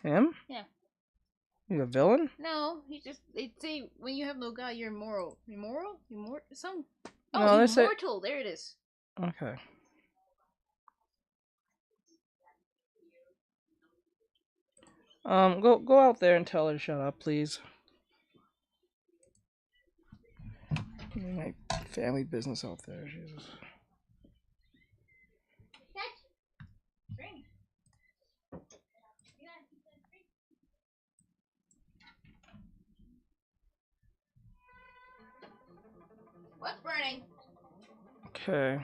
Him? Yeah. You a villain? No, he just they say when you have no god, you're immoral. Immoral? Immortal? Some. Oh, No, they say. immortal. There it is. Okay. Go out there and tell her to shut up, please. My family business out there. Jesus. Drink. What's burning? Okay.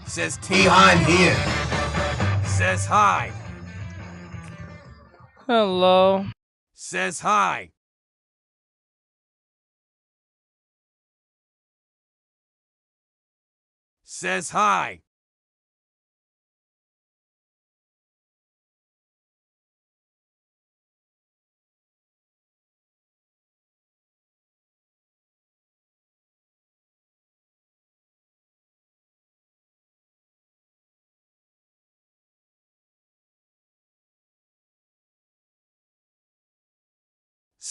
Says T, I'm here. Says hi. Hello. Says hi. Says hi.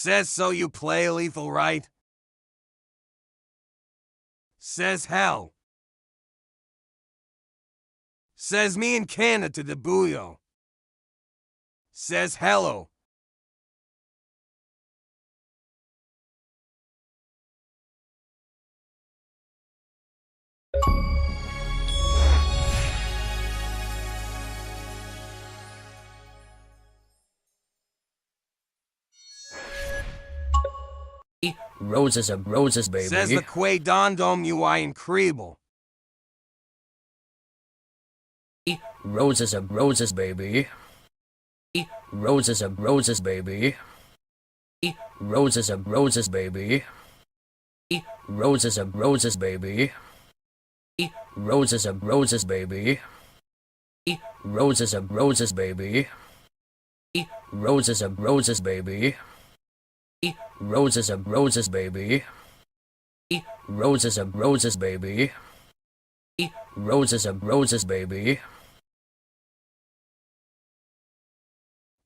Says so you play lethal, right? Says hell. Says me and Kaeya to the buyo. Says hello. Roses of roses, baby. Says the Quay Dondom you are incredible. Roses of roses, baby. Roses of roses, baby. Roses of roses, baby. Roses of roses, baby. Roses of roses, baby. Roses of roses, baby. Roses of roses, baby. Roses of roses, baby. Roses of roses, baby. Roses of roses, baby.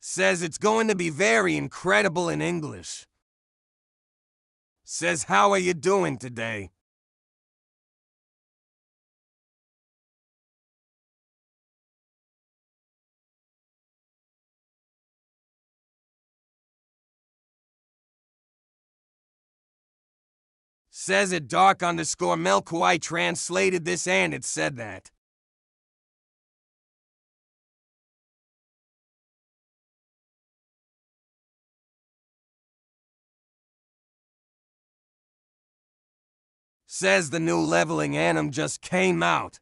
Says it's going to be very incredible in English. Says how are you doing today? Says it dark underscore Melko I translated this and it said that. Says the new leveling anim just came out.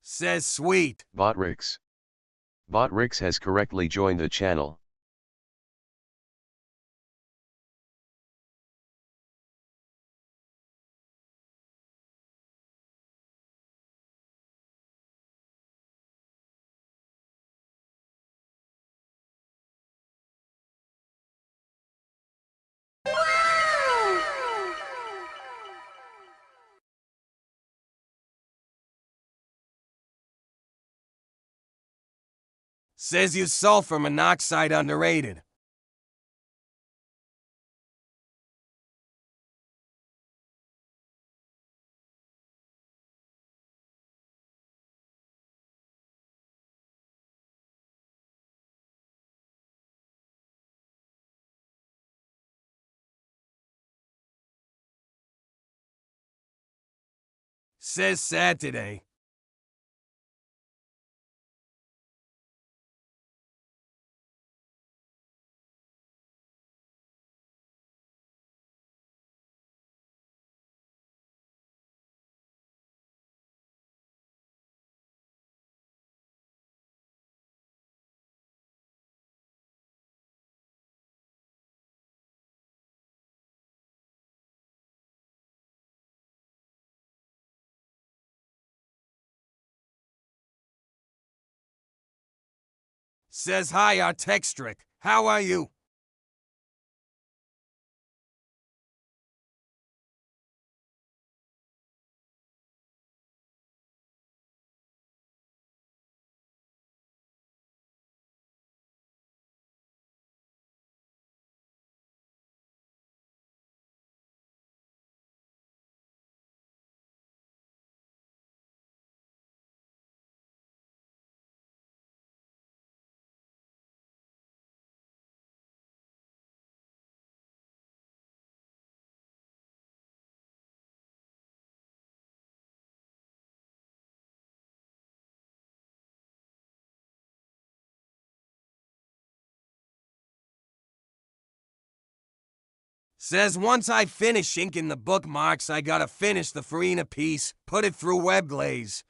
Says sweet. Botrix. Botrix has correctly joined the channel. Says you sulfur monoxide underrated. Says sad today. Says hi Artexrtic. How are you? Says once I finish inking the bookmarks, I gotta finish the Farina piece, put it through web glaze.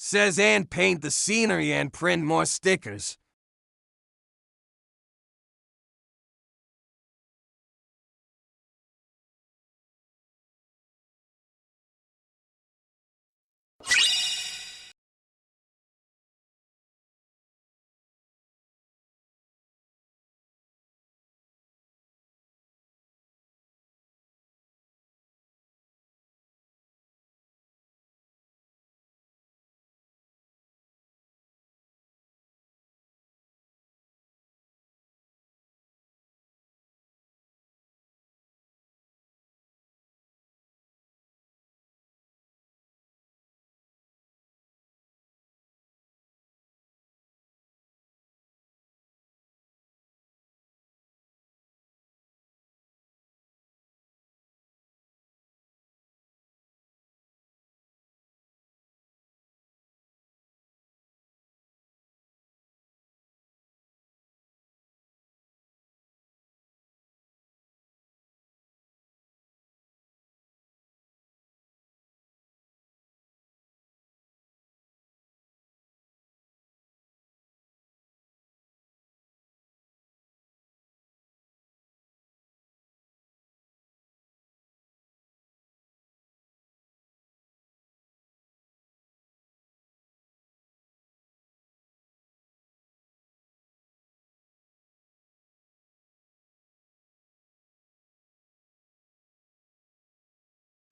Says and paint the scenery and print more stickers.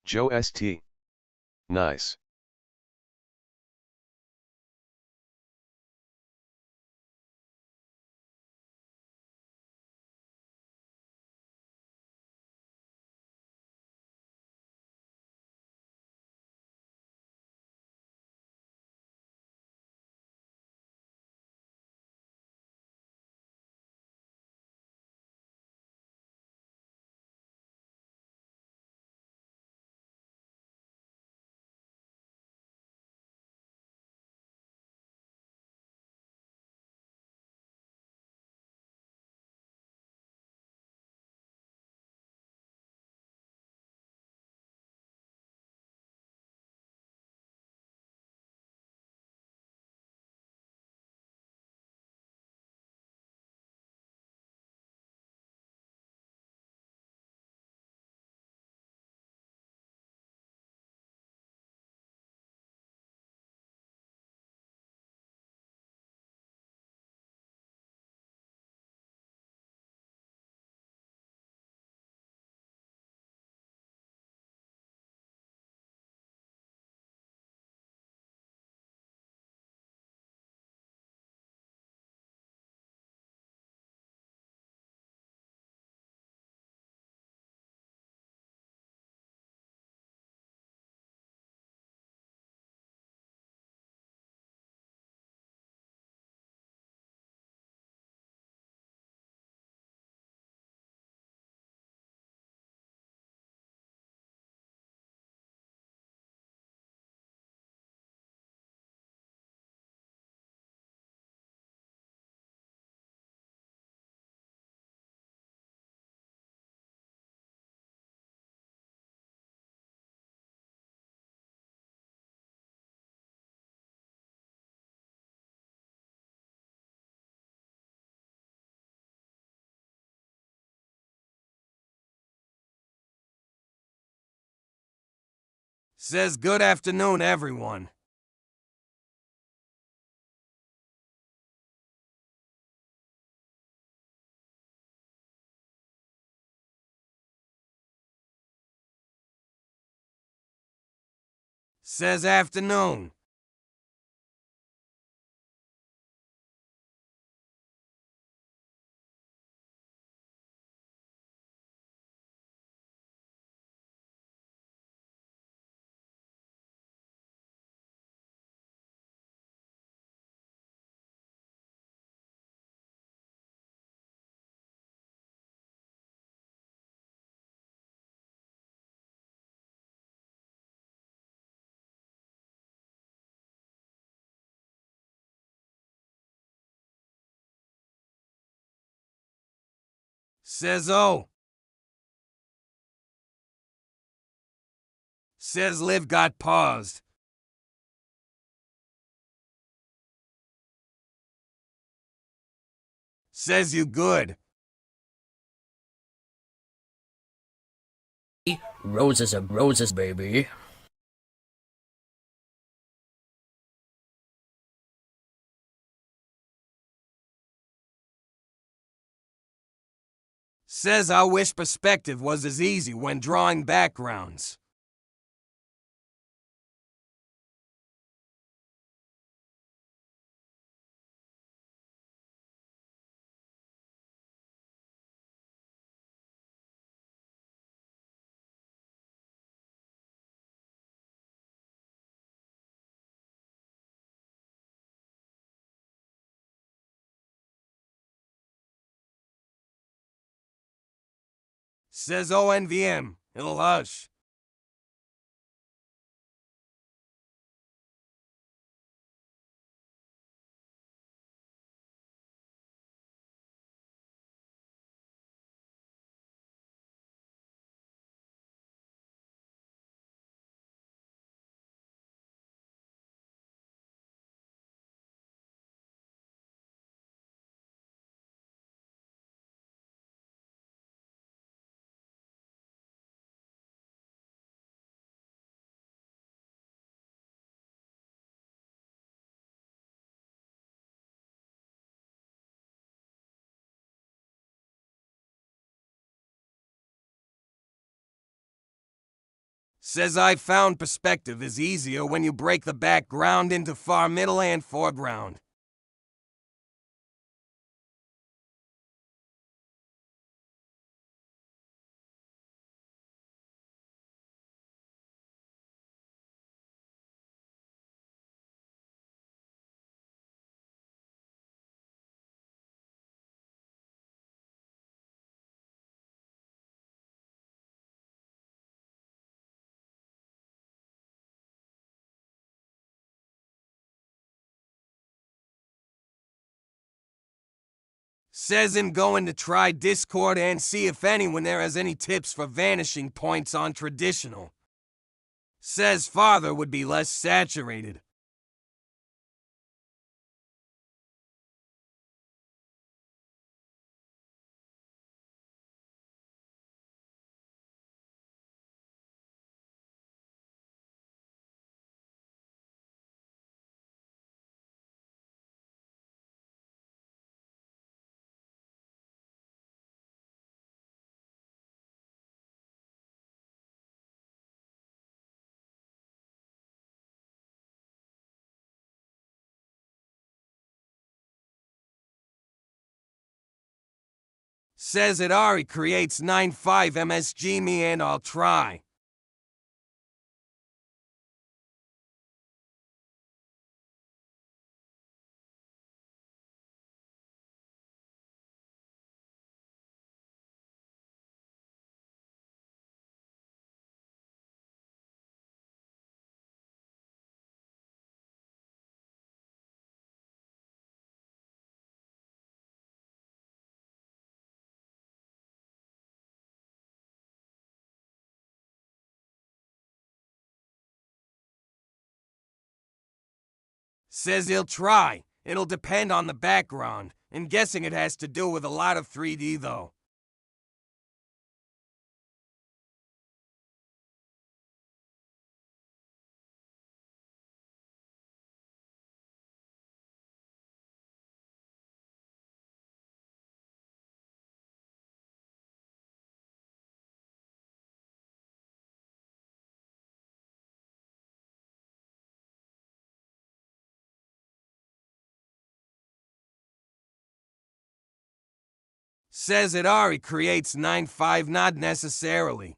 Joe St. Nice. Says good afternoon, everyone. Says afternoon. Says oh. Says Liv got paused. Says you good. Roses are roses, baby. Says I wish perspective was as easy when drawing backgrounds. Says ONVM, it'll hush. Says I found perspective is easier when you break the background into far middle and foreground. Says him going to try Discord and see if anyone there has any tips for vanishing points on traditional. Says father would be less saturated. Says it Ari creates 9.5 MSG me and I'll try. Says he'll try. It'll depend on the background. I'm guessing it has to do with a lot of 3D though. Says it Ari creates 9.5 not necessarily.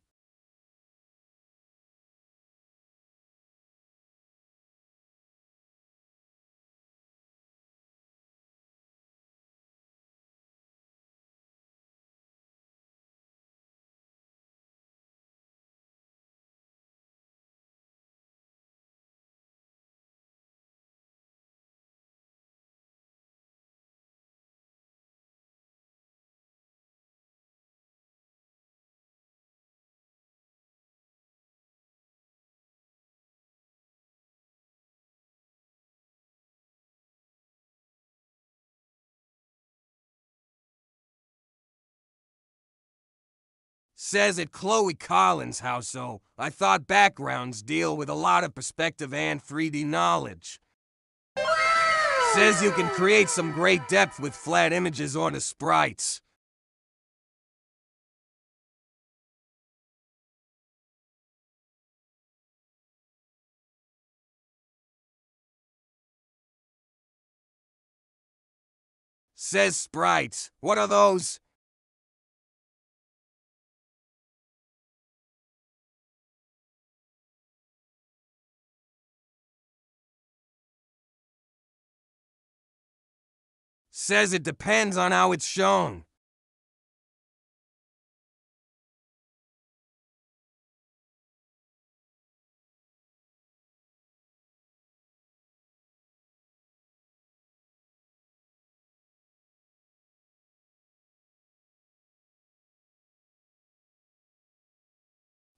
Says at Chloe Collins' house, so I thought backgrounds deal with a lot of perspective and 3D knowledge. Says you can create some great depth with flat images or the sprites. Says sprites. What are those? Says it depends on how it's shown.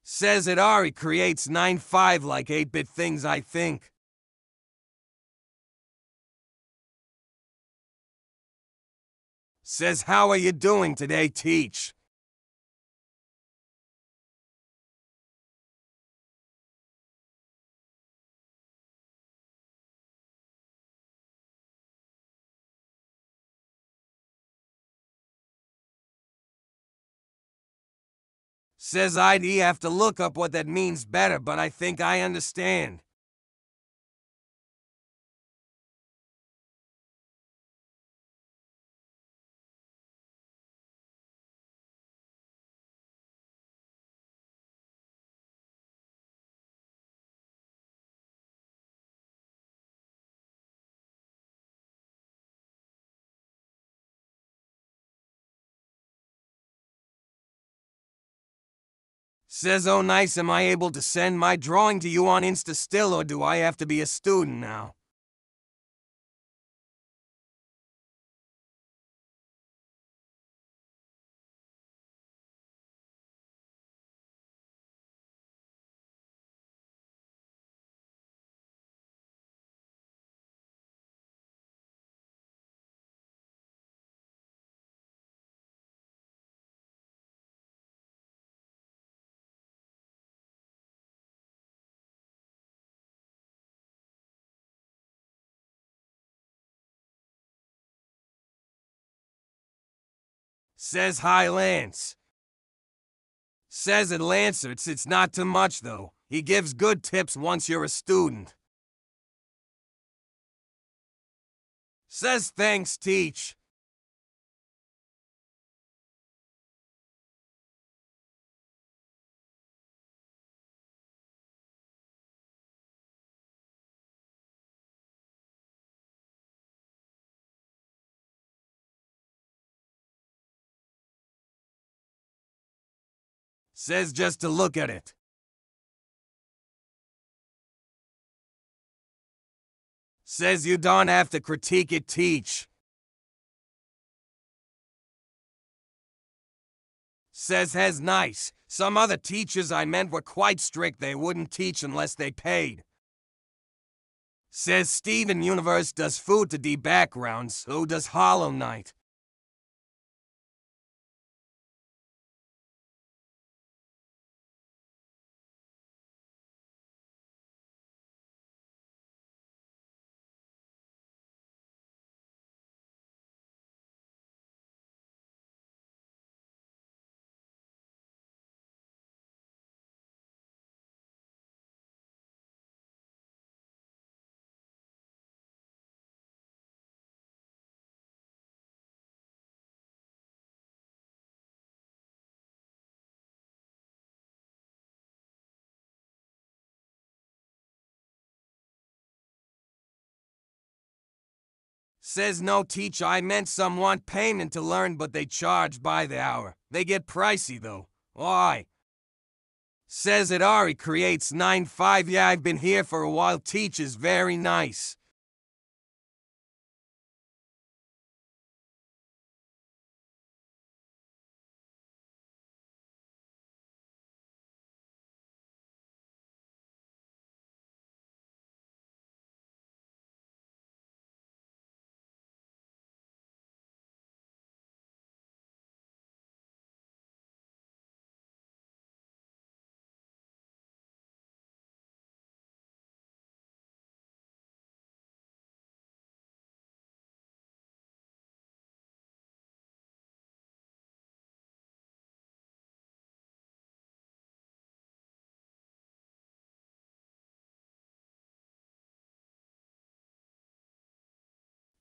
Says it Ari creates 9.5 like 8-bit things, I think. Says how are you doing today, Teach? Says I'd have to look up what that means better, but I think I understand. Says, oh nice, am I able to send my drawing to you on Insta still, or do I have to be a student now? Says hi, Lance. Says at Lancerts it's not too much, though. He gives good tips once you're a student. Says thanks, Teach. Says just to look at it. Says you don't have to critique it, Teach. Says has nice. Some other teachers I meant were quite strict, they wouldn't teach unless they paid. Says Steven Universe does food to D backgrounds, so does Hollow Knight. Says no, Teach, I meant some want payment to learn, but they charge by the hour. They get pricey, though. Why? Says it Ari creates 9.5, yeah, I've been here for a while, Teach is very nice.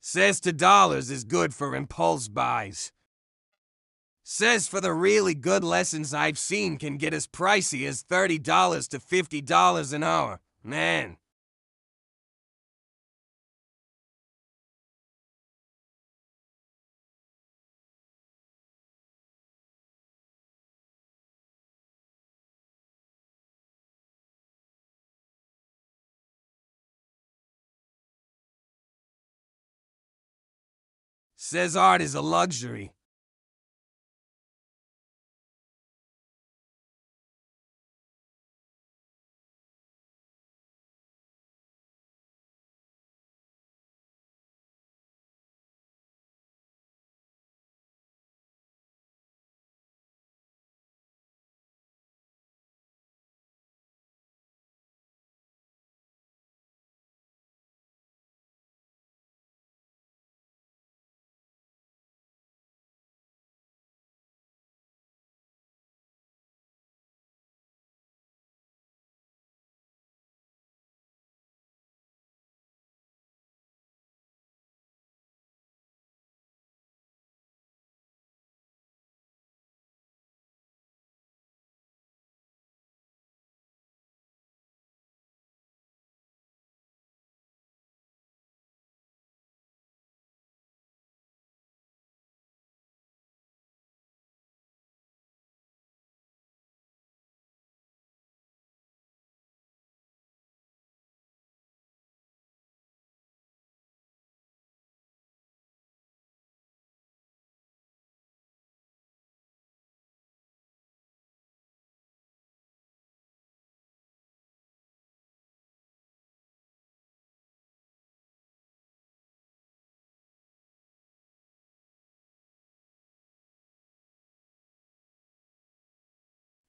Says $2 is good for impulse buys. Says for the really good lessons I've seen can get as pricey as $30 to $50 an hour. Man. Says art is a luxury.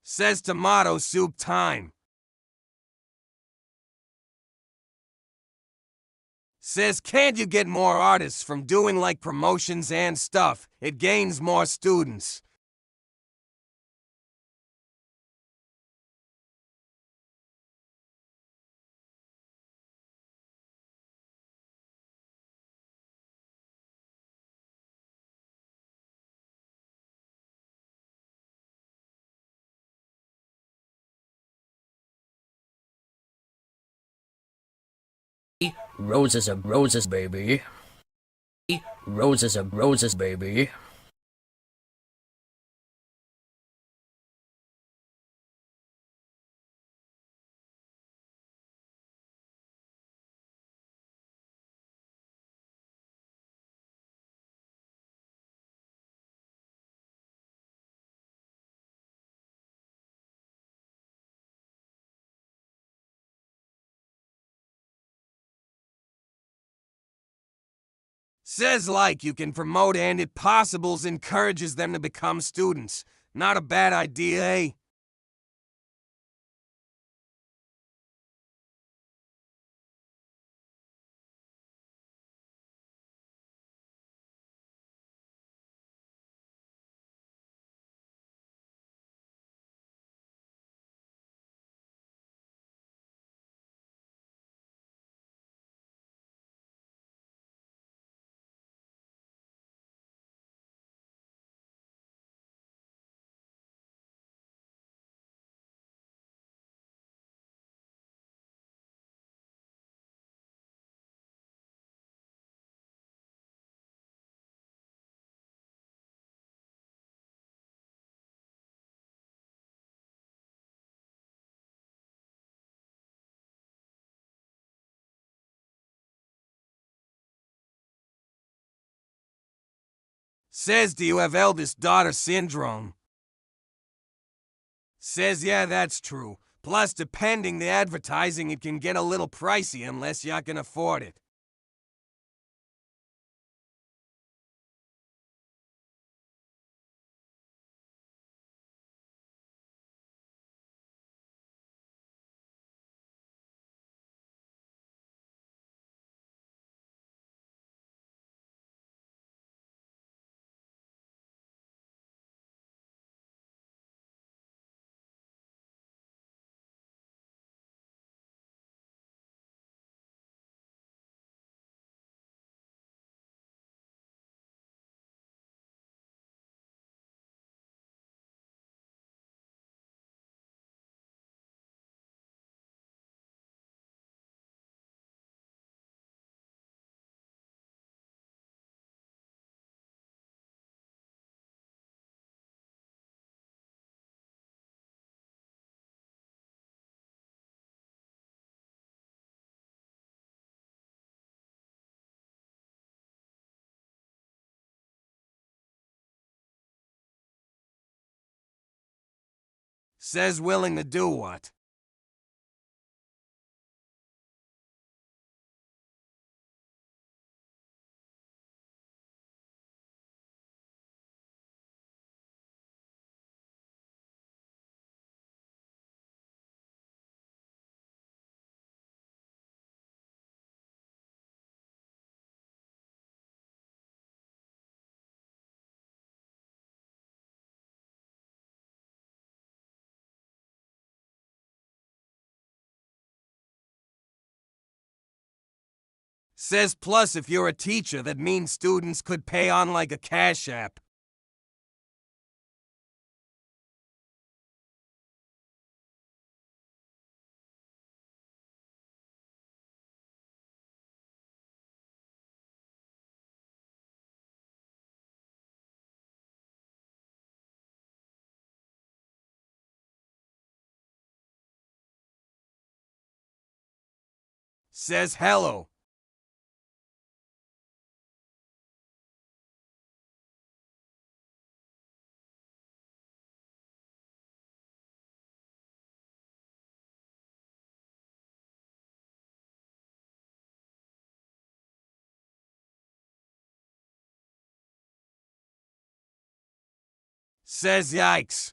Says tomato soup time. Says can't you get more artists from doing like promotions and stuff? It gains more students. Roses are roses, baby. Roses are roses, baby. Says like you can promote and it possibles encourages them to become students. Not a bad idea, eh? Says do you have eldest daughter syndrome? Says yeah, that's true. Plus, depending the advertising, it can get a little pricey unless ya can afford it. Says willing to do what? Says plus if you're a teacher, that means students could pay on like a Cash App. Says hello. Says yikes.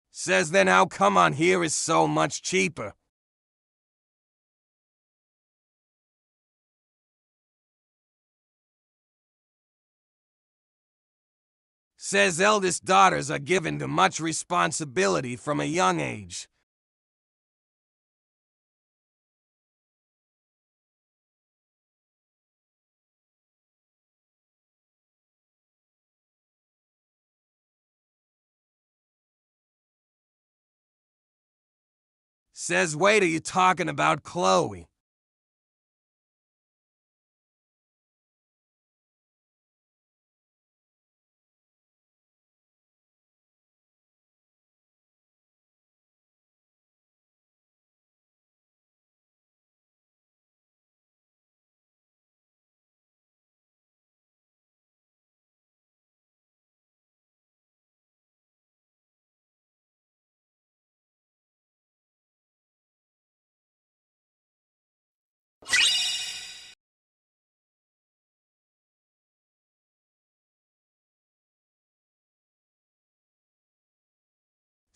Says then how come on here is so much cheaper? Says eldest daughters are given to much responsibility from a young age. Says wait, are you talking about Chloe?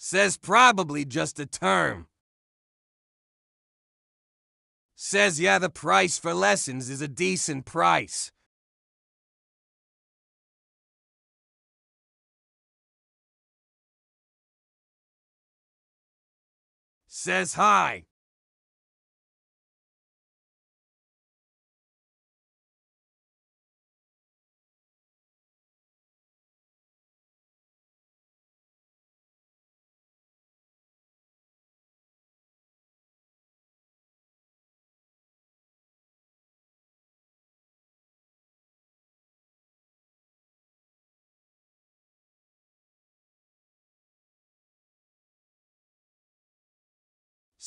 Says probably just a term. Says yeah, the price for lessons is a decent price. Says hi.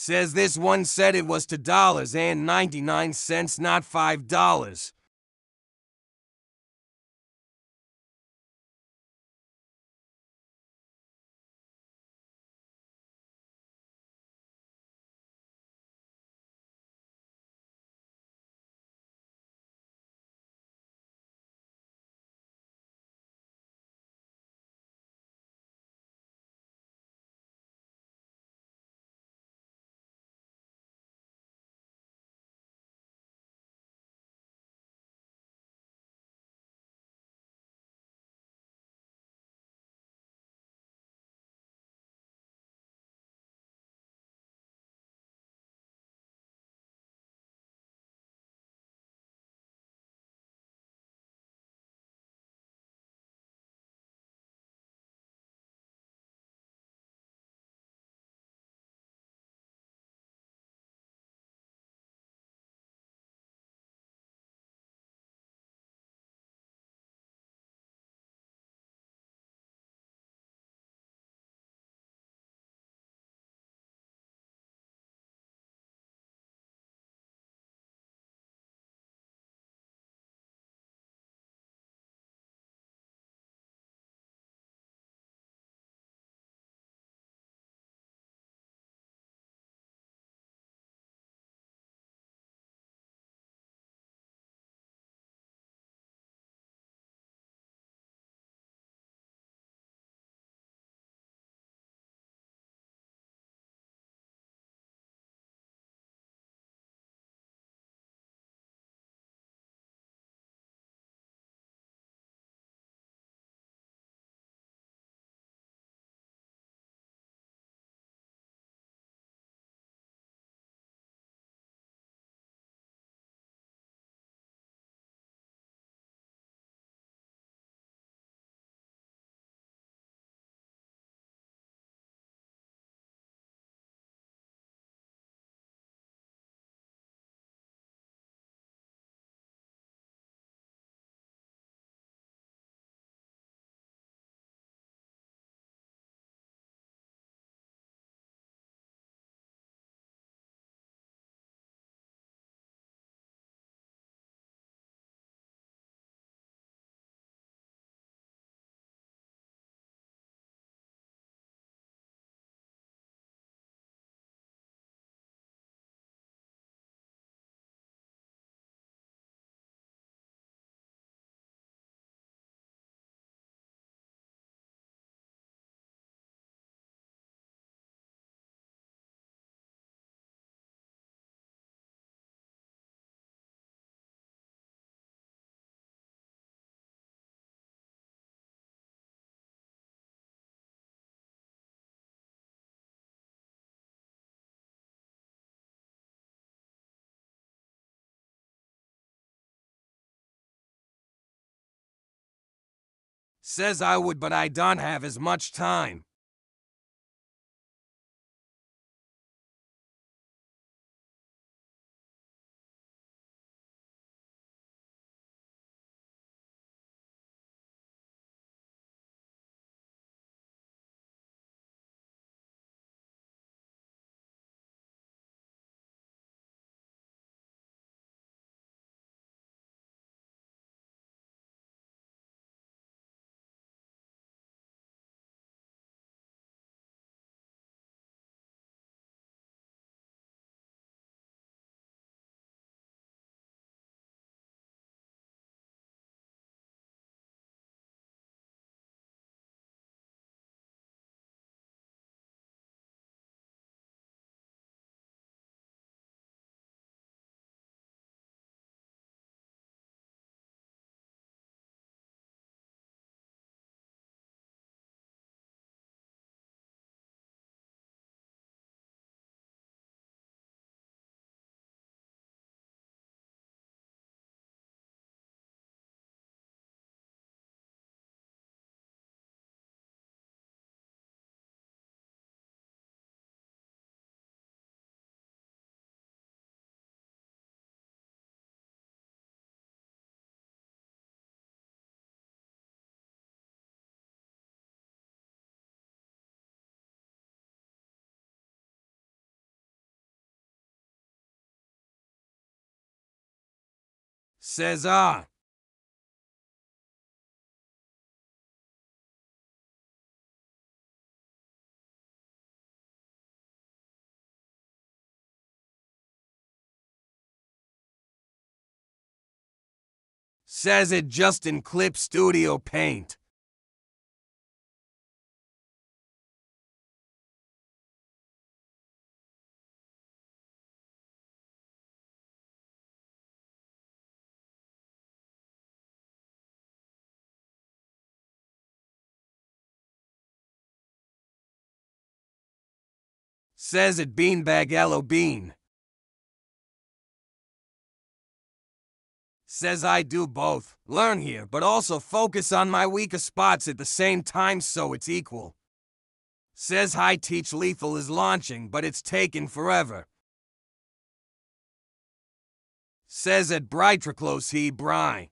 Says this one said it was $2.99, not $5. Says I would, but I don't have as much time. Says Says it just in Clip Studio Paint. Says it Beanbag Yellow Bean. Says I do both. Learn here, but also focus on my weaker spots at the same time so it's equal. Says I teach Lethal is launching, but it's taken forever. Says at Brightriclos he Bry.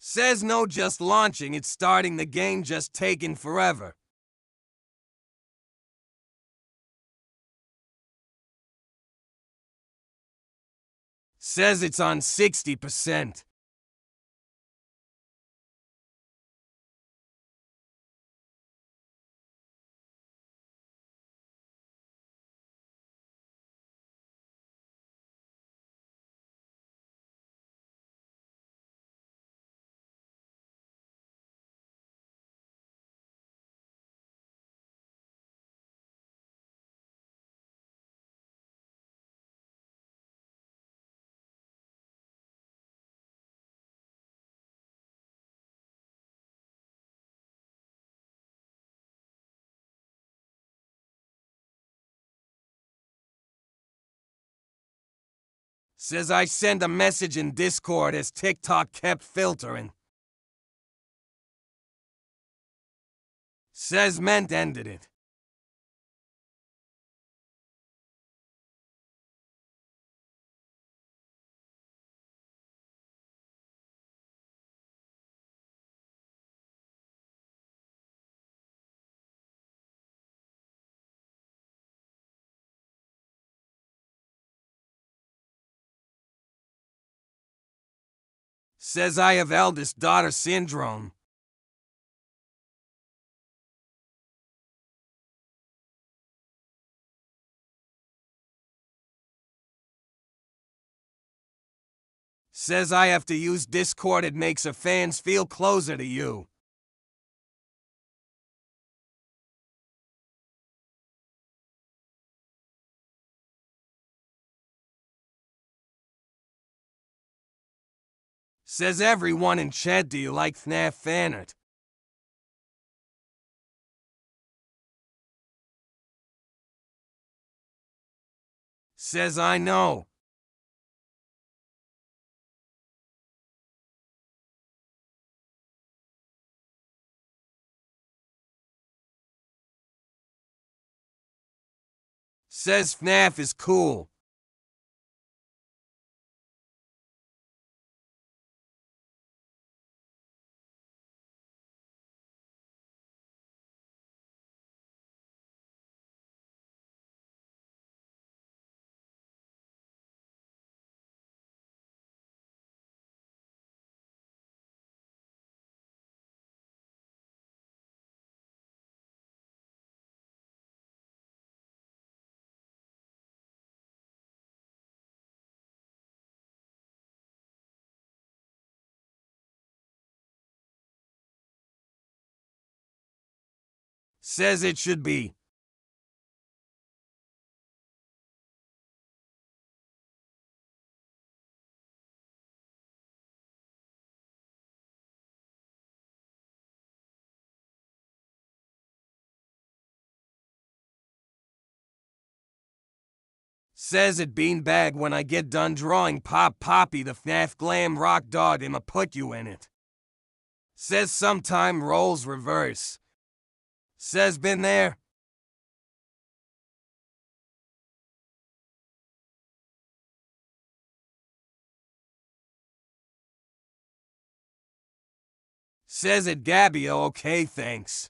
Says no just launching, it's starting the game just taking forever. Says it's on 60%. Says I send a message in Discord as TikTok kept filtering. Says Ment ended it. Says I have eldest daughter syndrome. Says I have to use Discord, it makes her fans feel closer to you. Says everyone in chat, do you like FNAF Fanart? Says I know. Says FNAF is cool. Says it should be. Says it beanbag when I get done drawing Pop Poppy the FNAF glam rock dog, I'ma put you in it. Says sometime roles reverse. Says been there. Says it Gabio, okay thanks.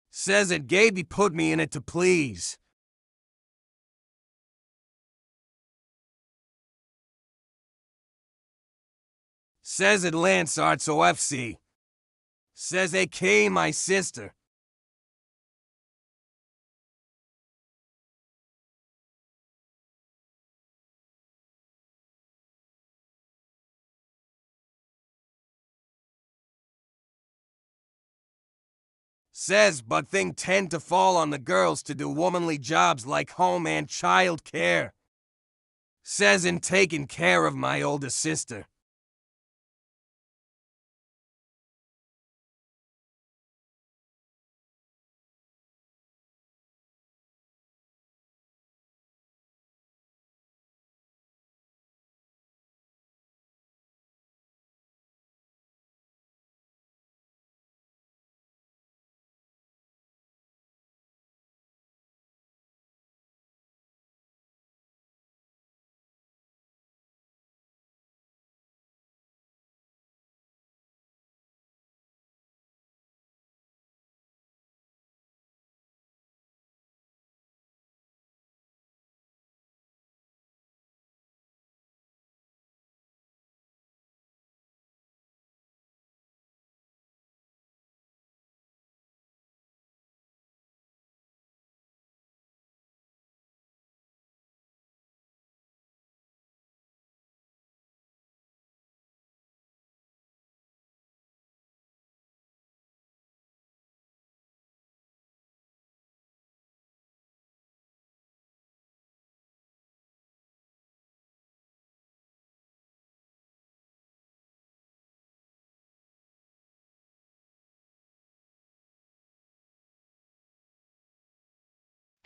Says it Gaby put me in it to please. Says it Lance Arts OFC. Says AK my sister. Says but thing tend to fall on the girls to do womanly jobs like home and child care. Says in taking care of my older sister.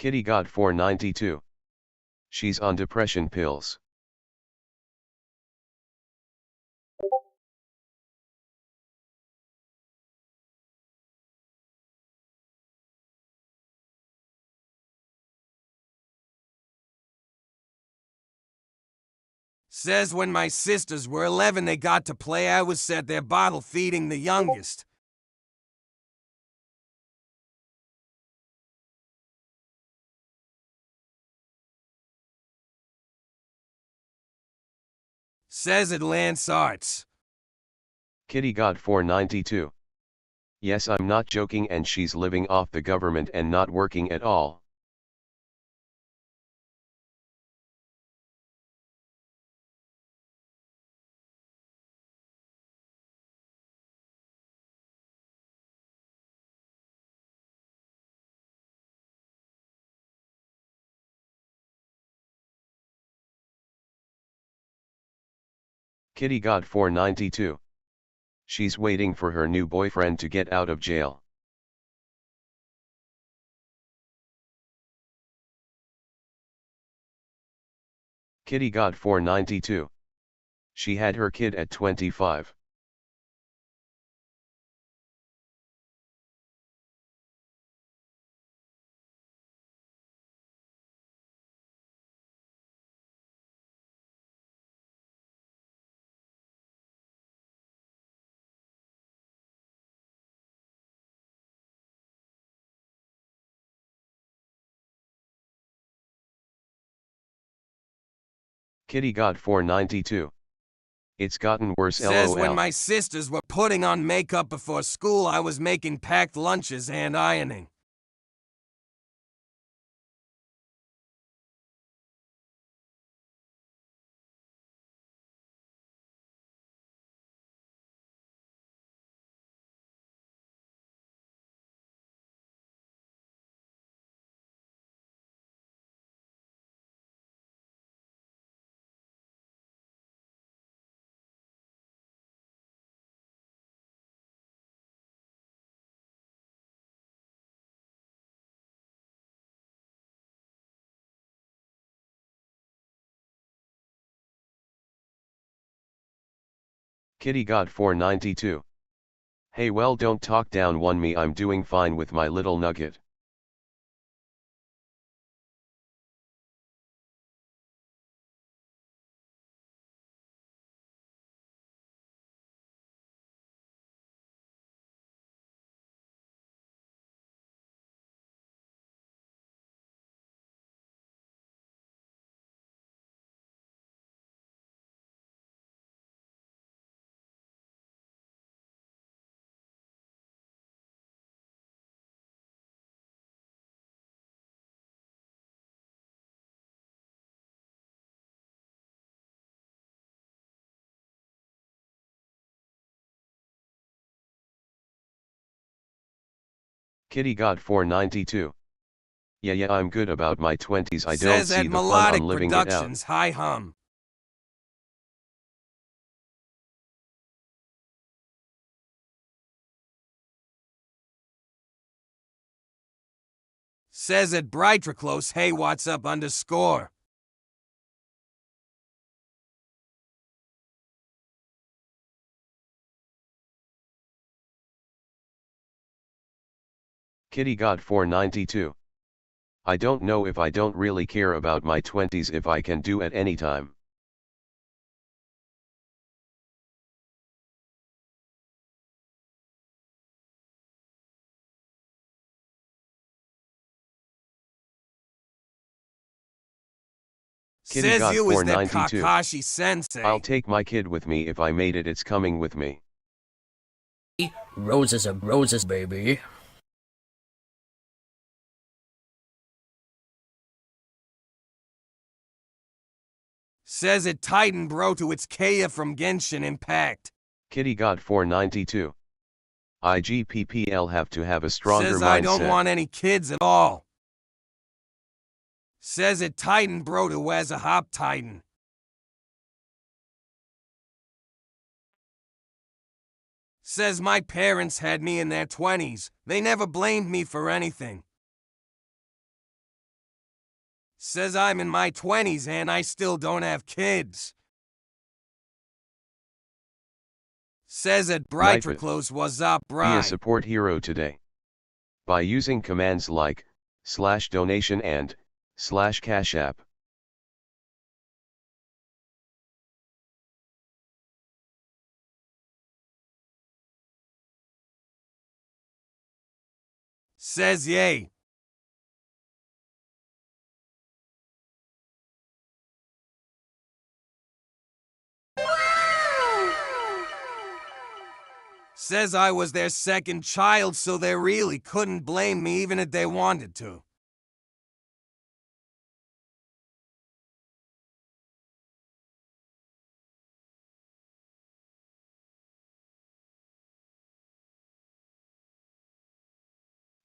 Kitty got 492. She's on depression pills. Says when my sisters were 11 they got to play I was at their bottle feeding the youngest. Says it Lance Arts. Kitty got 492. Yes, I'm not joking, and she's living off the government and not working at all. Kitty got 492. She's waiting for her new boyfriend to get out of jail. Kitty got 492. She had her kid at 25. Kitty got 492. It's gotten worse. Says when LOL. my sisters were putting on makeup before school, I was making packed lunches and ironing. Kitty got 492. Hey, well, don't talk down on me, I'm doing fine with my little nugget. Kitty got 492. Yeah, I'm good about my 20s. I don't Says see at the fun Melodic on living it out. Productions, hi hum. Says at Brightriclose, hey what's up _. Kitty got 492. I don't know if I don't really care about my 20s if I can do at any time. Kitty Says got you is that 492. Kakashi sensei. I'll take my kid with me if I made it, it's coming with me. Roses are roses, baby. Says it Titan bro to its Kaeya from Genshin Impact. Kitty got 492. IGPPL have to have a stronger Says mindset. I don't want any kids at all. Says it Titan bro to as a hop Titan. Says my parents had me in their 20s. They never blamed me for anything. Says I'm in my 20s and I still don't have kids. Says at Brightriclose, what's up, Be Bri? a support hero today. By using commands like /donation and /cash app. Says yay. Says I was their second child, so they really couldn't blame me even if they wanted to.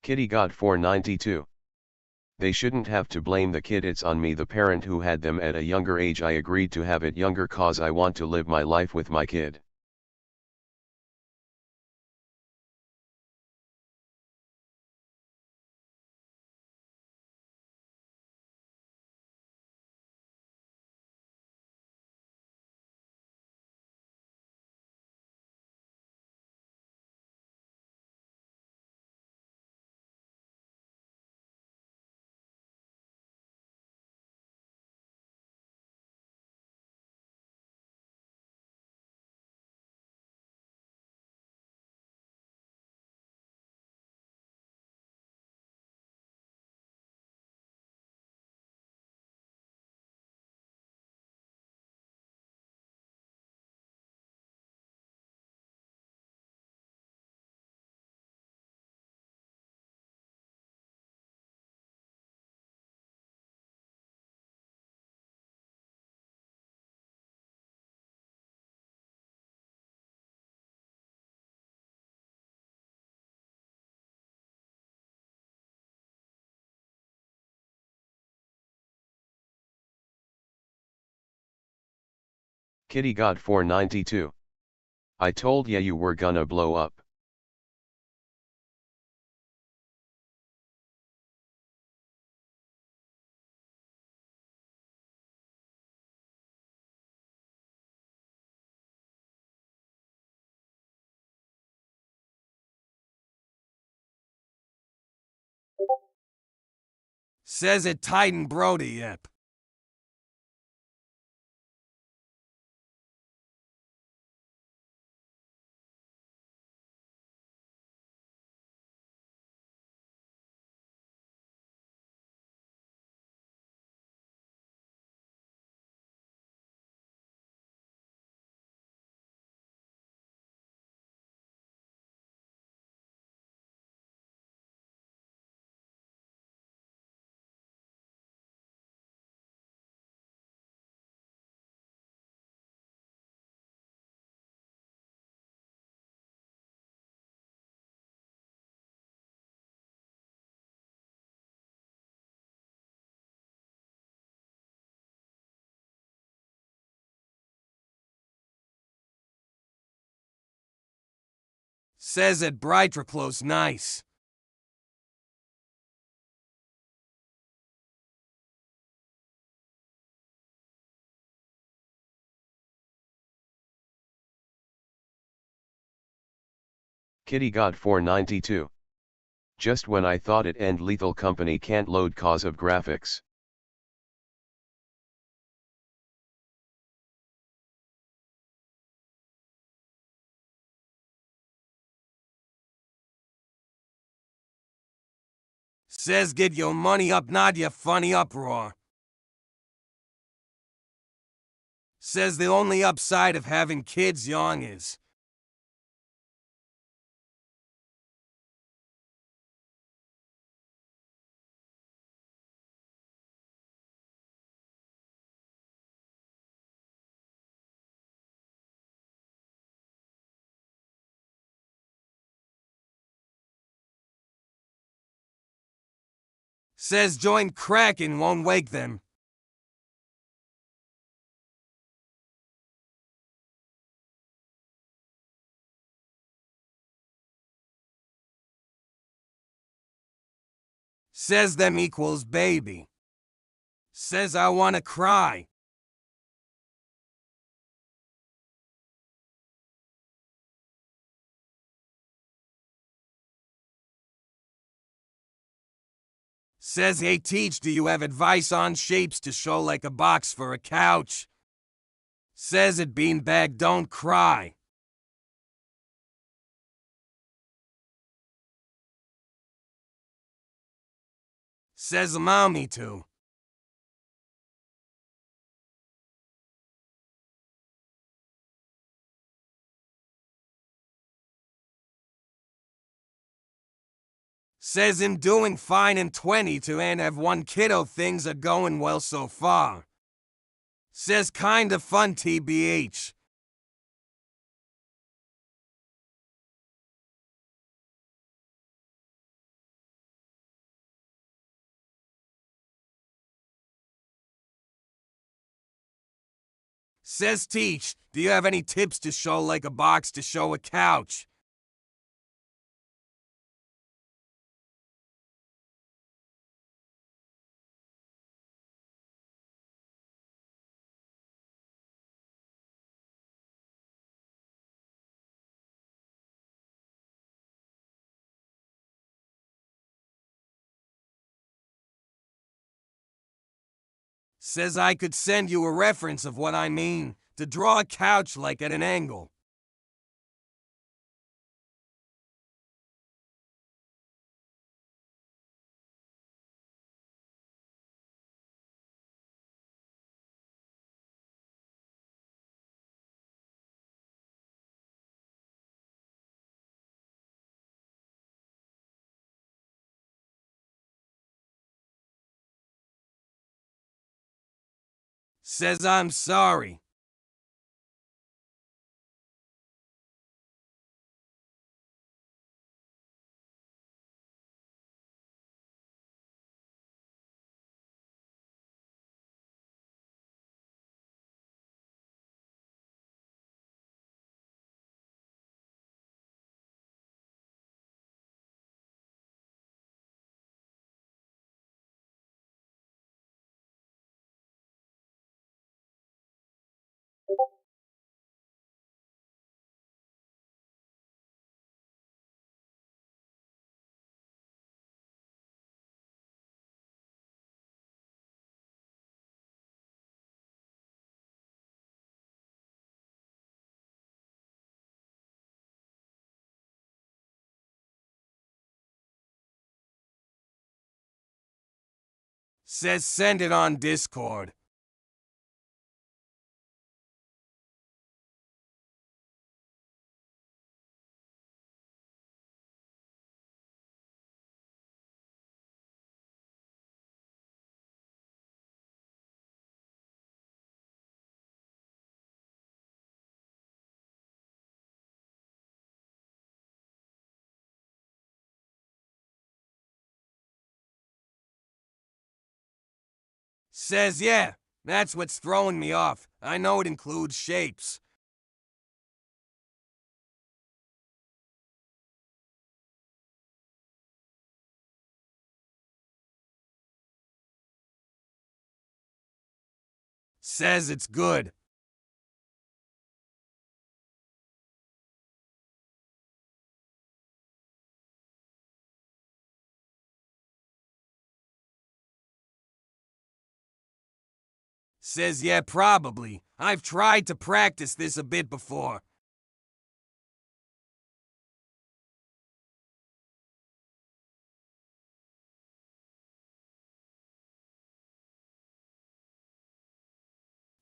Kitty got 492. They shouldn't have to blame the kid, it's on me, the parent who had them at a younger age. I agreed to have it younger cause I want to live my life with my kid. Kitty God 492. I told ya you were gonna blow up. Says it Titan Brody, yep. Says it Brightriclose nice. Kitty God 492. Just when I thought it end, Lethal Company can't load cause of graphics. Says get your money up, not your funny uproar. Says the only upside of having kids young is says join Kraken won't wake them. Says them equals baby. Says I wanna cry. Says hey teach, do you have advice on shapes to show like a box for a couch? Says it beanbag don't cry. Says allow me to. Says I'm doing fine in 22 and have one kiddo, things are going well so far. Says kinda fun TBH. Says Teach, do you have any tips to show like a box to show a couch? Says I could send you a reference of what I mean, to draw a couch like at an angle. Says I'm sorry. Says send it on Discord. Says yeah, that's what's throwing me off. I know it includes shapes. Says it's good. Says yeah, probably. I've tried to practice this a bit before.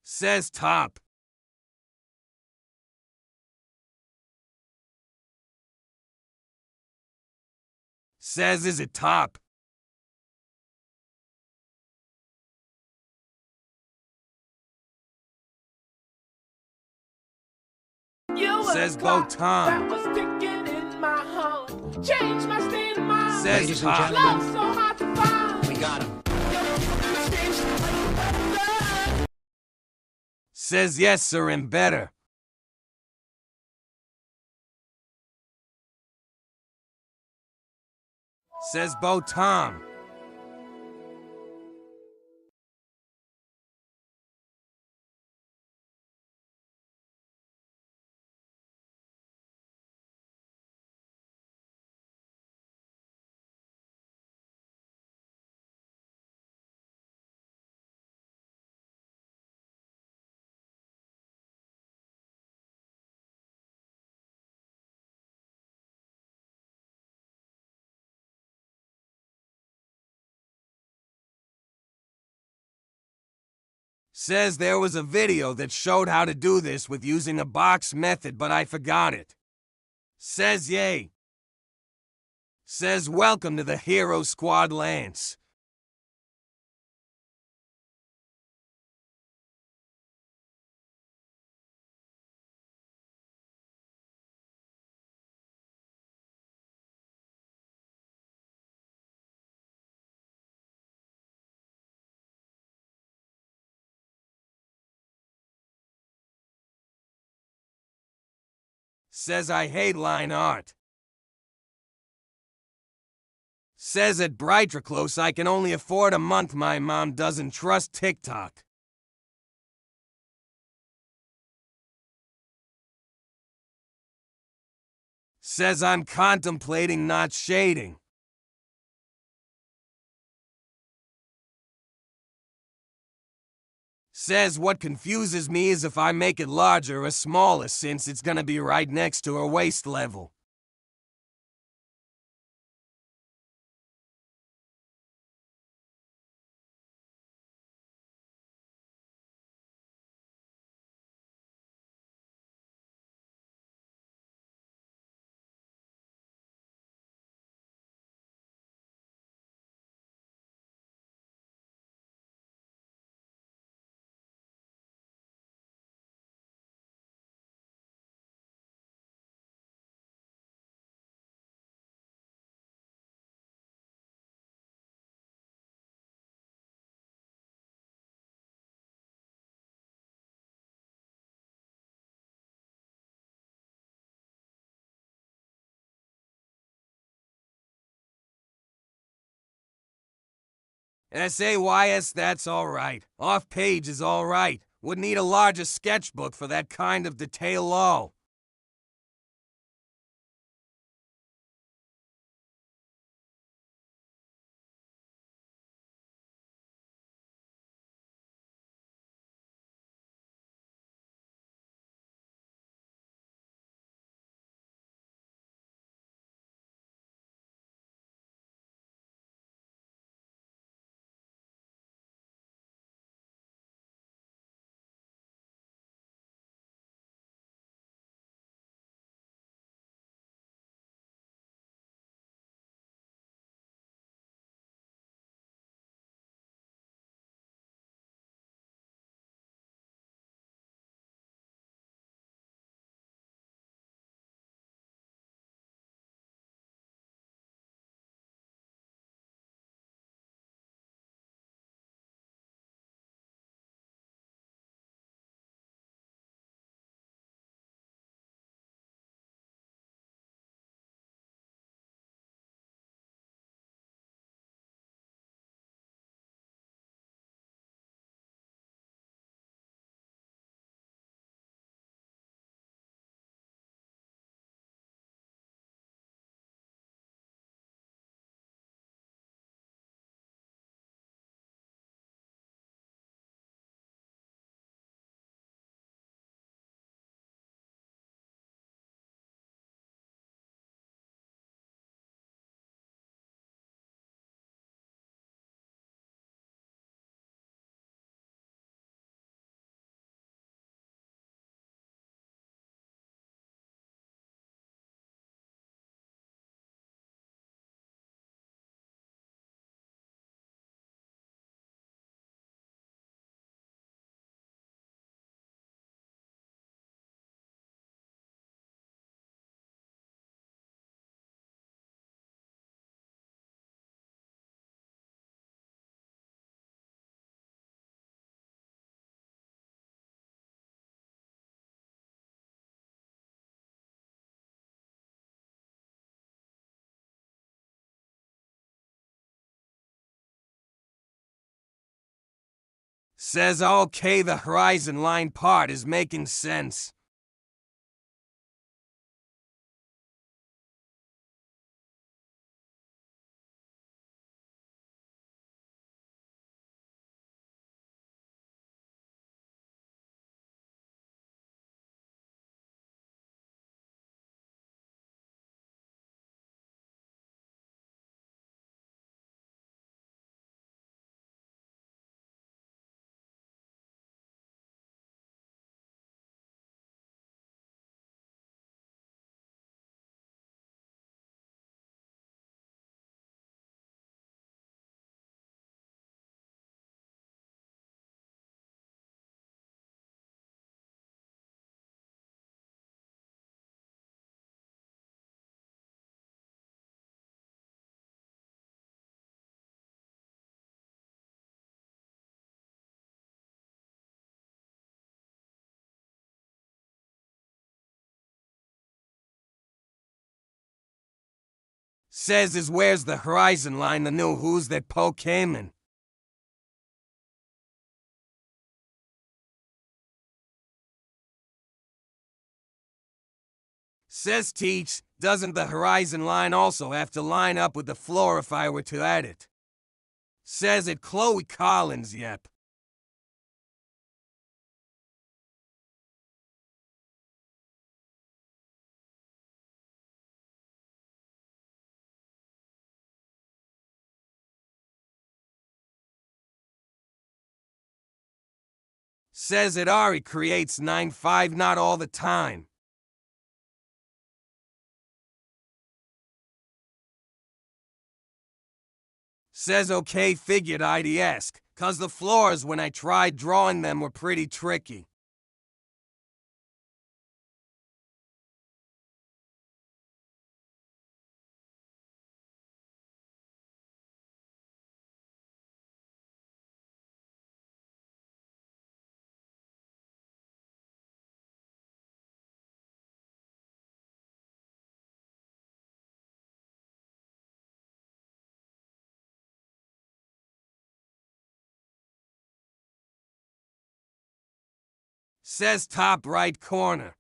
Says top. Says is it top? Says Bo Tom. Says Ladies and top. gentlemen, we got him. Says yes, sir, and better. Says Bo Tom. Says there was a video that showed how to do this with using a box method, but I forgot it. Says yay. Says welcome to the Hero Squad, Lance. Says I hate line art. Says at Brightriclose I can only afford a month my mom doesn't trust TikTok. Says I'm contemplating not shading. Says what confuses me is if I make it larger or smaller since it's gonna be right next to her waist level. SAYS, that's alright. Off page is alright. Would need a larger sketchbook for that kind of detail all. Says okay, the horizon line part is making sense. Says is where's the horizon line, the new who's that Pokemon. Says Teach, doesn't the horizon line also have to line up with the floor if I were to add it? Says it Chloe Collins, yep. Says it Ari creates 9-5 not all the time. Says okay, figured I'd ask, 'cause the floors when I tried drawing them were pretty tricky. Says top right corner.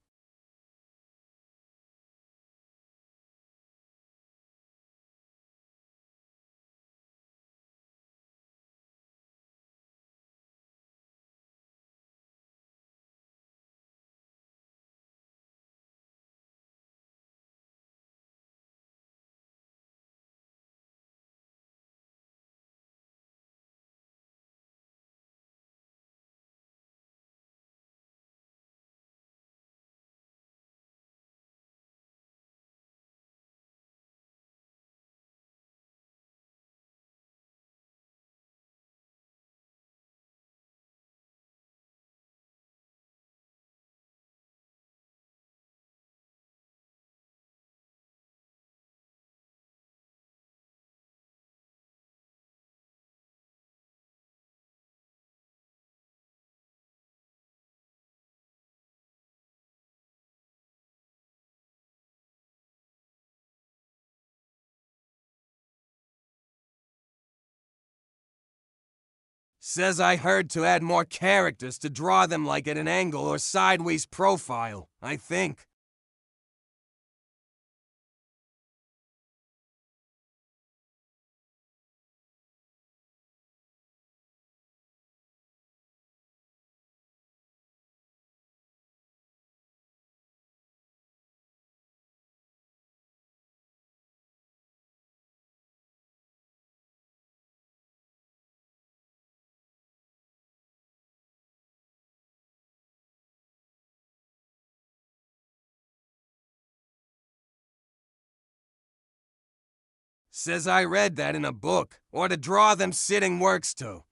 Says I heard to add more characters to draw them like at an angle or sideways profile, I think. Says I read that in a book, or to draw them sitting works too.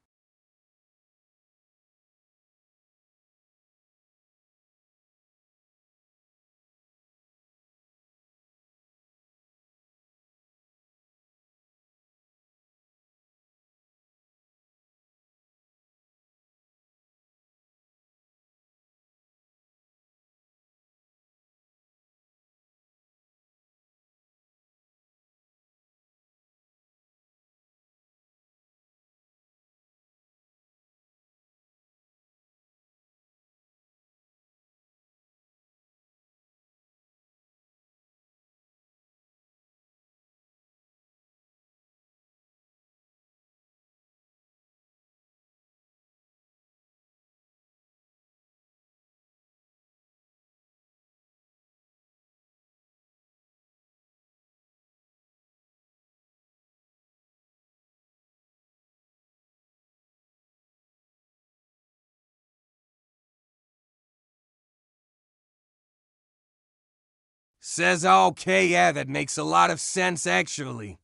Says okay, yeah, that makes a lot of sense actually.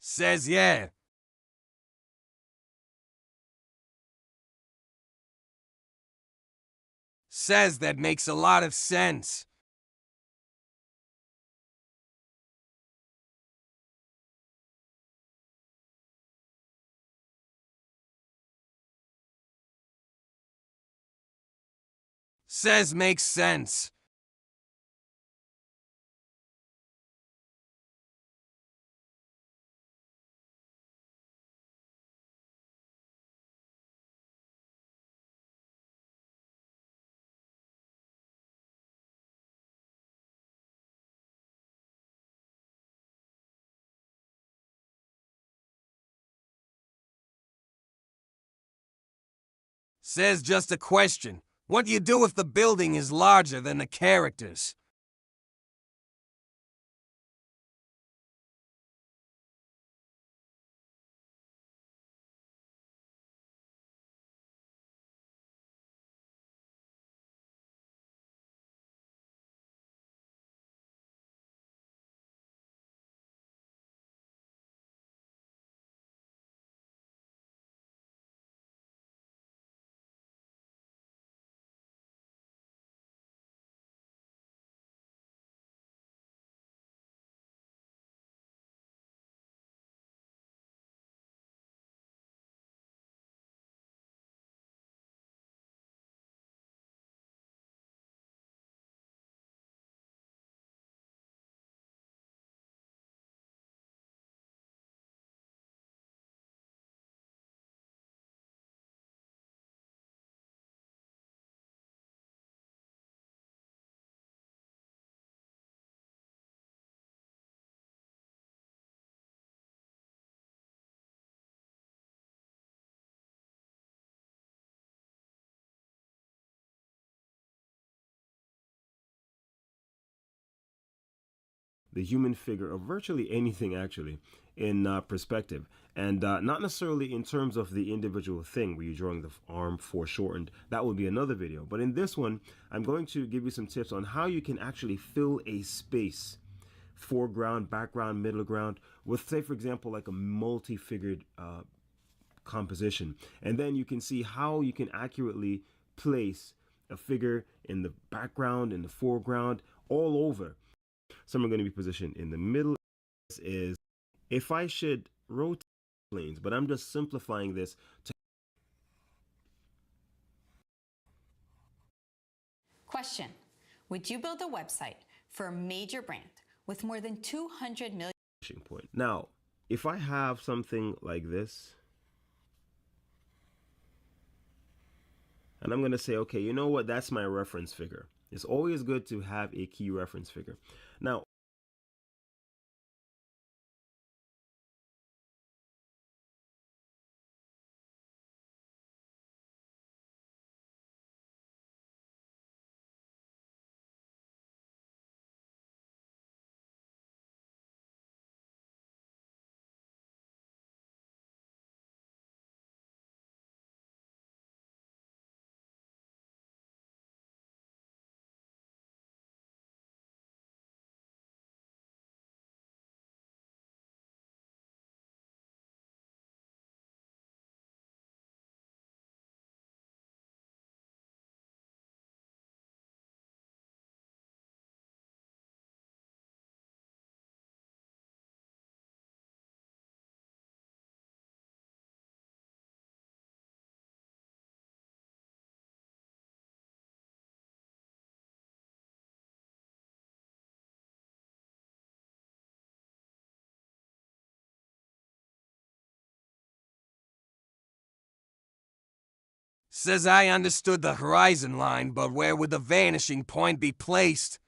Says yeah. Says that makes a lot of sense. Says makes sense. Says just a question. What do you do if the building is larger than the characters? The human figure of virtually anything actually in perspective, and not necessarily in terms of the individual thing where you're drawing the arm foreshortened. That would be another video, but in this one I'm going to give you some tips on how you can actually fill a space, foreground, background, middle ground, with, say for example, like a multi-figured composition, and then you can see how you can accurately place a figure in the background, in the foreground, all over. Some are going to be positioned in the middle. This is if I should rotate planes, but I'm just simplifying this to. Question: would you build a website for a major brand with more than 200 million Point. Now, if I have something like this, and I'm going to say, okay, you know what? That's my reference figure. It's always good to have a key reference figure. Now, Says I understood the horizon line, but where would the vanishing point be placed?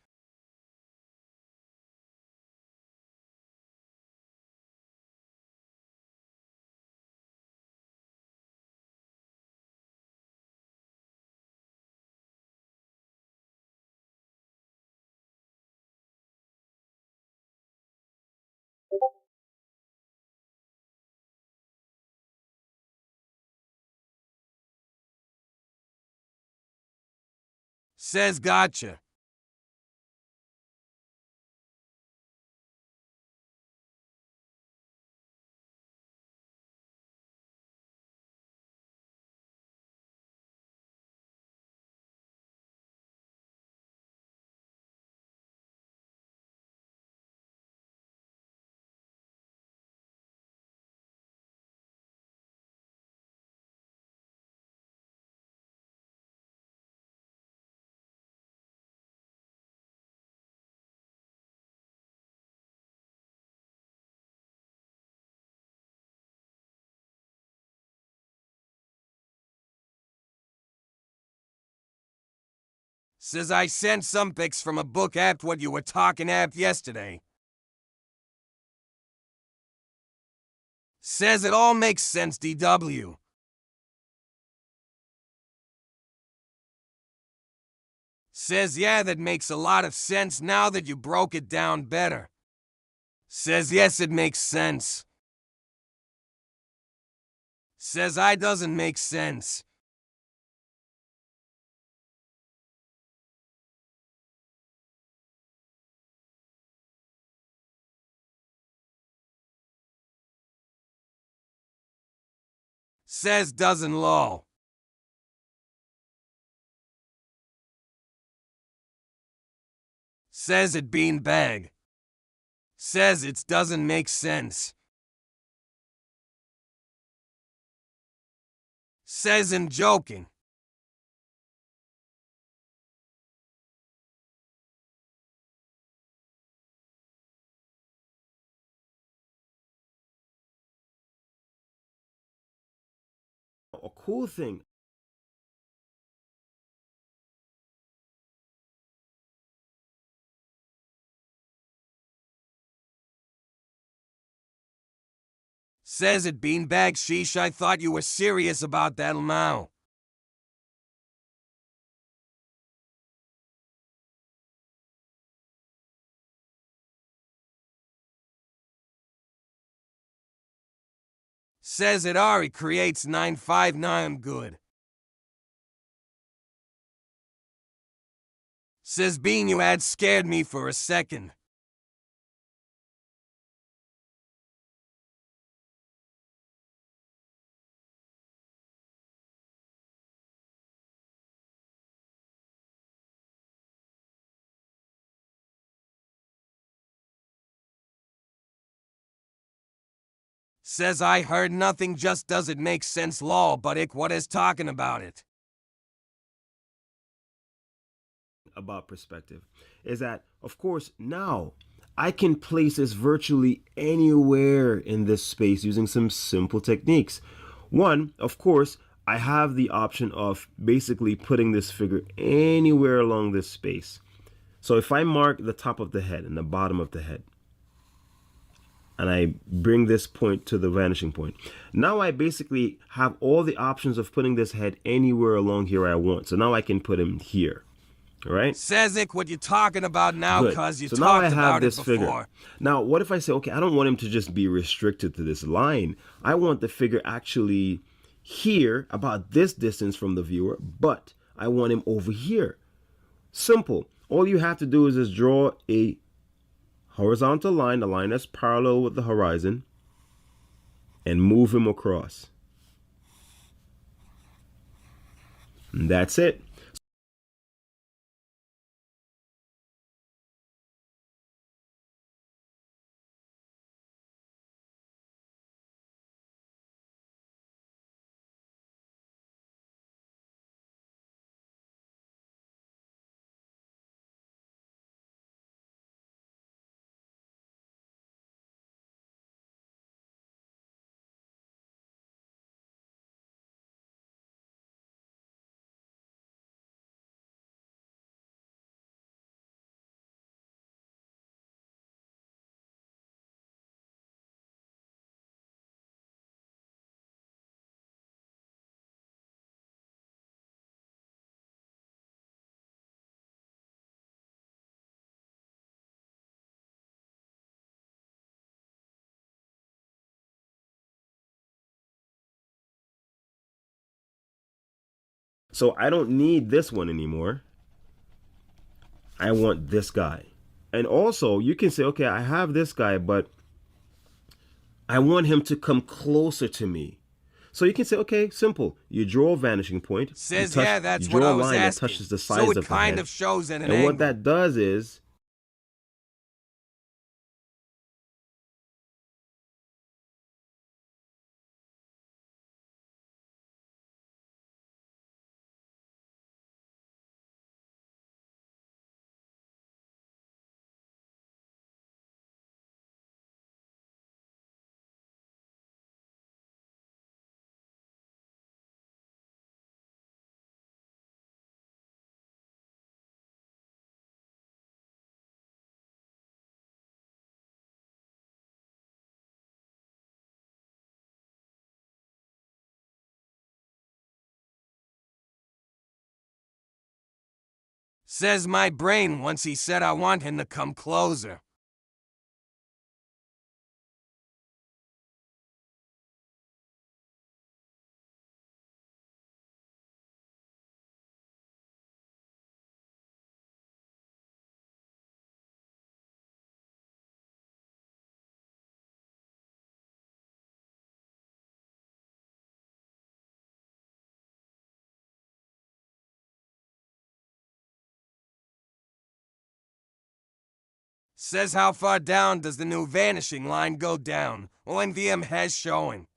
Says gotcha. Says I sent some pics from a book app what you were talking app yesterday. Says it all makes sense, DW. Says yeah, that makes a lot of sense now that you broke it down better. Says yes, it makes sense. Says I doesn't make sense. Says doesn't lol. Says it beanbag. Says it doesn't make sense. Says I'm joking. A cool thing. Says it beanbag. Sheesh, I thought you were serious about that now. Says it Ari creates 959 good. Says Bean, you had scared me for a second. Says I heard nothing, just does it make sense lol, but ick what is talking about it. About perspective is that, of course, now I can place this virtually anywhere in this space using some simple techniques. One, of course, I have the option of basically putting this figure anywhere along this space. So if I mark the top of the head and the bottom of the head, and I bring this point to the vanishing point, now I basically have all the options of putting this head anywhere along here I want. So now I can put him here. All right. Says Ick, what you talking about now? Good. Cause you so talked now I have about this it before. figure. Now, what if I say, okay, I don't want him to just be restricted to this line. I want the figure actually here, about this distance from the viewer, but I want him over here. Simple. All you have to do is just draw a horizontal line, a line that's parallel with the horizon, and move him across. And that's it. So I don't need this one anymore. I want this guy. And also you can say, okay, I have this guy, but I want him to come closer to me. So you can say, okay, simple. You draw a vanishing point. Says yeah, that's what I was asking. that touches the sides so it of the kind head. of shows at an and angle. what that does is Says my brain once he said I want him to come closer. Says how far down does the new vanishing line go down? OMVM has showing.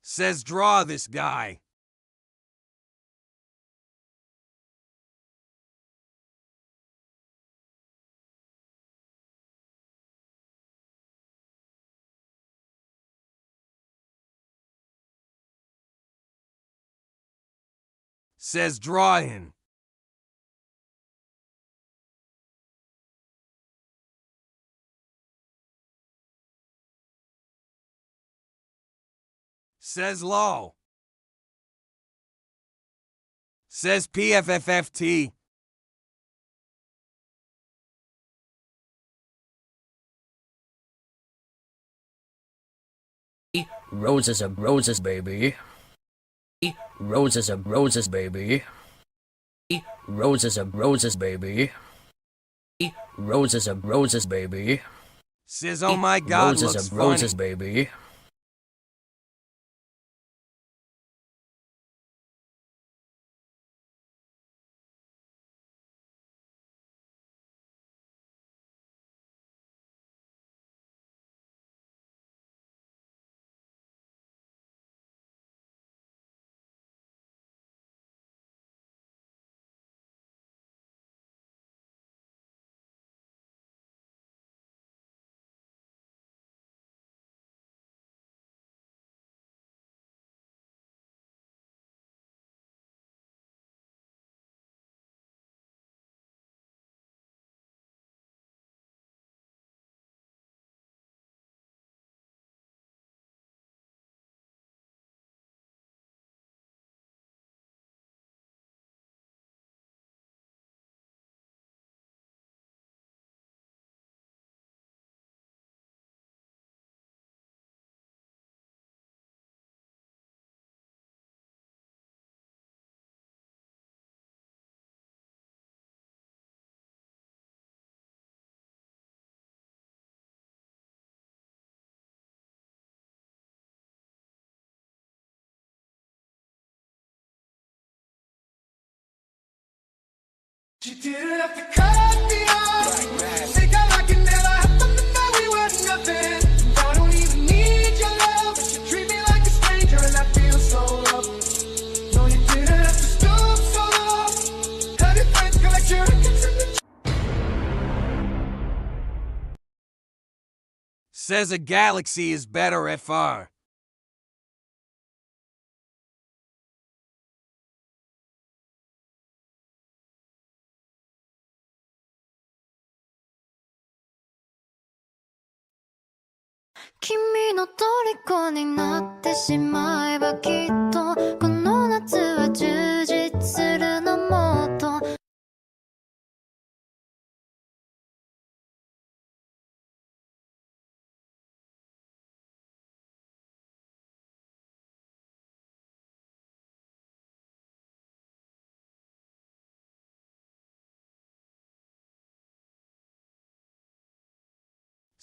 Says draw this guy. Says draw him. Says low. Says PFFFT. Roses are roses, baby. Roses are roses, baby. Roses are roses, baby. Roses are roses, baby. Says oh my god, Roses looks are roses, funny. baby. She didn't have to cut me off. Think I like it never happened, that we were nothing. I don't even need your love, but you treat me like a stranger, and I feel so rough. No, you didn't have to stoop so low. Have your friends collect your records in the Says a galaxy is better FR. "君の虜になってしまえばきっとこの夏は充実するのもっと」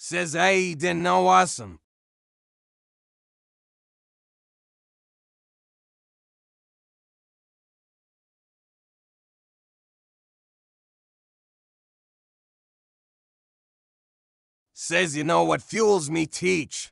Says I didn't know awesome. Says you know what fuels me, teach.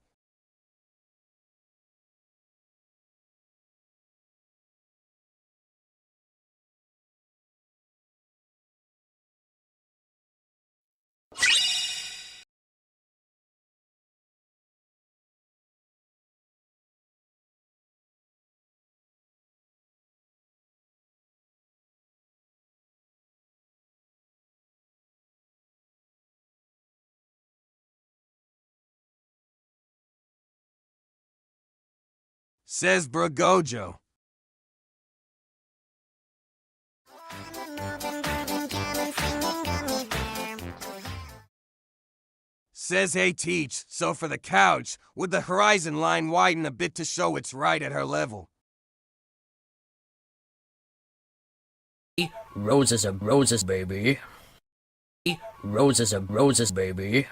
Says Bragojo. Says hey teach, so for the couch, would the horizon line widen a bit to show it's right at her level? Roses are roses, baby. Roses are roses, baby.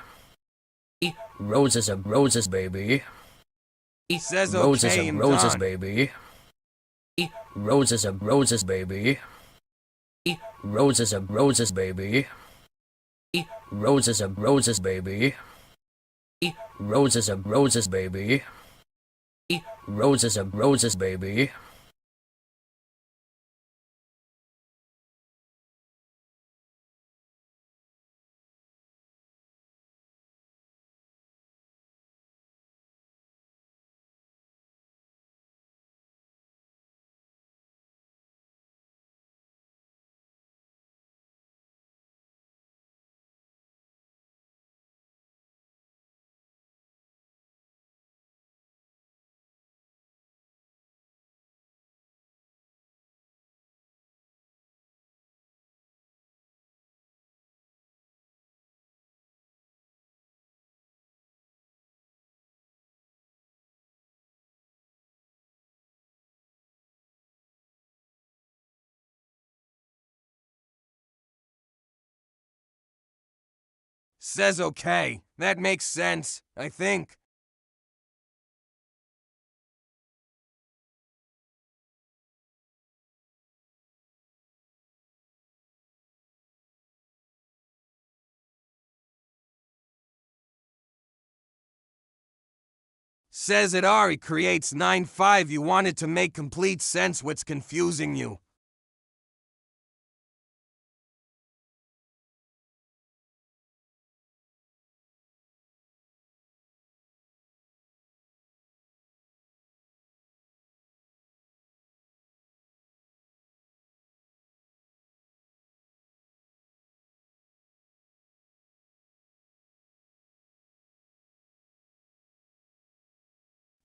Roses are roses, baby. Says Roses okay are and roses, done. baby. Roses are roses, baby. Roses are roses, baby. Roses are roses, baby. Roses are roses, baby. Roses are roses, baby. Says okay. That makes sense, I think. Says it Ari creates 9-5. You wanted to make complete sense what's confusing you.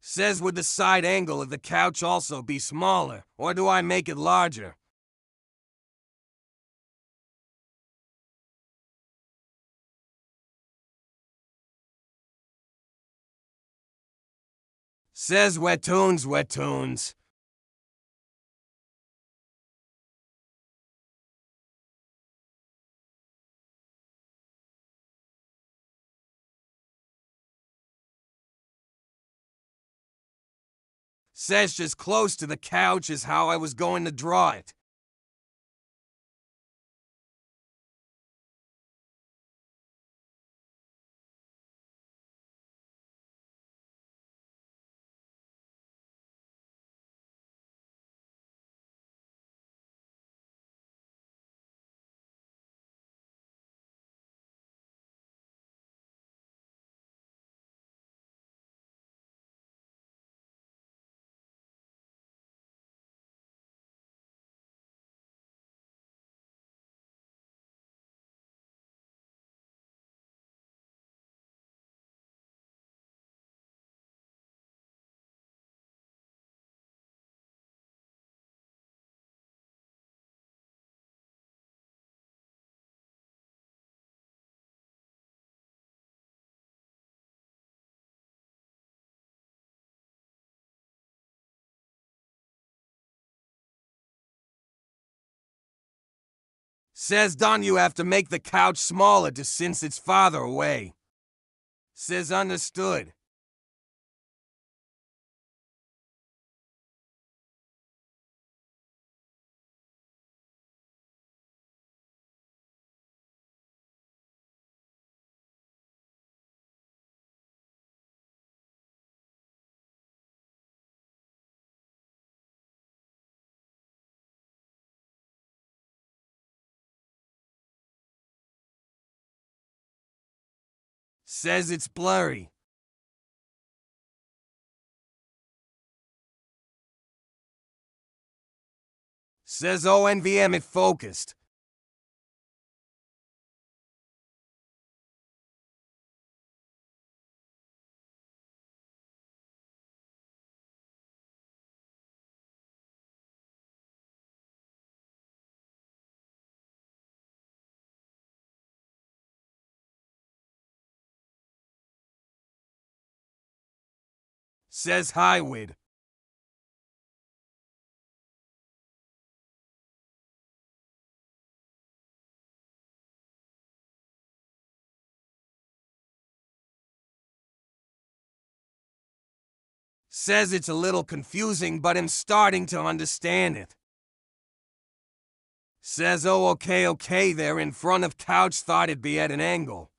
Says would the side angle of the couch also be smaller, or do I make it larger? Says wettoons, wettoons. Says just close to the couch is how I was going to draw it. Says Don you have to make the couch smaller to since it's farther away. Says understood. Says it's blurry. Says ONVM it focused. Says highwid. Says it's a little confusing, but I'm starting to understand it. Says, oh, okay, there in front of couch, thought it'd be at an angle.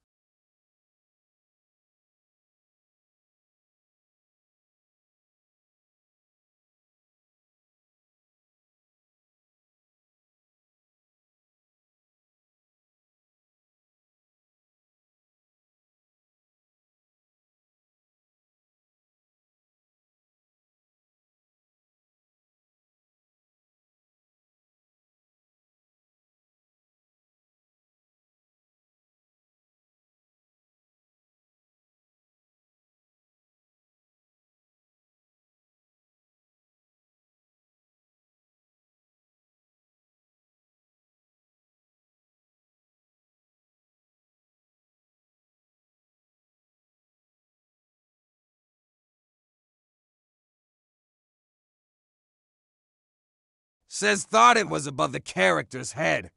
Says thought it was above the character's head.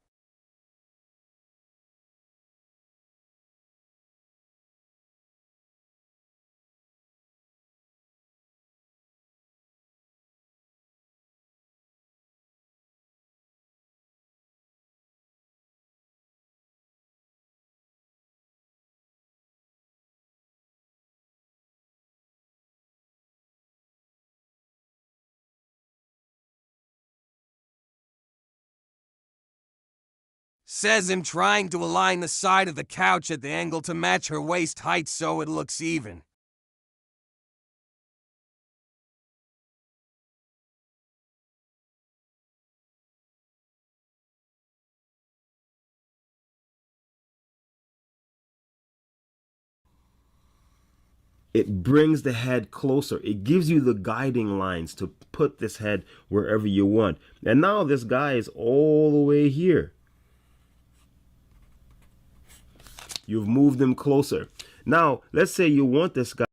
Says him trying to align the side of the couch at the angle to match her waist height so it looks even. It brings the head closer. It gives you the guiding lines to put this head wherever you want. And now this guy is all the way here. You've moved him closer. Now, let's say you want this guy.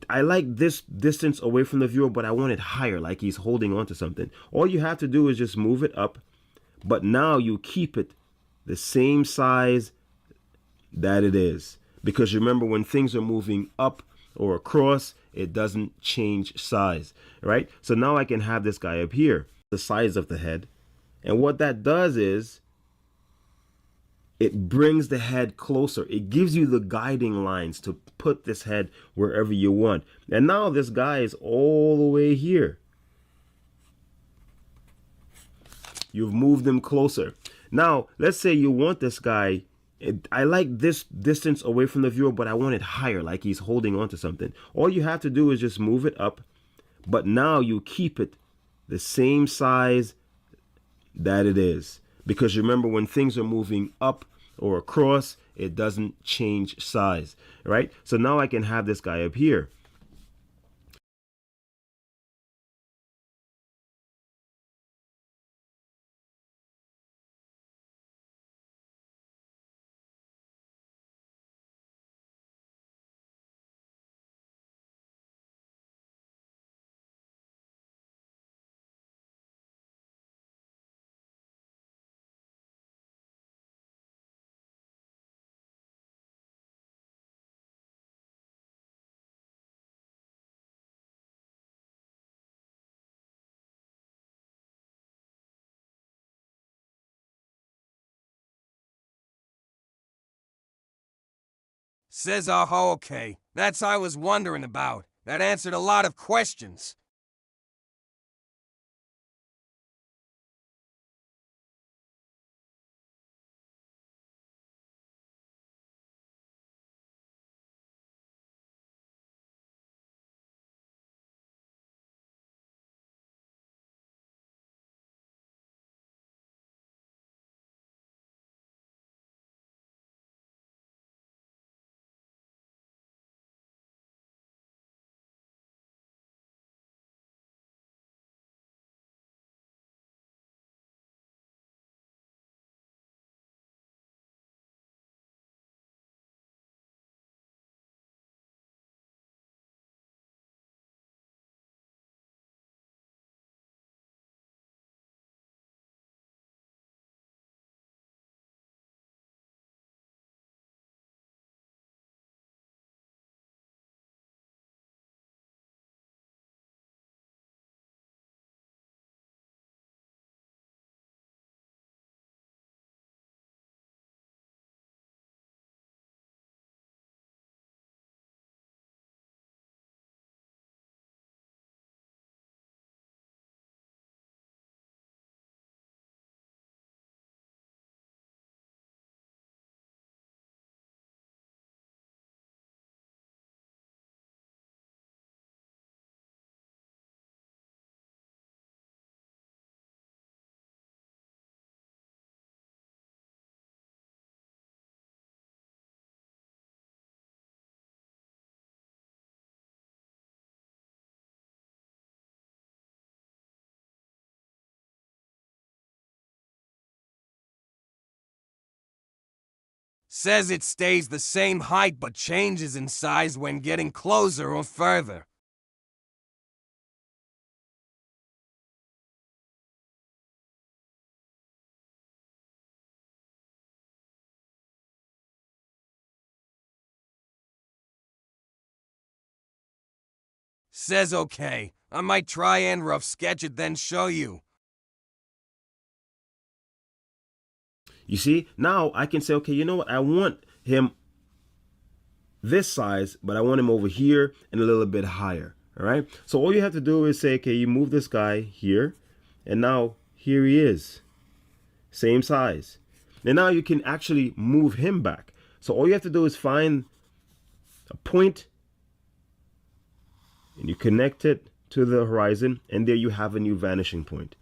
I like this distance away from the viewer, but I want it higher, like he's holding on to something. All you have to do is just move it up, but now you keep it the same size that it is. Because remember, when things are moving up or across, it doesn't change size, right? So now I can have this guy up here, the size of the head. And what that does is it brings the head closer. It gives you the guiding lines to put this head wherever you want. And now this guy is all the way here. You've moved him closer. Now, let's say you want this guy. I like this distance away from the viewer, but I want it higher, like he's holding on to something. All you have to do is just move it up, but now you keep it the same size that it is. Because remember, when things are moving up or across, it doesn't change size, right? So now I can have this guy up here. Says, oh, okay. That's I was wondering about. That answered a lot of questions. Says it stays the same height but changes in size when getting closer or further. Says okay. I might try and rough sketch it then show you. You see, now I can say, okay, you know what? I want him this size, but I want him over here and a little bit higher. All right. So all you have to do is say, okay, you move this guy here, and now here he is, same size. And now you can actually move him back. So all you have to do is find a point, and you connect it to the horizon, and there you have a new vanishing point.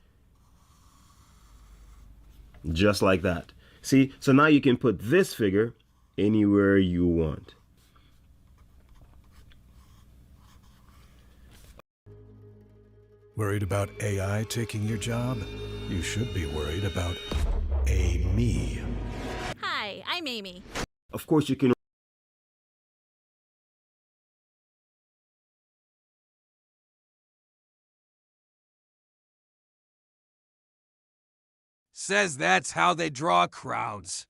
Just like that. See, so now you can put this figure anywhere you want. Worried about AI taking your job? You should be worried about me. Hi, I'm Amy. Of course, you can. Says that's how they draw crowds.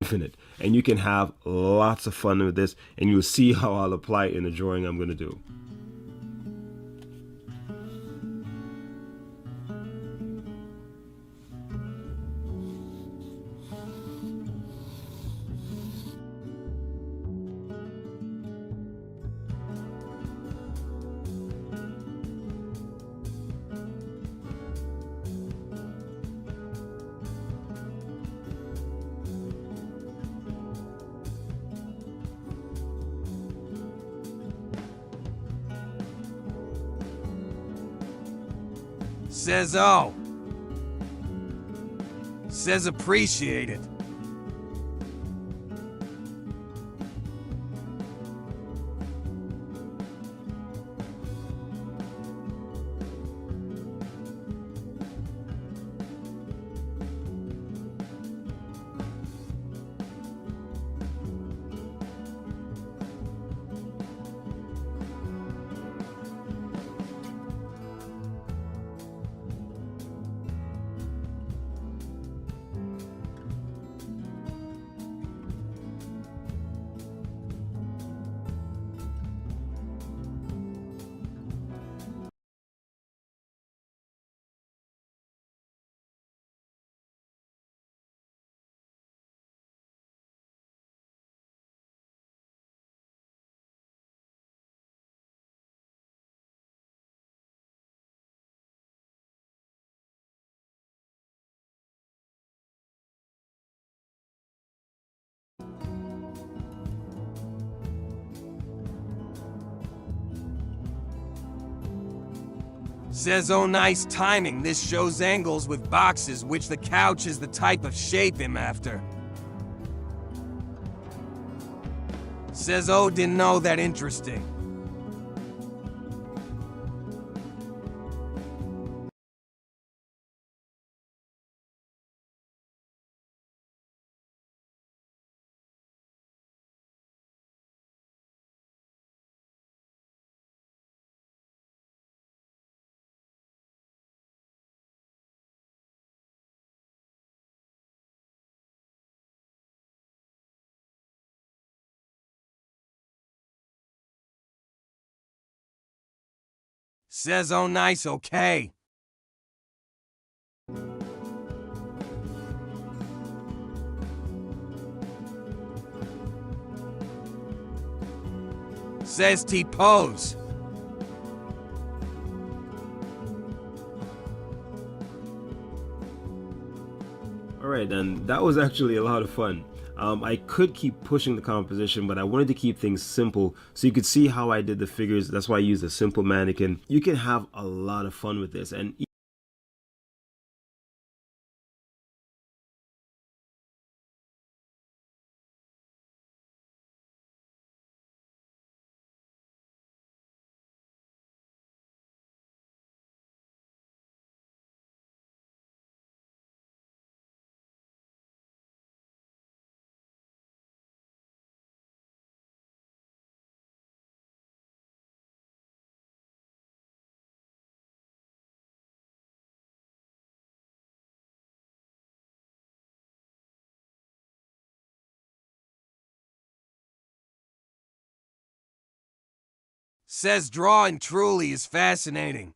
Infinite, and you can have lots of fun with this, and you'll see how I'll apply it in the drawing I'm going to do. Says oh. Says appreciate it. Says, oh nice timing, this shows angles with boxes which the couch is the type of shape I'm after. Says, oh didn't know that interesting. Says, oh nice, okay. Says T-pose. Alright, and that was actually a lot of fun. I could keep pushing the composition, but I wanted to keep things simple so you could see how I did the figures. That's why I used a simple mannequin. You can have a lot of fun with this. And Says drawing truly is fascinating.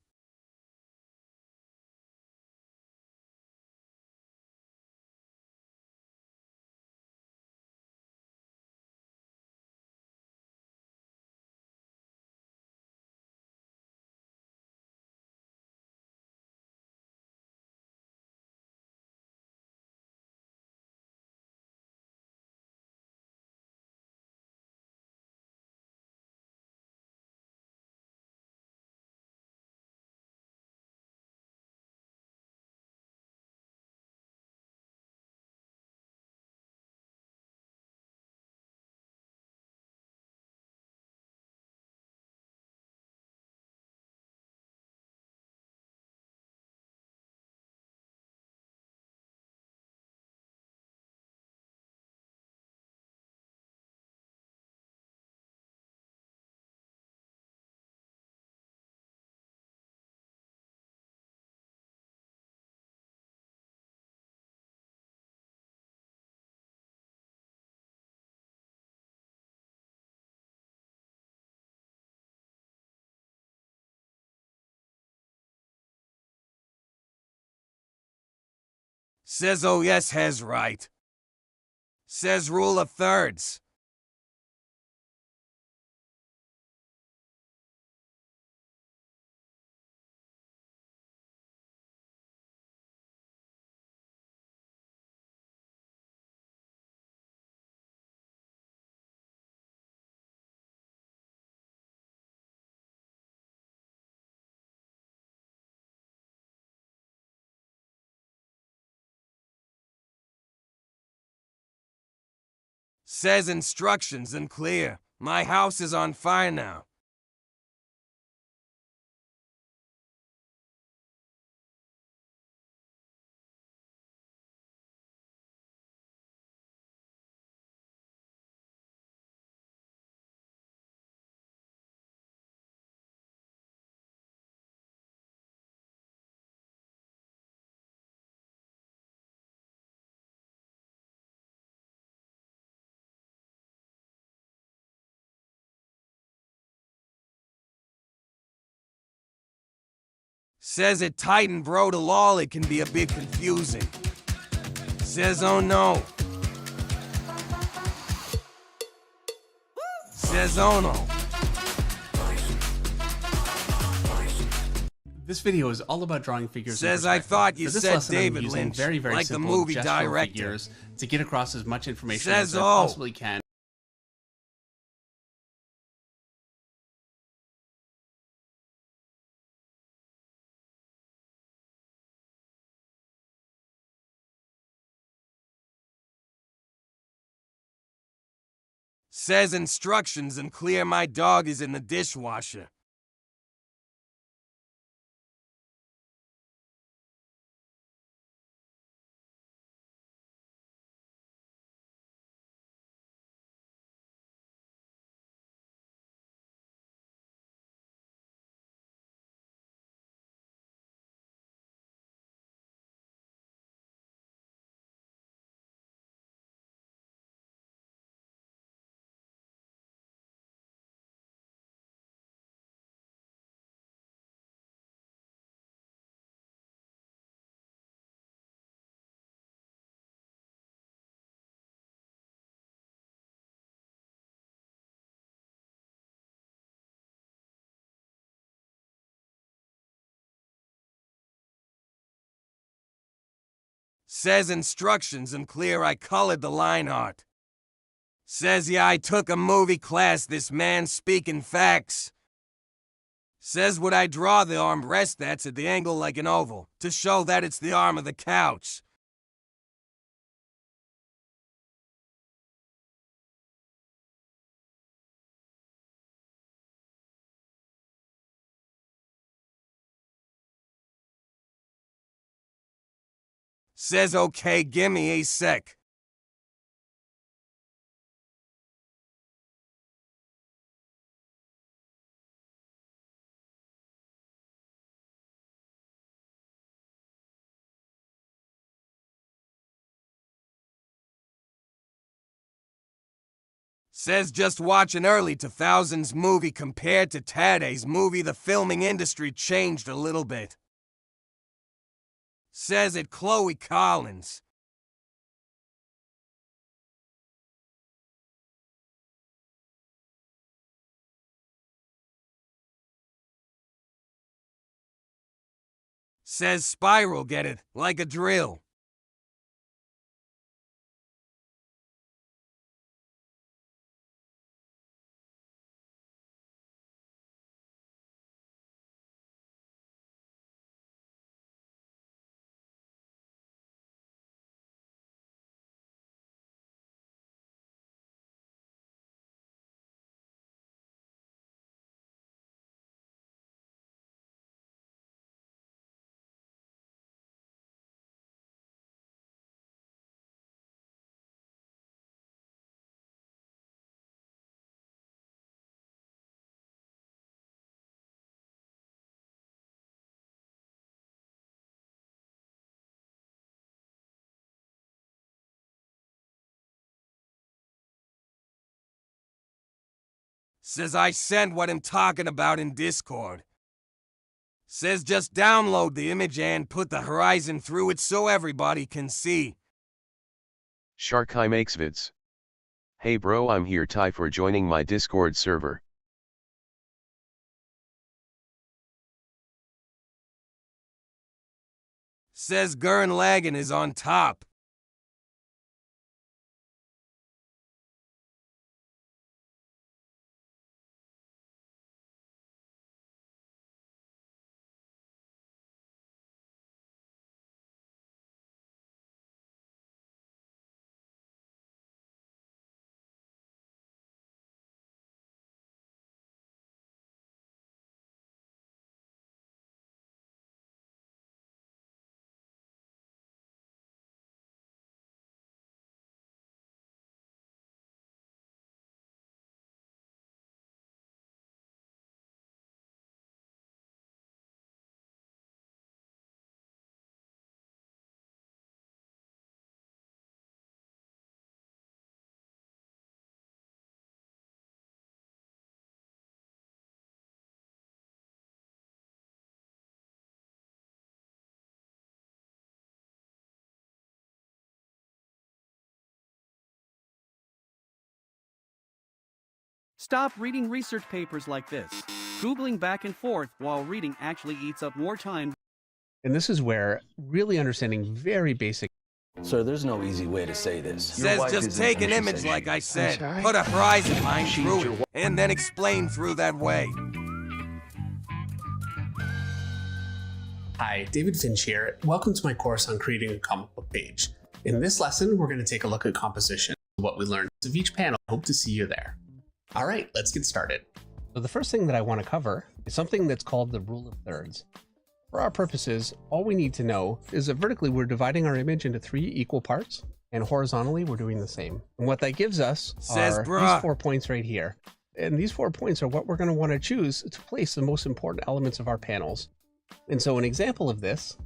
Says, oh yes, has right. Says rule of thirds. Says instructions and clear. My house is on fire now. Says it tightened bro to lol, it can be a bit confusing. Says oh no. Says oh no. This video is all about drawing figures. Says I thought you For this said lesson, I'm David using Lynch, very, very like the simple movie gestural director. figures to get across as much information Says as I oh. possibly can. Says instructions and clear my dog is in the dishwasher. Says instructions and clear I colored the line art. Says yeah, I took a movie class, this man speaking facts. Says would I draw the armrest that's at the angle like an oval, to show that it's the arm of the couch. Says okay, gimme a sec. Says just watch an early 2000s movie compared to today's movie, the filming industry changed a little bit. Says it Chloe Collins. Says Spiral get it, like a drill. Says I sent what I'm talking about in Discord. Says just download the image and put the horizon through it so everybody can see. Sharkai makes vids. Hey bro, I'm here. Ty for joining my Discord server. Says Gurren Lagann is on top. Stop reading research papers like this. Googling back and forth while reading actually eats up more time. And this is where really understanding very basic. Sir, there's no easy way to say this. Says just take an image like I said, put a horizon line through it, and then explain through that way. Hi, David Finch here. Welcome to my course on creating a comic book page. In this lesson, we're going to take a look at composition. what we learned of each panel. Hope to see you there. All right, let's get started. So the first thing that I want to cover is something that's called the rule of thirds. For our purposes, all we need to know is that vertically we're dividing our image into 3 equal parts, and horizontally we're doing the same. And what that gives us are these 4 points right here. And these 4 points are what we're going to want to choose to place the most important elements of our panels. And so an example of this,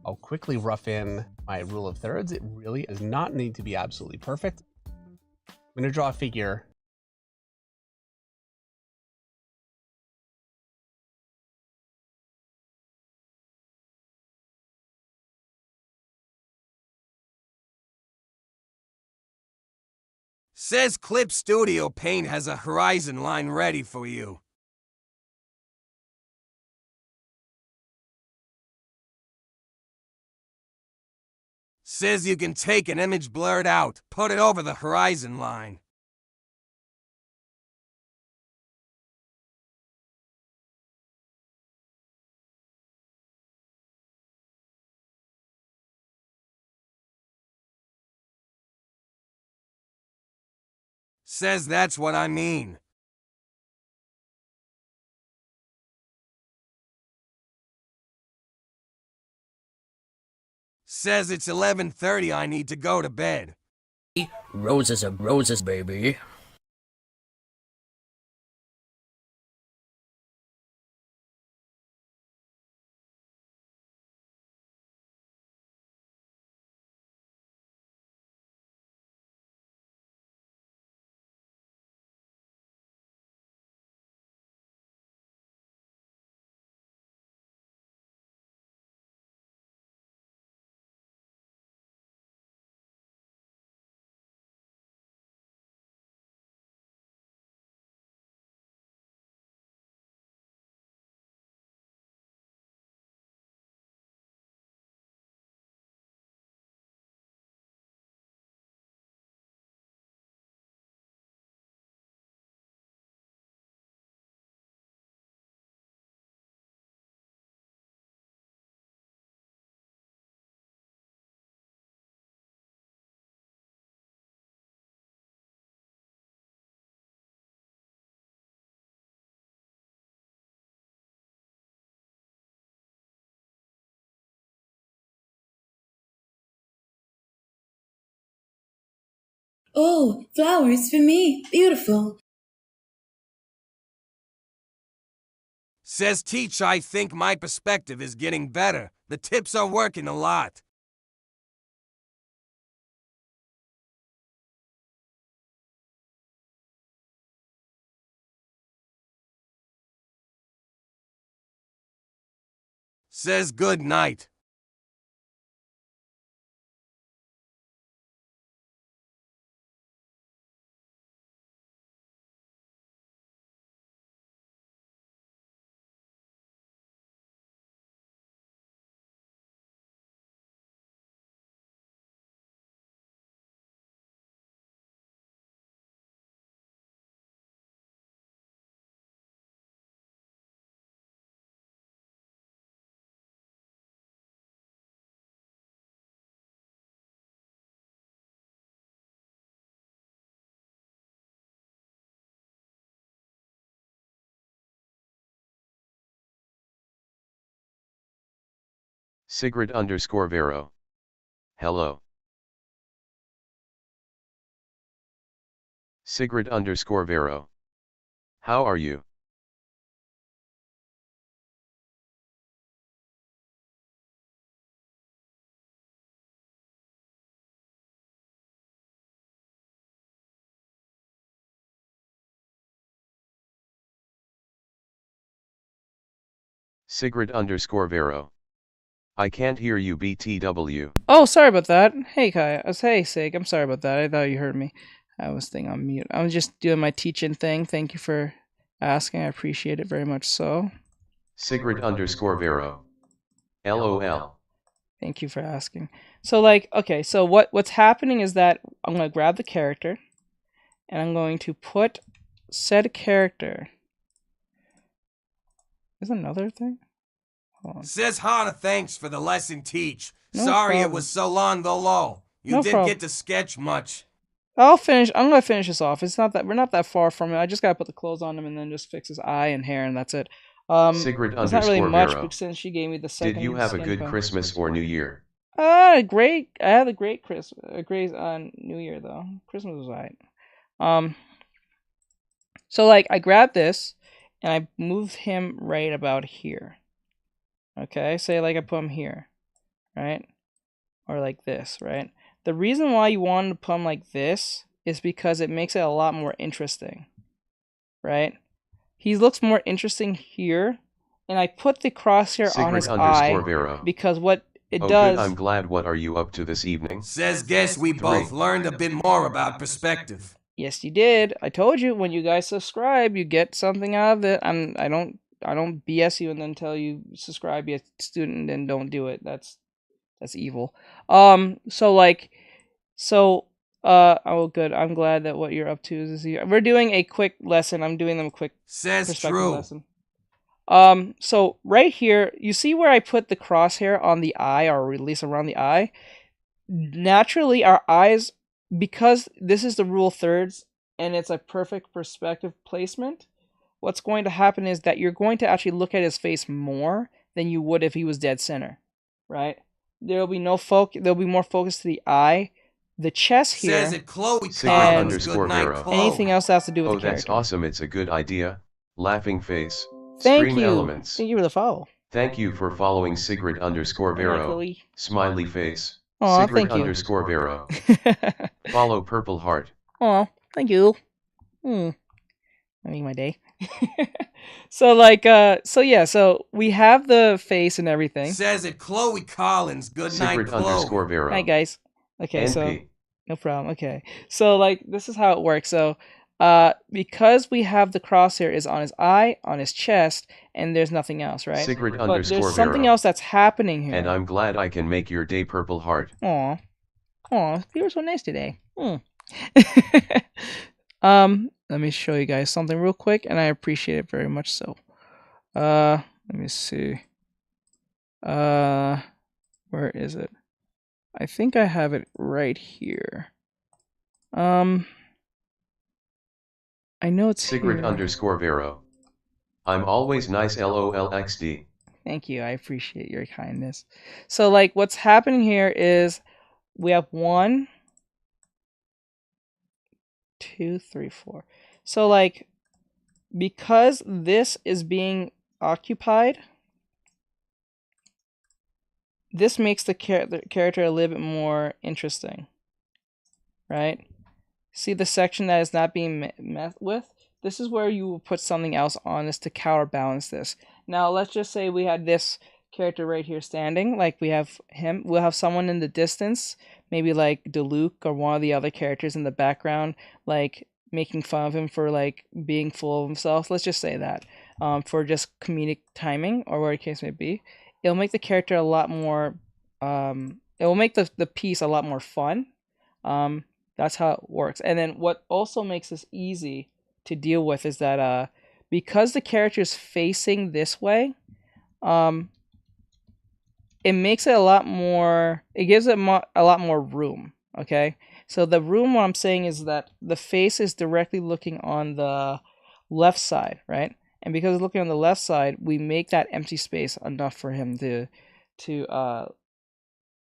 I'll quickly rough in my rule of thirds. It really does not need to be absolutely perfect. I'm going to draw a figure. Says Clip Studio Paint has a horizon line ready for you. Says you can take an image blurred out, put it over the horizon line. Says that's what I mean. Says it's 11:30, I need to go to bed. Roses are roses, baby. Oh, flowers for me. Beautiful. Says Teach, I think my perspective is getting better. The tips are working a lot. Says good night. Sigrid_Vero. Hello. Sigrid_Vero. How are you? Sigrid_Vero. I can't hear you, BTW. Oh, sorry about that. Hey, Kaeya. Hey, Sig. I'm sorry about that. I thought you heard me. I was thinking on mute. I was just doing my teaching thing. Thank you for asking. I appreciate it very much so. Sigrid_Vero. LOL. Thank you for asking. So, like, okay, so what's happening is that I'm going to grab the character, and I'm going to put said character. Is another thing? Hold on. Says Hana thanks for the lesson, Teach. No Sorry problem. it was so long though, lol. You No didn't problem. get to sketch much. I'll finish. I'm gonna finish this off. It's not that we're not that far from it. I just gotta put the clothes on him and then just fix his eye and hair, and that's it. Sigrid It's not really underscore much, Vero. but since she gave me the Did you second have a skin good tone. Christmas or New Year? Great. I had a great Christmas, a great New Year though. Christmas was alright. So like I grabbed this and I moved him right about here. Okay, say like I put him here, right? Or like this, right? The reason why you wanted to put him like this is because it makes it a lot more interesting, right? He looks more interesting here, and I put the crosshair on his eye Vero. because what it Oh does. good, I'm glad. What are you up to this evening? Says guess we both learned a bit more about perspective. Yes, you did. I told you when you guys subscribe, you get something out of it. I don't BS you and then tell you subscribe, be a student, and don't do it. That's evil. Oh good. I'm glad that what you're up to is we're doing a quick lesson. I'm doing them a quick perspective lesson. So right here, you see where I put the crosshair on the eye, or release around the eye? Naturally, our eyes, because this is the rule of thirds and it's a perfect perspective placement, what's going to happen is that you're going to actually look at his face more than you would if he was dead center, right? There'll be no there'll be more focus to the eye, the chest here, Says it Chloe Sigrid Collins. underscore Good night, Vero. Chloe. anything else that has to do with Oh, the that's character. awesome. It's a good idea. Laughing face. Thank Stream you. elements. Thank you for the follow. Thank you for following Sigrid underscore Vero. Chloe. Smiley face. Aw, Sigrid thank you. underscore Vero. Follow Purple Heart. Oh, thank you. I make my day. So we have the face and everything. Says it Chloe Collins. Good night, Sigrid Chloe. underscore Vero. Hi guys. Okay, NP. so no problem. Okay, so like this is how it works. So because we have the crosshair is on his eye, on his chest, and there's nothing else, right? Sigrid But underscore there's something Vero. else that's happening here. And I'm glad I can make your day Purple Heart. Aw, you were so nice today. Let me show you guys something real quick, and I appreciate it very much so. Let me see. Where is it? I think I have it right here. I know it's Sigrid here. underscore Vero. I'm always nice LOLXD. Thank you. I appreciate your kindness. So like what's happening here is we have 1, 2, 3, 4. So like because this is being occupied, this makes the character a little bit more interesting, right? See the section that is not being met with? This is where you will put something else on this to counterbalance this. Now, let's just say we had this character right here standing, like we have him. We'll have someone in the distance, maybe like Diluc or one of the other characters in the background, like making fun of him for like being full of himself. Let's just say that for just comedic timing or whatever the case may be. It'll make the character a lot more, it will make the piece a lot more fun. That's how it works. And then what also makes this easy to deal with is that because the character is facing this way, it makes it a lot more, it gives it a lot more room, okay? So the room, what I'm saying is that the face is directly looking on the left side, right? And because it's looking on the left side, we make that empty space enough for him to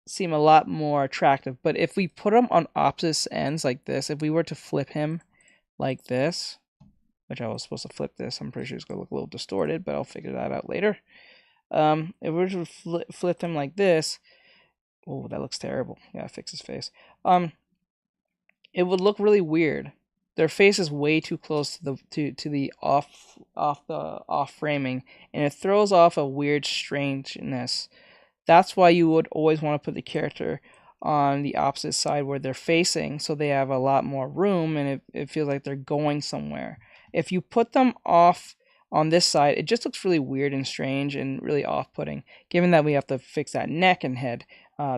seem a lot more attractive. But if we put him on opposite ends like this, if we were to flip him like this, which I was supposed to flip this, I'm pretty sure it's going to look a little distorted, but I'll figure that out later. If we were to flip him like this, oh, that looks terrible. Yeah, fix his face. It would look really weird. Their face is way too close to the off framing, and it throws off a weird strangeness. That's why you would always want to put the character on the opposite side where they're facing, so they have a lot more room and it feels like they're going somewhere. If you put them off on this side, it just looks really weird and strange and really off-putting, given that we have to fix that neck and head.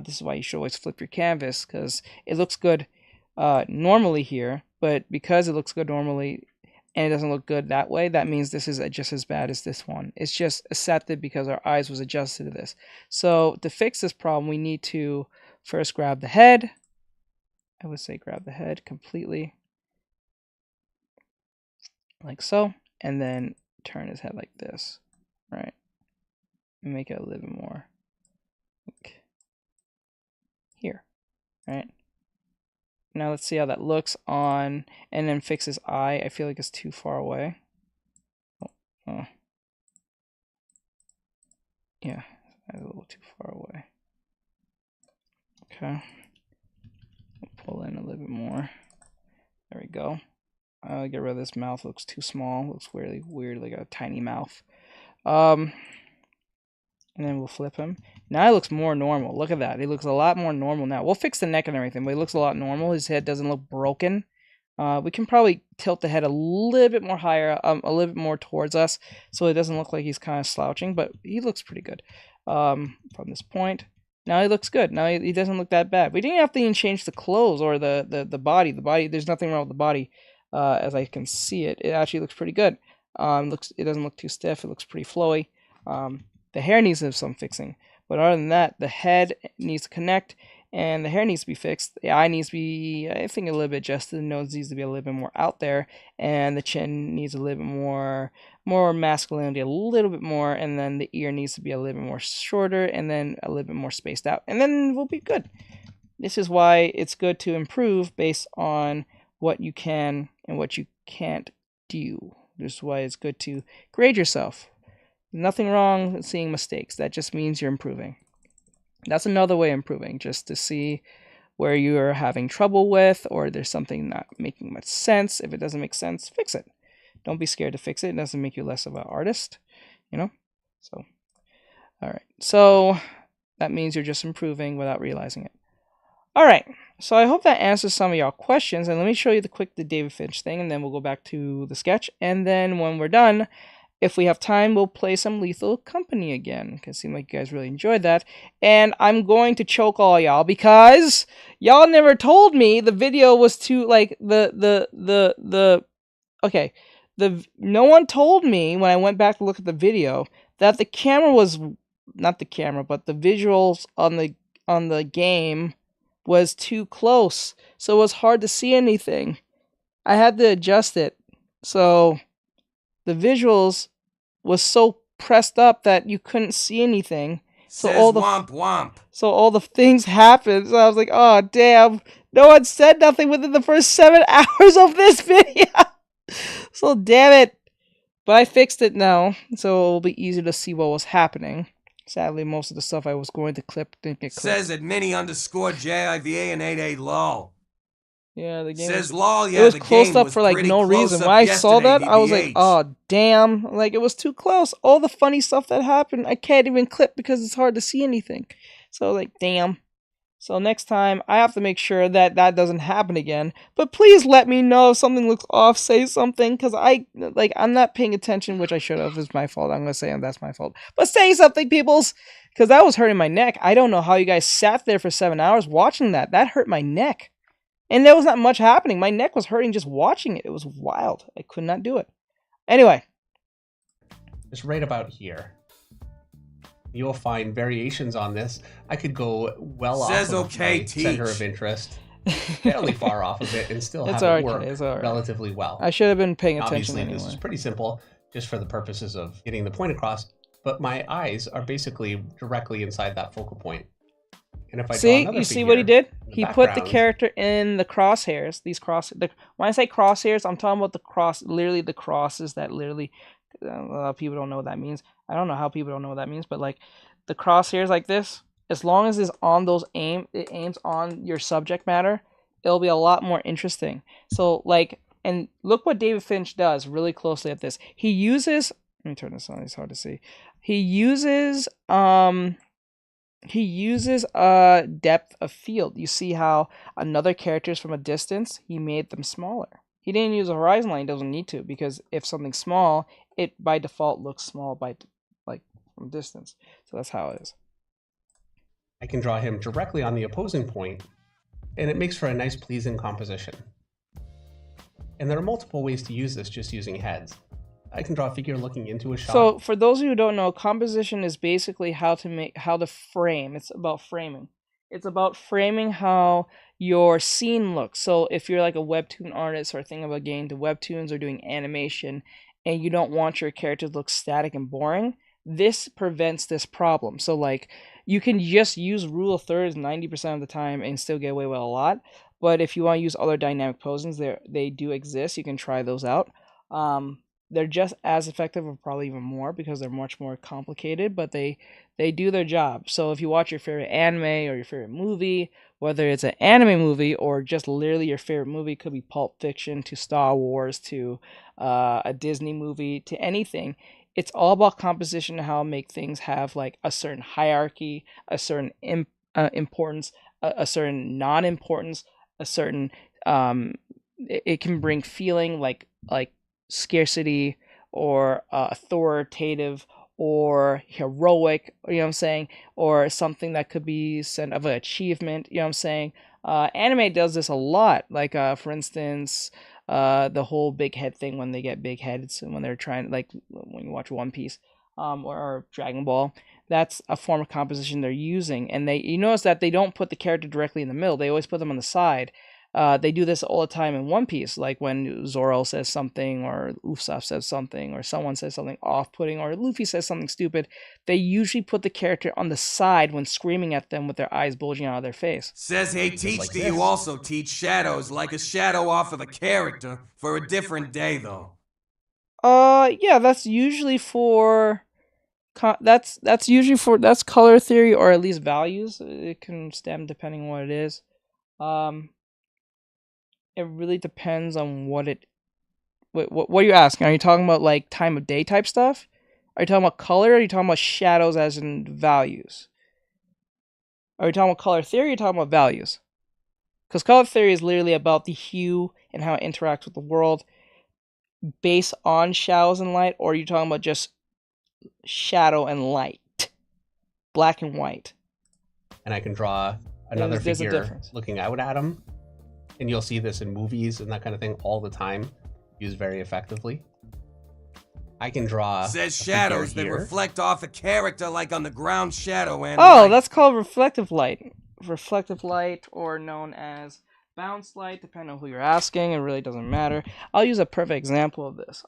This is why you should always flip your canvas, because it looks good normally here, but because it looks good normally and it doesn't look good that way, that means this is just as bad as this one. It's just accepted because our eyes was adjusted to this. So to fix this problem, we need to first grab the head, I would say grab the head completely, like so, and then turn his head like this, right? And make it a little bit more like here, right? Now let's see how that looks on, and then fix his eye. I feel like it's too far away. Oh. Yeah, that's a little too far away. Okay. Pull in a little bit more. There we go. Get rid of this mouth. Looks too small. Looks really weird, like a tiny mouth. And then we'll flip him. Now he looks more normal. Look at that. He looks a lot more normal now. We'll fix the neck and everything, but he looks a lot normal. His head doesn't look broken. We can probably tilt the head a little bit more higher, a little bit more towards us, so it doesn't look like he's kind of slouching, but he looks pretty good from this point. Now he looks good. Now he doesn't look that bad. We didn't have to even change the clothes or the body. The body, there's nothing wrong with the body as I can see it. It actually looks pretty good. It doesn't look too stiff. It looks pretty flowy. The hair needs some fixing, but other than that, the head needs to connect, and the hair needs to be fixed. The eye needs to be, I think, a little bit adjusted. The nose needs to be a little bit more out there, and the chin needs a little bit more masculinity, a little bit more, and then the ear needs to be a little bit more shorter, and then a little bit more spaced out, and then we'll be good. This is why it's good to improve based on what you can and what you can't do. This is why it's good to grade yourself. Nothing wrong with seeing mistakes. That just means you're improving. That's another way of improving, just to see where you're having trouble with, or there's something not making much sense. If it doesn't make sense, fix it. Don't be scared to fix it. It doesn't make you less of an artist, you know? So, all right. So that means you're just improving without realizing it. All right. So I hope that answers some of y'all questions. And let me show you the David Finch thing, and then we'll go back to the sketch. And then when we're done, if we have time, we'll play some Lethal Company again, because it seemed like you guys really enjoyed that. And I'm going to choke all y'all because y'all never told me the video was too, like, okay. No one told me when I went back to look at the video that the camera was, not the camera, but the visuals on the game was too close. So it was hard to see anything. I had to adjust it. So the visuals was so pressed up that you couldn't see anything. So Says womp womp. So all the things happened. So I was like, oh damn. No one said nothing within the first 7 hours of this video. So damn it. But I fixed it now. So it will be easier to see what was happening. Sadly, most of the stuff I was going to clip didn't get clipped. Says at mini_JIVA and 88 lol. Yeah, the game says lol, yeah, it was the close game up was for like pretty no close reason. up When I saw that, yesterday, I was like, DBH. oh damn. Like it was too close. All the funny stuff that happened, I can't even clip because it's hard to see anything. So like, damn. So next time, I have to make sure that that doesn't happen again. But please let me know if something looks off. Say something, because I'm not paying attention, which I should have. It's my fault. I'm gonna say that's my fault. But say something, peoples, because that was hurting my neck. I don't know how you guys sat there for 7 hours watching that. That hurt my neck, and there was not much happening. My neck was hurting just watching it. It was wild. I could not do it. Anyway, it's right about here. You'll find variations on this. I could go well Says off of okay, my teach. center of interest, fairly far off of it, and still have it work relatively well. I should have been paying attention Obviously, anyway. this is pretty simple, just for the purposes of getting the point across. But my eyes are basically directly inside that focal point. And if I draw another you see what he figure did? in the He put the background- character in the crosshairs. When I say crosshairs, I'm talking about literally the crosses that literally. A lot of people don't know what that means. I don't know how people don't know what that means, but like the crosshairs like this, as long as it's on those it aims on your subject matter, it'll be a lot more interesting. So like, and look what David Finch does really closely at this. He uses, let me turn this on, it's hard to see. He uses depth of field. You see how another characters from a distance, he made them smaller. He didn't use a horizon line, doesn't need to, because if something's small, it by default looks small from distance. So that's how it is. I can draw him directly on the opposing point, and it makes for a nice, pleasing composition. And there are multiple ways to use this just using heads. I can draw a figure looking into a shot. So for those of you who don't know, composition is basically how to frame. It's about framing. It's about framing how your scene looks. So if you're like a webtoon artist or thinking about getting into webtoons or doing animation and you don't want your character to look static and boring, this prevents this problem. So like you can just use rule of thirds 90% of the time and still get away with a lot. But if you want to use other dynamic posings, they do exist. You can try those out. They're just as effective or probably even more because they're much more complicated, but they do their job. So if you watch your favorite anime or your favorite movie, whether it's an anime movie or just literally your favorite movie, could be Pulp Fiction to Star Wars to a Disney movie to anything, it's all about composition and how to make things have like a certain hierarchy, a certain importance, a certain non-importance, a certain it can bring feeling like scarcity or authoritative or heroic, you know what I'm saying, or something that could be sent of an achievement, you know what I'm saying. Anime does this a lot, like for instance, the whole big head thing when they get big heads and when they're trying, like when you watch One Piece, or Dragon Ball. That's a form of composition they're using, and you notice that they don't put the character directly in the middle. They always put them on the side. They do this all the time in One Piece, like when Zoro says something, or Usopp says something, or someone says something off-putting, or Luffy says something stupid. They usually put the character on the side when screaming at them with their eyes bulging out of their face. Says, hey, teach, do you also teach shadows, like a shadow off of a character, for a different day, though? Yeah, that's usually for... That's color theory, or at least values. It can stem depending on what it is. It really depends on what are you asking? Are you talking about like time of day type stuff? Are you talking about color? Or are you talking about shadows as in values? Are you talking about color theory? Or are you talking about values? Because color theory is literally about the hue and how it interacts with the world based on shadows and light, or are you talking about just shadow and light, black and white? And I can draw another figure looking out at him. And you'll see this in movies and that kind of thing all the time, used very effectively. I can draw. Says shadows that reflect off a character, like on the ground shadow and. Oh, that's called reflective light. Reflective light, or known as bounce light, depending on who you're asking. It really doesn't matter. I'll use a perfect example of this.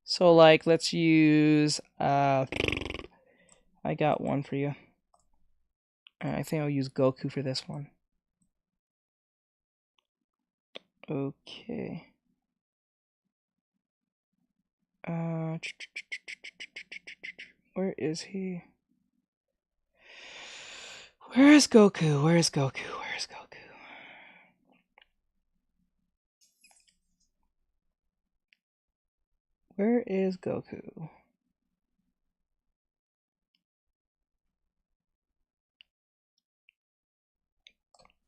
So like, let's use. I got one for you. I think I'll use Goku for this one. Okay. Where is he? Where is Goku? Where is Goku? Where is Goku? Where is Goku?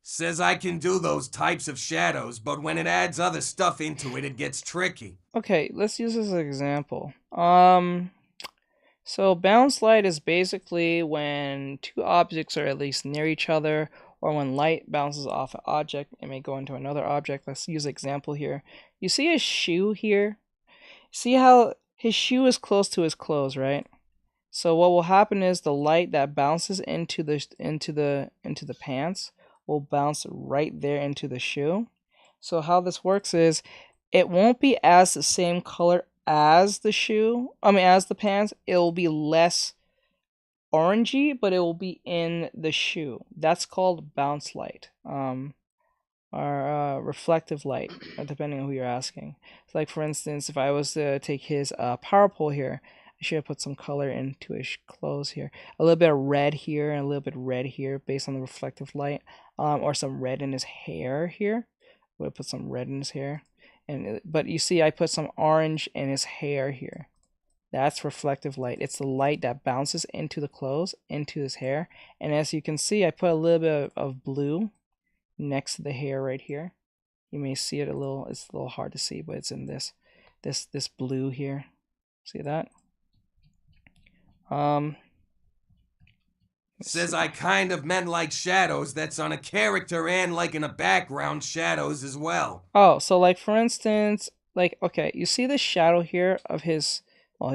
Says I can do those types of shadows, but when it adds other stuff into it, it gets tricky. Okay, let's use this as an example. So bounce light is basically when two objects are at least near each other, or when light bounces off an object, it may go into another object. Let's use an example here. You see his shoe here? See how his shoe is close to his clothes, right? So what will happen is the light that bounces into the pants will bounce right there into the shoe. So how this works is it won't be as the same color as the shoe, as the pants. It will be less orangey, but it will be in the shoe. That's called bounce light, or reflective light, depending on who you're asking. So like for instance, if I was to take his power pole here, I should have put some color into his clothes here. A little bit of red here and a little bit of red here based on the reflective light. Or some red in his hair here. We'll put some red in his hair. But you see I put some orange in his hair here. That's reflective light. It's the light that bounces into the clothes, into his hair. And as you can see, I put a little bit of blue next to the hair right here. You may see it it's a little hard to see, but it's in this blue here. See that? Says I kind of meant like shadows that's on a character and like in a background shadows as well. Oh, so like for instance, like, okay, you see the shadow here of his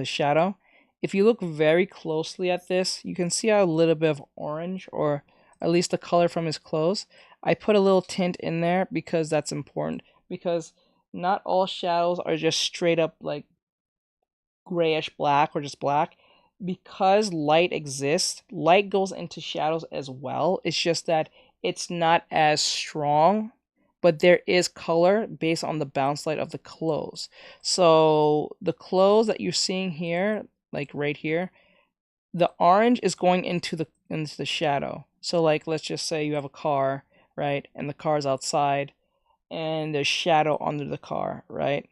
shadow? if you look very closely at this, you can see a little bit of orange, or at least the color from his clothes. I put a little tint in there because that's important, because not all shadows are just straight up like grayish black or just black. Because light exists, light goes into shadows as well. It's just that it's not as strong, but there is color based on the bounce light of the clothes. So the clothes that you're seeing here, like right here, the orange is going into the shadow. So like, let's just say you have a car, right? And the car's outside and there's shadow under the car, right?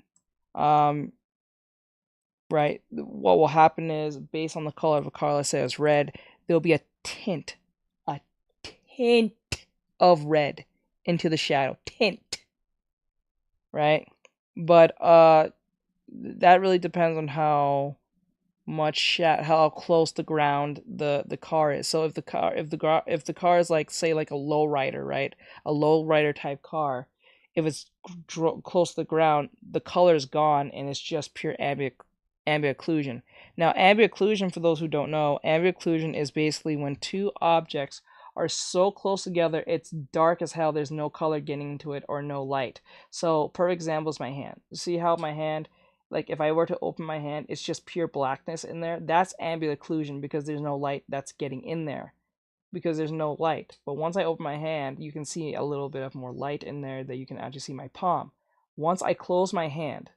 Right, what will happen is, based on the color of a car, let's say it's red, there'll be a tint of red into the shadow. Tint. Right? But that really depends on how much how close the ground the car is. So if the car is like, say, like a lowrider, right? A lowrider type car, if it's close to the ground, the color is gone and it's just pure ambient occlusion. Now, ambient occlusion, for those who don't know, ambient occlusion is basically when two objects are so close together, it's dark as hell, there's no color getting into it or no light. So, perfect example is my hand. See how my hand, like if I were to open my hand, it's just pure blackness in there? That's ambient occlusion because there's no light that's getting in there. Because there's no light. But once I open my hand, you can see a little bit of more light in there that you can actually see my palm. Once I close my hand,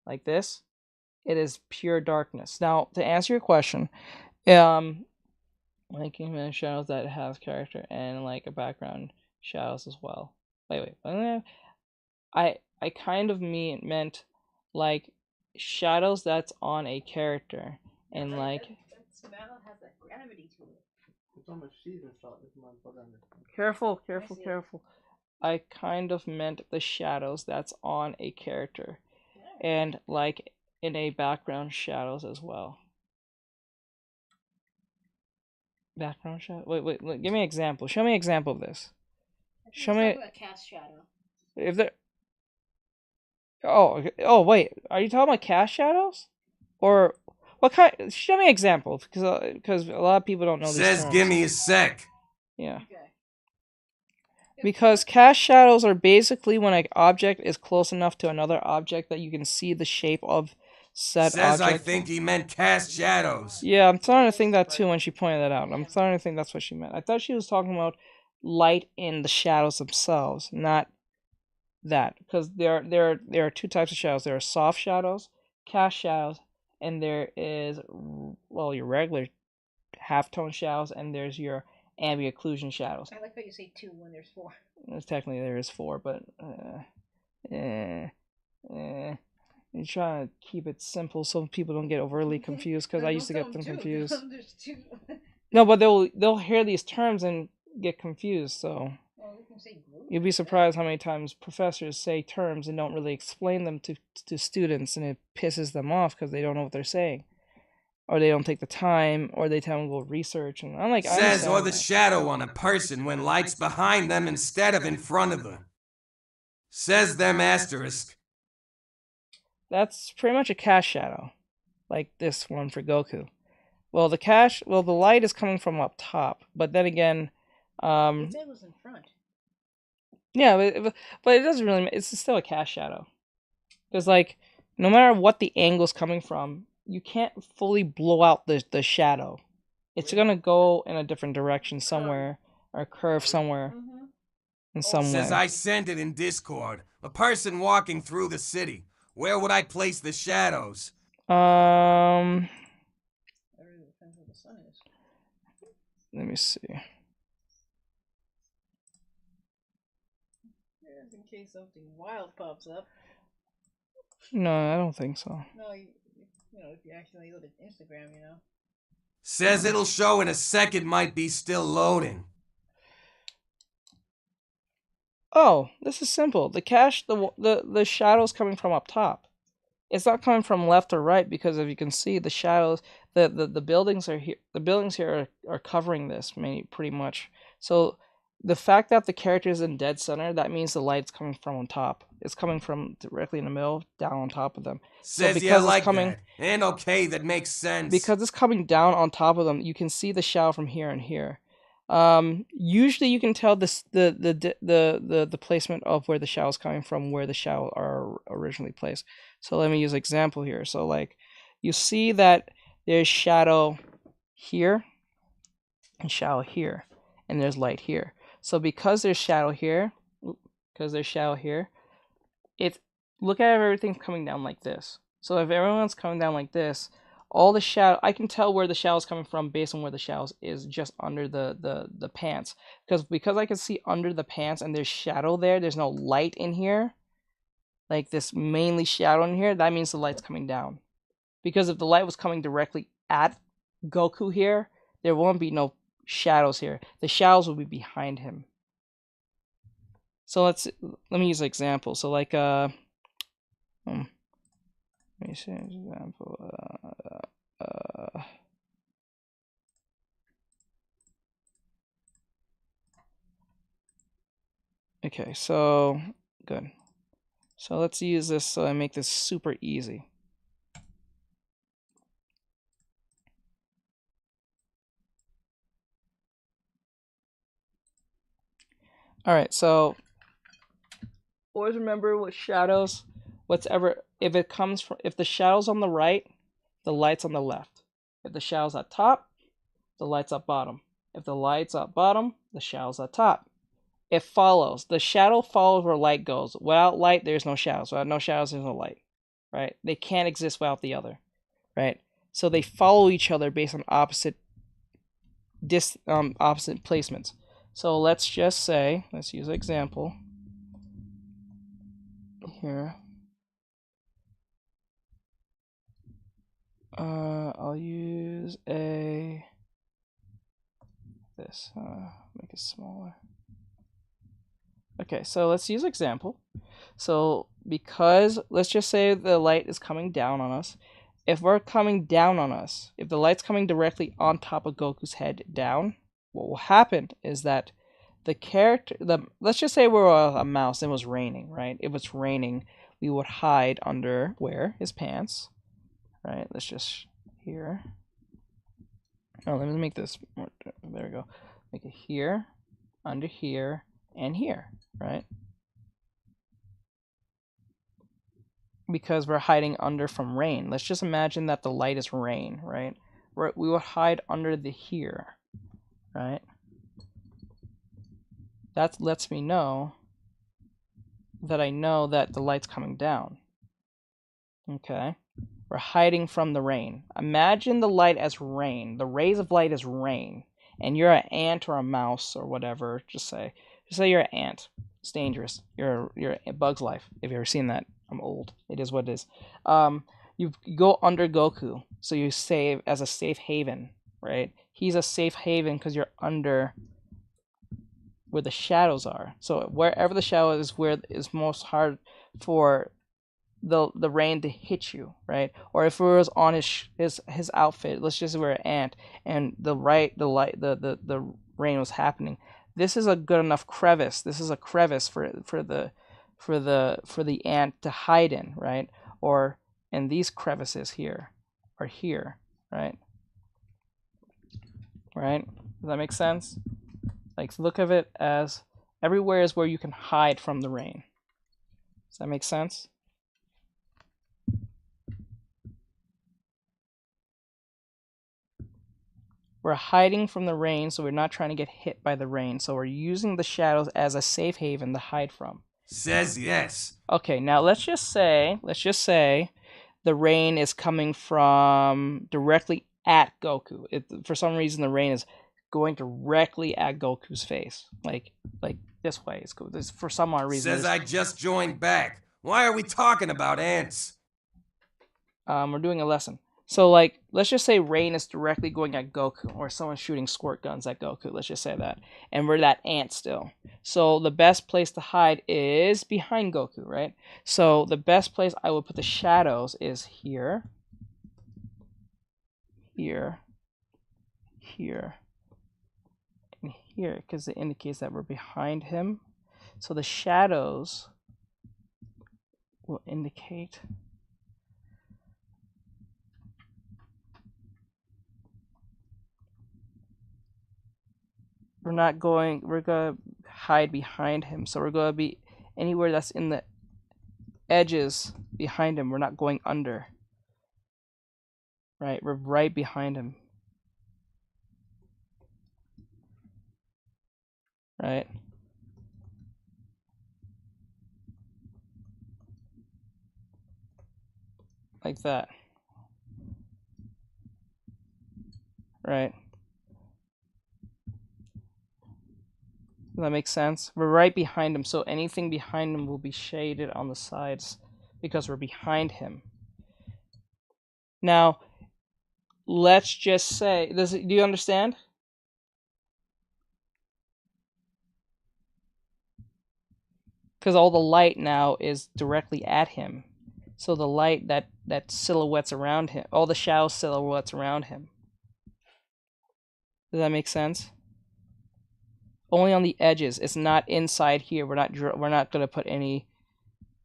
like this, it is pure darkness. Now, to answer your question, like shadows that have character and like a background shadows as well. Wait. I kind of meant like shadows that's on a character and like. That smell has that gravity to it. Careful. I kind of meant the shadows that's on a character, and like in a background shadows as well. Background shadow. Wait. Give me an example. Show me an example of this. Show me a cast shadow. If there. Oh wait. Are you talking about cast shadows, or what kind? Show me an example, because a lot of people don't know these terms. Says give me a sec. Yeah. Because cast shadows are basically when an object is close enough to another object that you can see the shape of said Says object. I think he meant cast shadows. Yeah, I'm starting to think that too when she pointed that out. I'm starting to think that's what she meant. I thought she was talking about light in the shadows themselves, not that. Because there are two types of shadows. There are soft shadows, cast shadows, and there is, well, your regular halftone shadows, and there's your ambient occlusion shadows. I like how you say 2 when there's 4. Technically there is 4, but you're trying to keep it simple so people don't get overly confused, because I used to get them confused. There's 2. No, but they'll hear these terms and get confused. So you'll be surprised how many times professors say terms and don't really explain them to students, and it pisses them off because they don't know what they're saying, or they don't take the time, or they tell them to go research. And I'm like, says or the shadow on a person when light's behind them instead of in front of them. Says them asterisk. That's pretty much a cast shadow, like this one for Goku. Well, the light is coming from up top, but then again, It said it was in front. yeah, but it doesn't really. It's still a cast shadow, because like no matter what the angle's coming from, you can't fully blow out the shadow. It's gonna go in a different direction somewhere, or curve somewhere, in some way. Says I sent it in Discord. A person walking through the city. Where would I place the shadows? Let me see. Just in case something wild pops up. No, I don't think so. No, you know, if you actually look at Instagram, you know. Says it'll show in a second, might be still loading. Oh, this is simple. The shadow's coming from up top. It's not coming from left or right, because if you can see the shadows, the buildings are here. The buildings here are covering this pretty much. So the fact that the character is in dead center, that means the light's coming from on top. It's coming from directly in the middle, down on top of them. Says so yeah like that. And okay, that makes sense. Because it's coming down on top of them, you can see the shadow from here and here. Usually you can tell the placement of where the shadow is coming from, where the shadow are originally placed. So let me use an example here. So like, you see that there's shadow here and shadow here, and there's light here. So because there's shadow here, it's, look at everything coming down like this. So if everyone's coming down like this, all the shadow, I can tell where the shadow is coming from based on where the shadow is just under the pants. Because I can see under the pants and there's shadow there, there's no light in here. Like this mainly shadow in here, that means the light's coming down. Because if the light was coming directly at Goku here, there won't be no shadows here. The shadows will be behind him. So let me use an example. So like let me see an example. Okay, so good. So let's use this so I make this super easy. All right, so always remember with shadows, if the shadow's on the right, the light's on the left. If the shadow's at top, the light's at bottom. If the light's at bottom, the shadow's at top. It follows. The shadow follows where light goes. Without light, there's no shadows. Without no shadows, there's no light. Right? They can't exist without the other. Right? So they follow each other based on opposite placements. So let's just say, let's use an example here. I'll use make it smaller. Okay, so let's use example. So because let's just say the light is coming down on us. If we're coming down on us, if the light's coming directly on top of Goku's head down, what will happen is that let's just say we're a mouse and it was raining, right? If it's raining, we would hide under where? His pants, right? Let's just here. Oh, let me make this more, there we go. Make it here, under here, and here, right? Because we're hiding under from rain. Let's just imagine that the light is rain, right? We will hide under the here, right? That lets me know that I know that the light's coming down. Okay? We're hiding from the rain. Imagine the light as rain. The rays of light is rain. And you're an ant or a mouse or whatever. Just say you're an ant. It's dangerous. You're a Bug's Life. If you've ever seen that. I'm old. It is what it is. You go under Goku. So you save as a safe haven, right? He's a safe haven because you're under where the shadows are. So wherever the shadow is, where it's most hard for the rain to hit you, right? Or if it was on his outfit, let's just say we're an ant and the rain was happening. This is a good enough crevice. This is a crevice for the ant to hide in, right? Or in these crevices here or here, right? Right? Does that make sense? Like, look of it as everywhere is where you can hide from the rain. Does that make sense? We're hiding from the rain, so we're not trying to get hit by the rain. So we're using the shadows as a safe haven to hide from. Says yes. Okay, now let's just say the rain is coming from directly at Goku. For some reason, the rain is going directly at Goku's face, like this way. It's for some odd reason. Says I just joined back. Why are we talking about ants? We're doing a lesson. So like, let's just say rain is directly going at Goku, or someone's shooting squirt guns at Goku. Let's just say that, and we're that ant still. So the best place to hide is behind Goku, right? So the best place I would put the shadows is here, here, here, in here because it indicates that we're behind him. So the shadows will indicate we're gonna hide behind him. So we're gonna be anywhere that's in the edges behind him. We're not going under. Right, we're right behind him. Right. Like that. Right. Does that make sense? We're right behind him, so anything behind him will be shaded on the sides because we're behind him. Now, let's just say, do you understand? Because all the light now is directly at him. So the light that silhouettes around him, all the shadow silhouettes around him. Does that make sense? Only on the edges. It's not inside here. We're not going to put any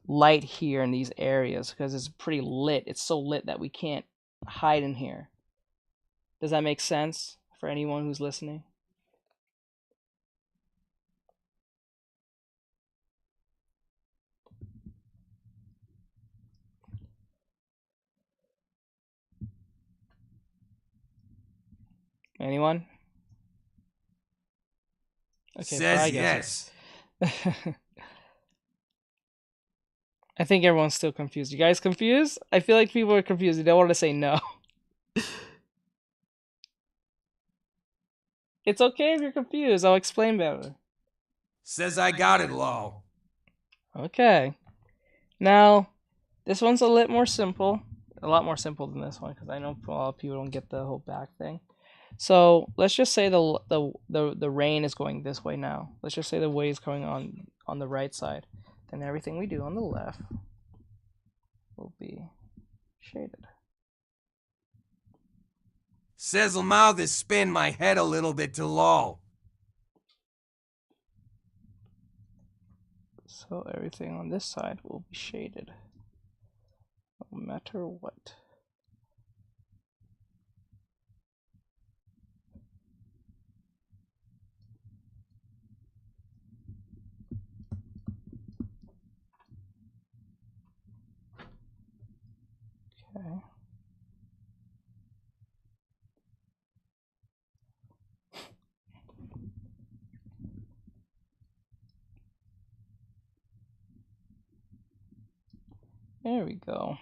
light here in these areas because it's pretty lit. It's so lit that we can't hide in here. Does that make sense for anyone who's listening? Anyone? Okay, Says yes. I think everyone's still confused. You guys confused? I feel like people are confused. They don't want to say no. It's okay if you're confused. I'll explain better. Says I got it, lol. Okay. Now, this one's a lot more simple. A lot more simple than this one because I know a lot of people don't get the whole back thing. So let's just say the rain is going this way now. Let's just say the wave is going on the right side. Then everything we do on the left will be shaded. Says I'll mouth is spin my head a little bit to lol. So everything on this side will be shaded. No matter what. Okay. There we go.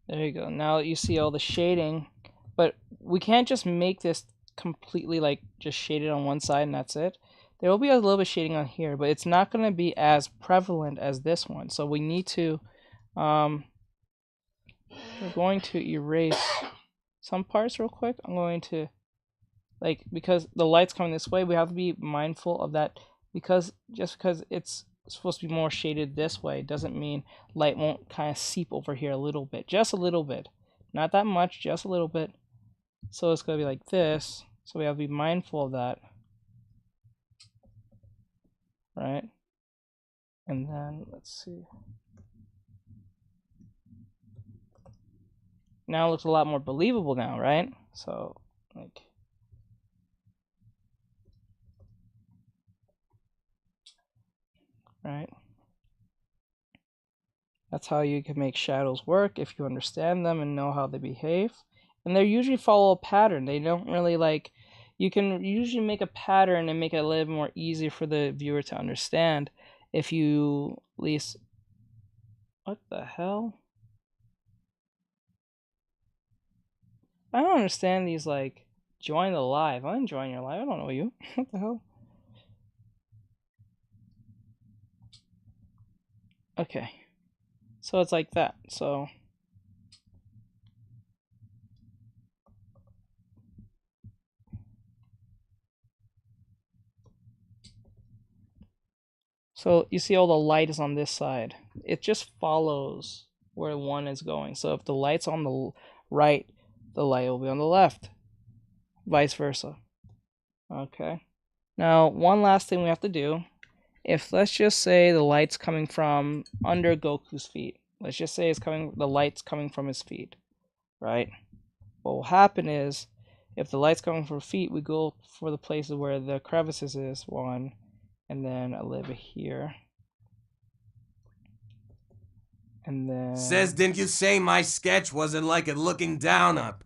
There you go. Now you see all the shading, but we can't just make this completely like just shaded on one side and that's it. There will be a little bit of shading on here, but it's not going to be as prevalent as this one. So we need to, we're going to erase some parts real quick. I'm going to, like, because the light's coming this way, we have to be mindful of that because just because it's supposed to be more shaded this way doesn't mean light won't kind of seep over here a little bit. Just a little bit. Not that much, just a little bit. So it's going to be like this. So we have to be mindful of that. Right? And then, let's see. Now it looks a lot more believable now, right? So, like... Right? That's how you can make shadows work if you understand them and know how they behave. And they usually follow a pattern. They don't really like... You can usually make a pattern and make it a little more easier for the viewer to understand if you at least... What the hell? I don't understand these, like, join the live. I'm enjoying your live. I don't know you. What the hell? Okay. So it's like that. So So you see all the light is on this side. It just follows where one is going. So if the light's on the right, the light will be on the left. Vice versa. Okay. Now, one last thing we have to do. If let's just say the light's coming from under Goku's feet. Let's just say the light's coming from his feet, right? What will happen is, if the light's coming from feet, we go for the places where the crevices is, one, and then a little bit here. And then... Says, didn't you say my sketch wasn't like it looking down up?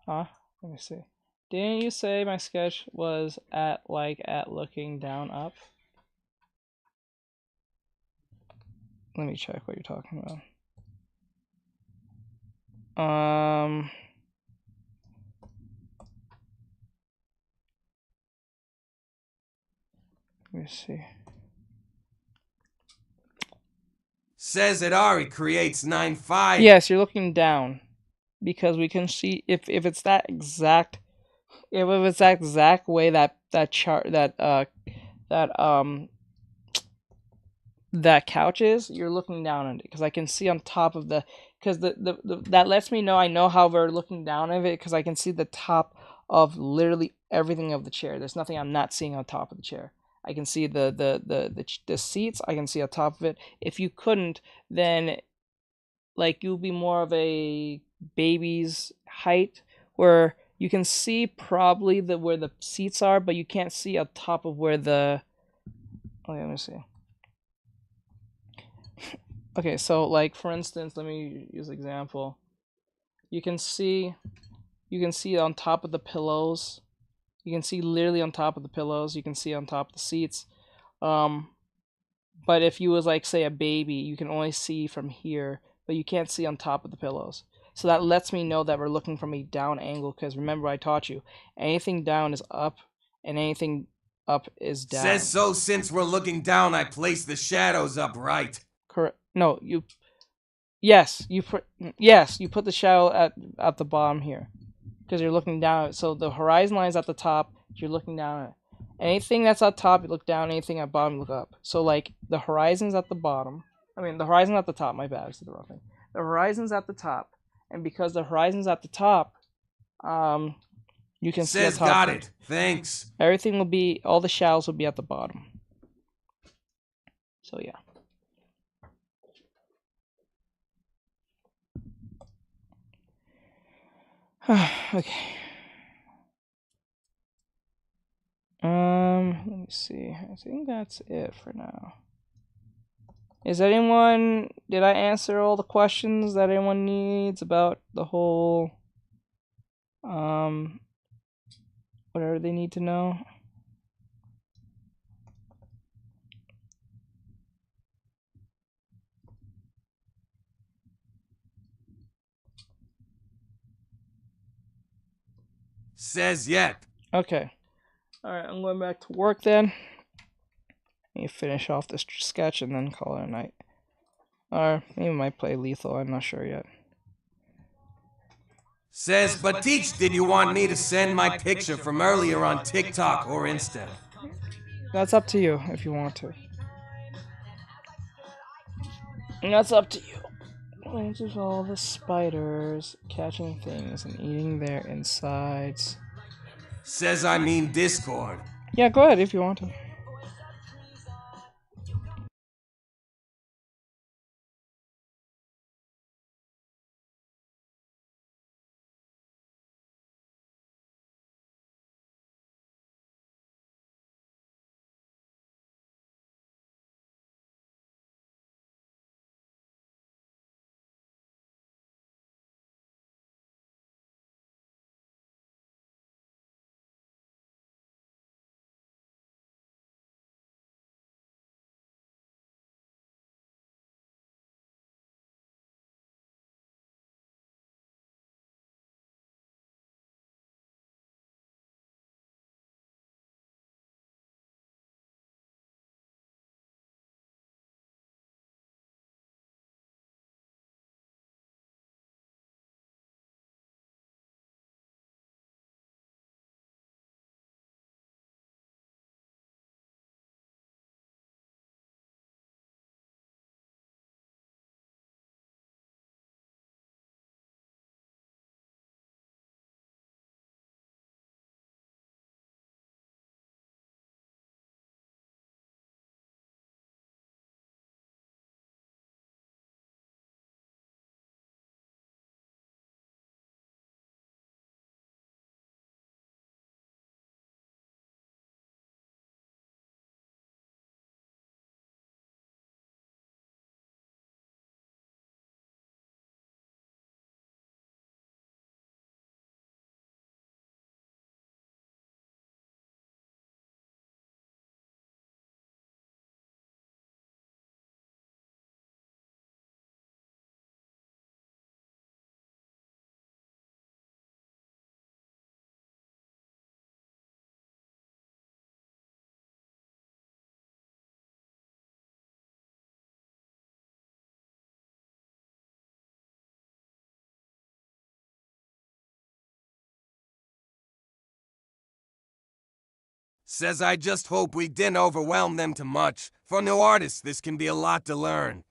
Huh? Let me see. Didn't you say my sketch was at looking down up? Let me check what you're talking about. Let me see. Says that Ari creates 9-5. Yes, you're looking down, because we can see if it's that exact way that chart that couch is, you're looking down on it, because I can see on top of because that lets me know I know how we're looking down of it, because I can see the top of literally everything of the chair. There's nothing I'm not seeing on top of the chair. I can see the seats. I can see on top of it. If you couldn't, then you'll be more of a baby's height, where you can see probably where the seats are, but you can't see on top of where the... Okay, let me see. Okay, so for instance, let me use an example. You can see on top of the pillows. You can see literally on top of the pillows. You can see on top of the seats. But if you was say a baby, you can only see from here, but you can't see on top of the pillows. So that lets me know that we're looking from a down angle, because remember I taught you, anything down is up and anything up is down. Says so since we're looking down, I place the shadows up right. Correct. No, you put the shadow at the bottom here, because you're looking down. So the horizon line is at the top, you're looking down at it. Anything that's at top, you look down. Anything at bottom, you look up. So the horizon's at the bottom. The horizon's at the top. My bad, I said the wrong thing. The horizon's at the top, and because the horizon's at the top, you can see Says the top. got it. Thanks. Everything will be, all the shadows will be at the bottom. So yeah. Okay. Let me see. I think that's it for now. Did I answer all the questions that anyone needs about the whole, whatever they need to know? Says yet. Okay. Alright, I'm going back to work then. Let me finish off this sketch and then call it a night. Or maybe I might play Lethal, I'm not sure yet. Says, but teach, did you want me to send my picture from earlier on TikTok or Insta? That's up to you if you want to. And that's up to you. It's just all the spiders catching things and eating their insides. Says I mean Discord. Yeah, go ahead if you want to. Says I just hope we didn't overwhelm them too much. For new artists, this can be a lot to learn.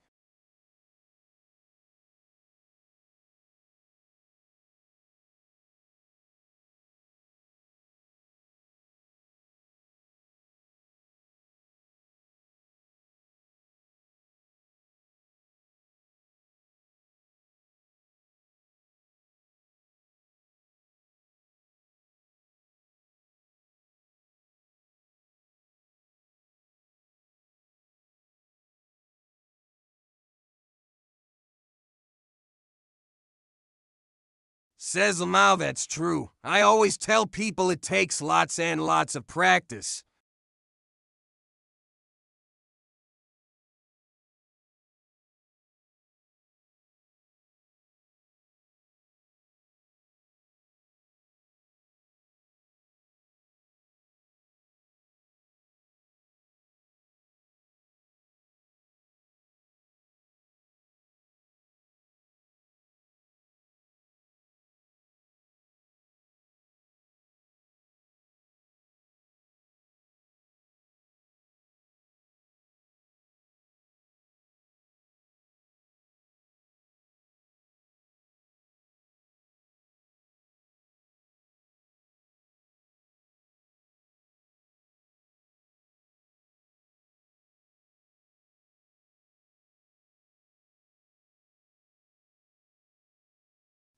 Says Lamau, that's true. I always tell people it takes lots and lots of practice.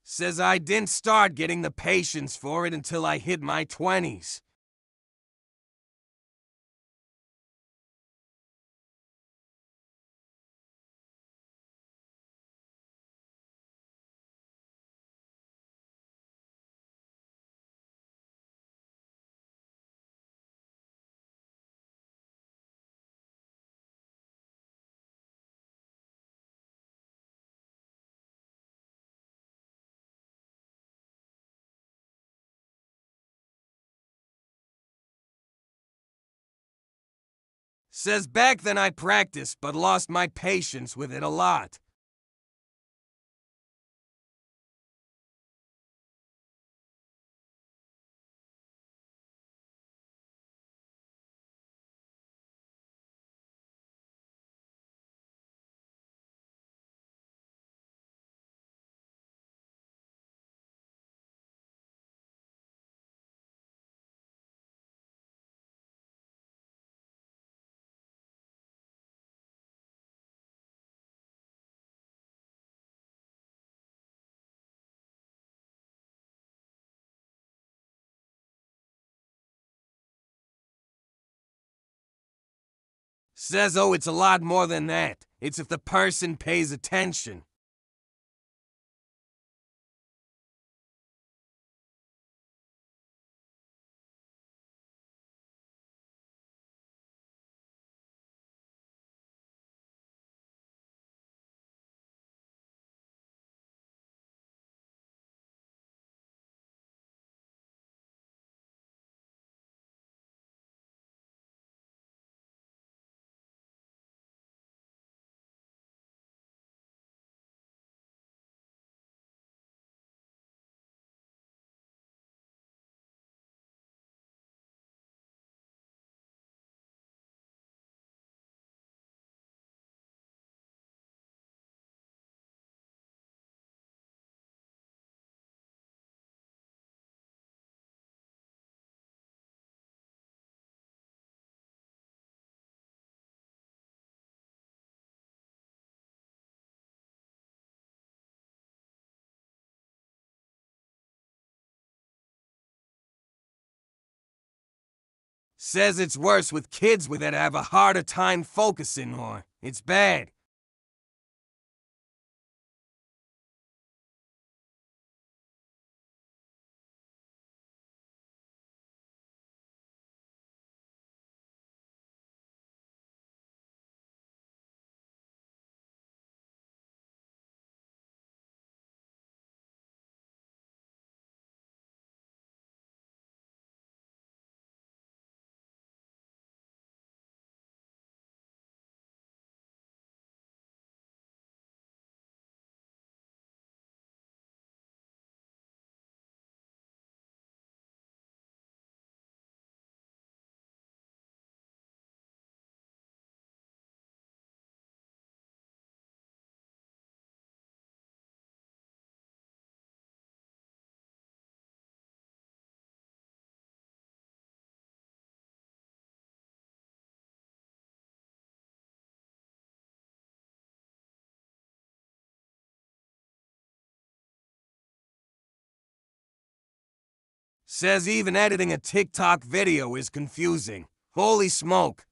Says I didn't start getting the patience for it until I hit my 20s. Says back then I practiced, but lost my patience with it a lot. Says, oh, it's a lot more than that. It's if the person pays attention. Says it's worse with kids with it have a harder time focusing more. It's bad. Says even editing a TikTok video is confusing. Holy smoke.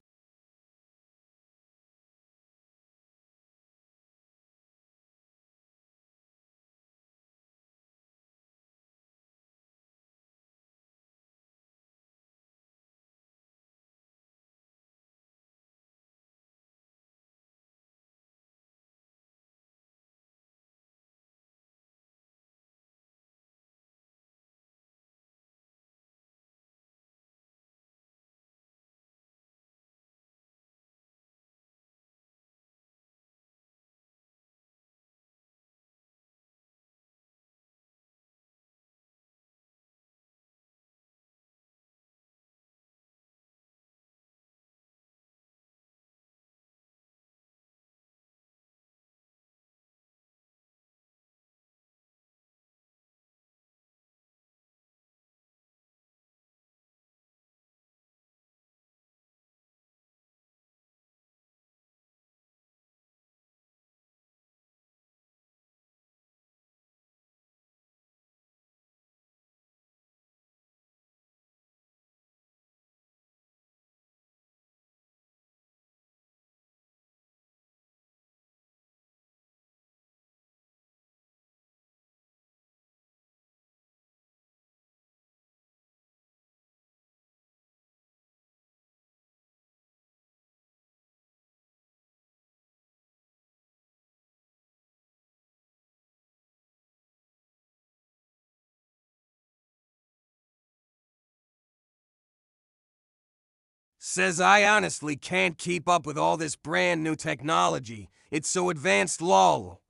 Says I honestly can't keep up with all this brand new technology. It's so advanced, lol.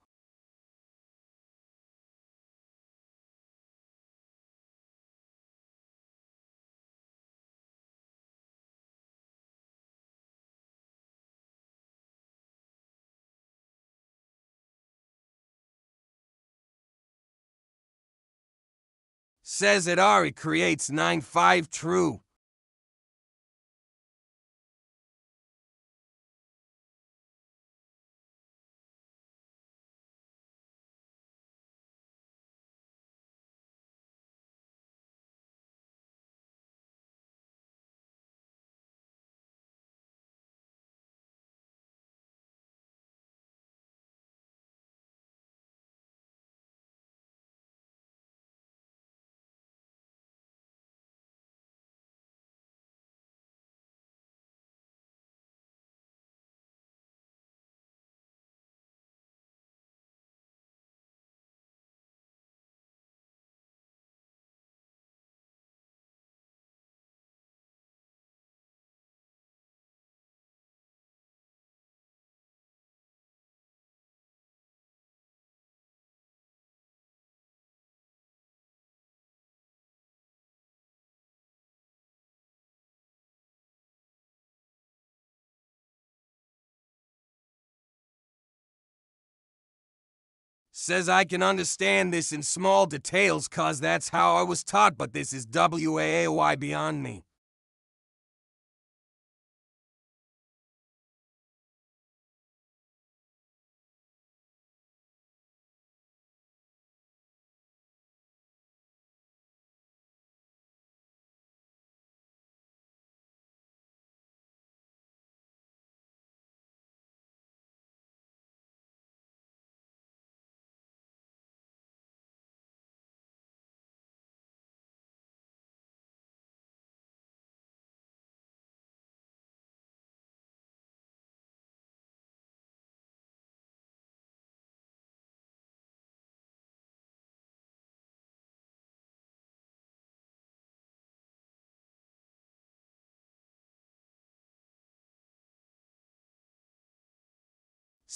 Says that Ari creates 9.5 true. Says I can understand this in small details cause that's how I was taught, but this is WAAY beyond me.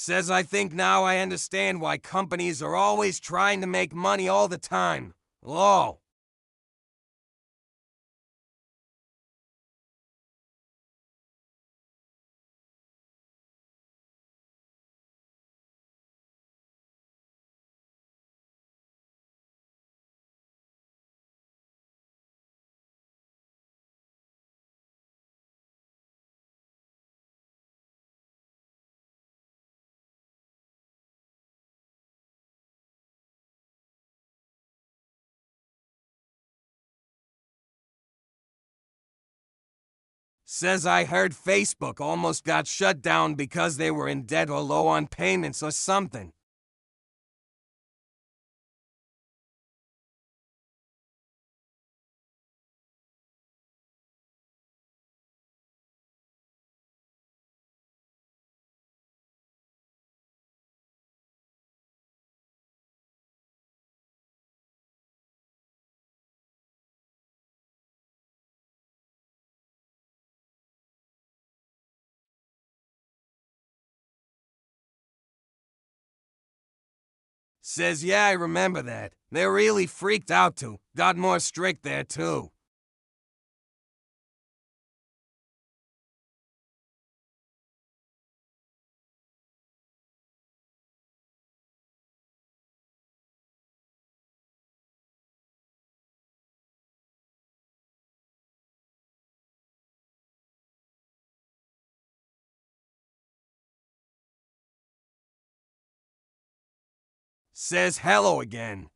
Says I think now I understand why companies are always trying to make money all the time. Lol. Says I heard Facebook almost got shut down because they were in debt or low on payments or something. Says, yeah, I remember that. They're really freaked out too. Got more strict there too. Says hello again.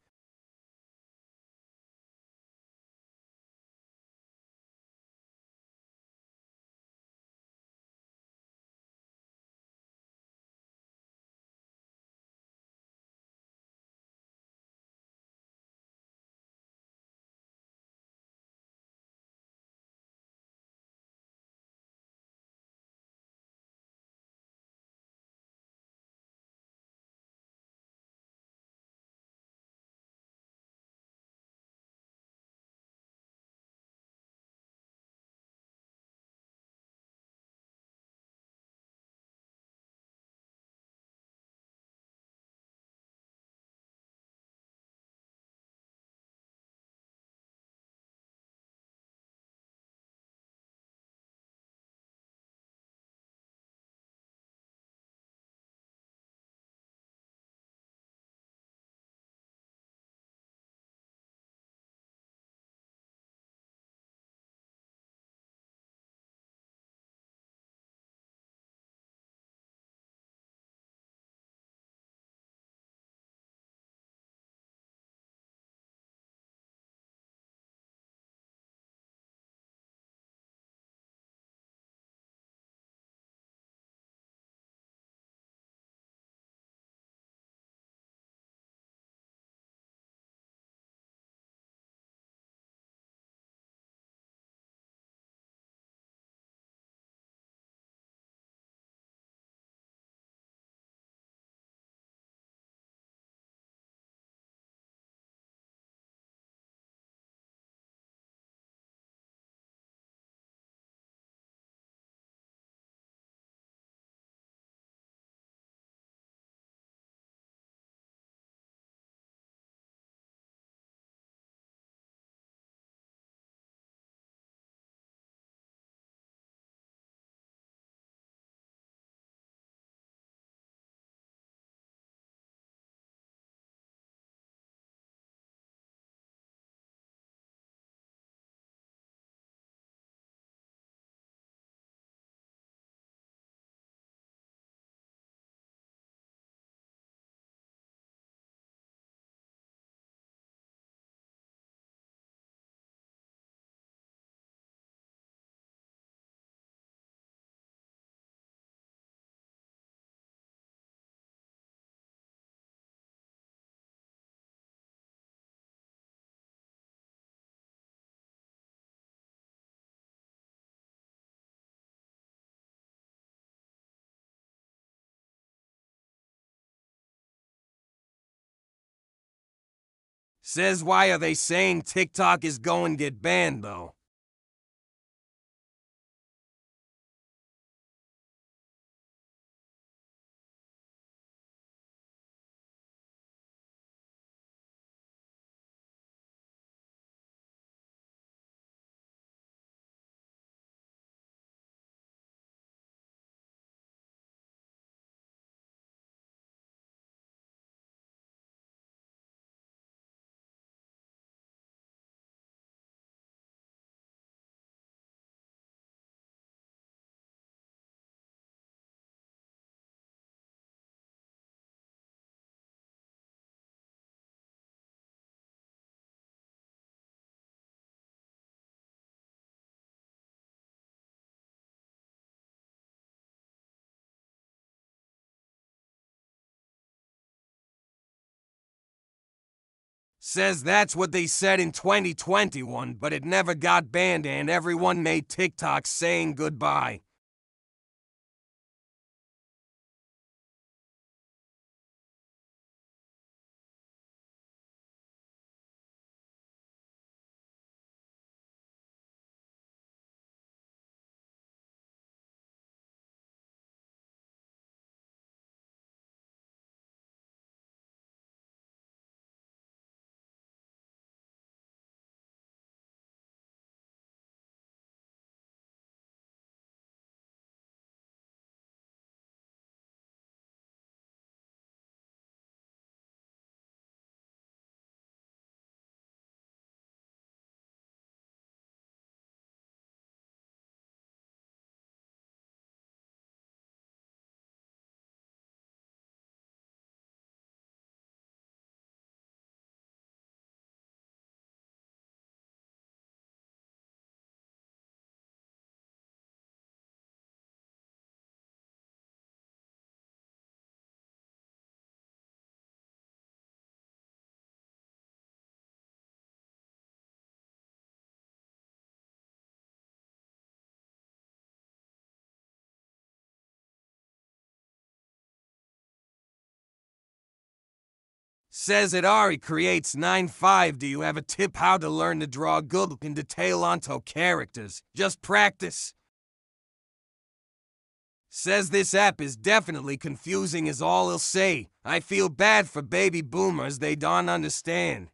Says, why are they saying TikTok is going to get banned though? Says that's what they said in 2021, but it never got banned and everyone made TikToks saying goodbye. Says it Ari creates 9-5. Do you have a tip how to learn to draw good in detail onto characters? Just practice. Says this app is definitely confusing is all he'll say. I feel bad for baby boomers, they don't understand.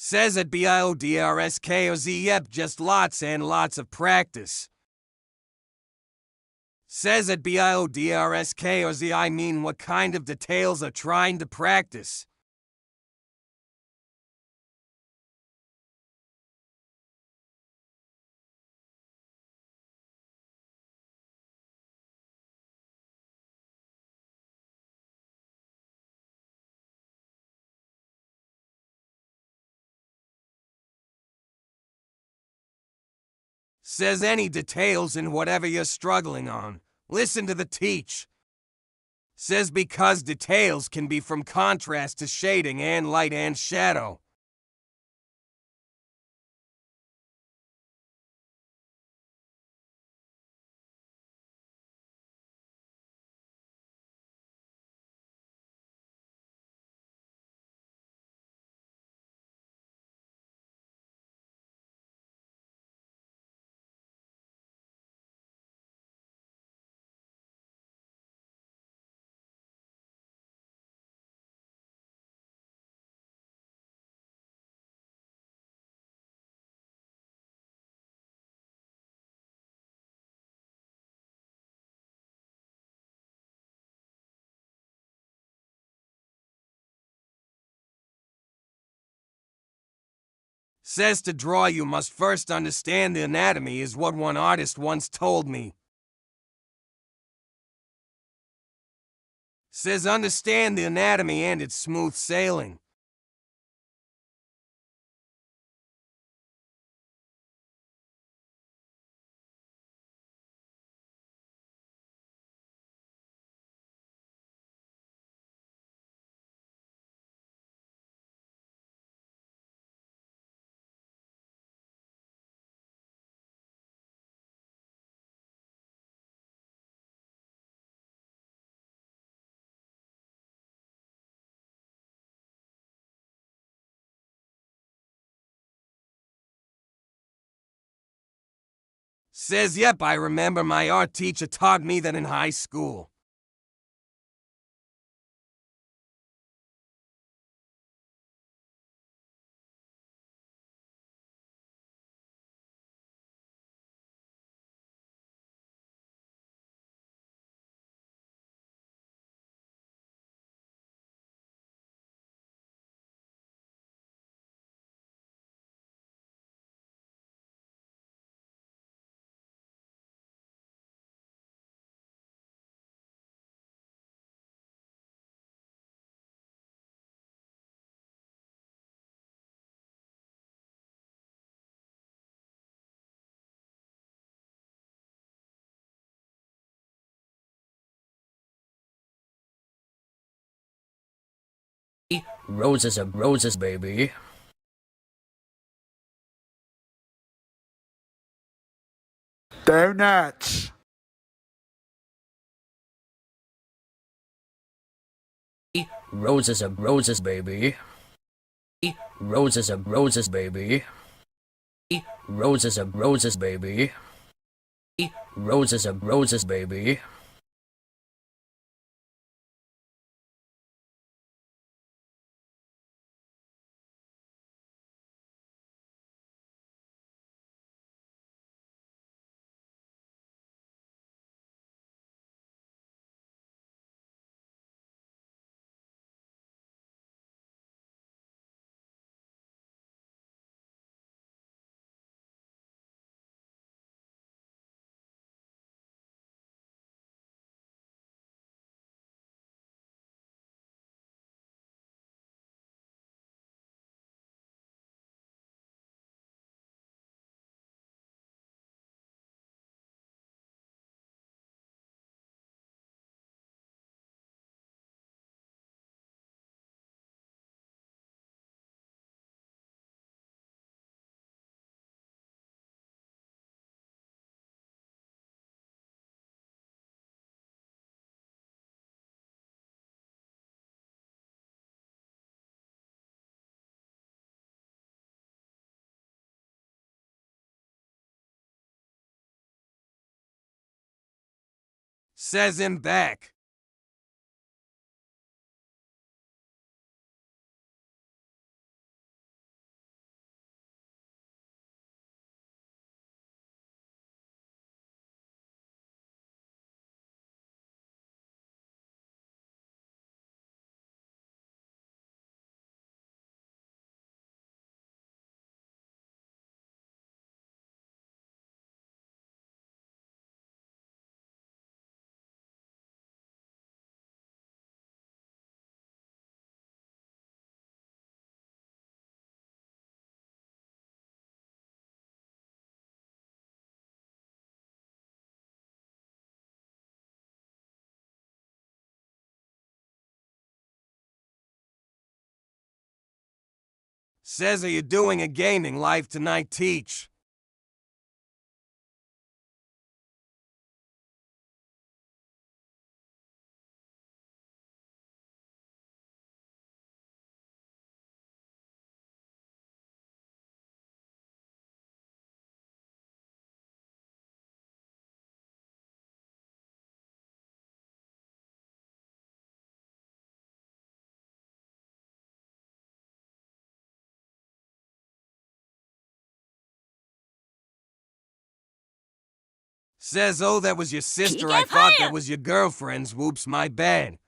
Says at BIODRSKOZ, yep, just lots and lots of practice. Says at BIODRSKOZ, I mean what kind of details are trying to practice? Says any details in whatever you're struggling on. Listen to the teach. Says because details can be from contrast to shading and light and shadow. Says to draw you must first understand the anatomy is what one artist once told me. Says understand the anatomy and it's smooth sailing. Says yep, I remember my art teacher taught me that in high school. roses, baby. Donuts. Roses, baby. Roses, baby. Roses, baby. Roses, baby. Says him back. Says, are you doing a gaming live tonight, teach? Says, oh, that was your sister. I thought that was your girlfriend's. Whoops, my bad.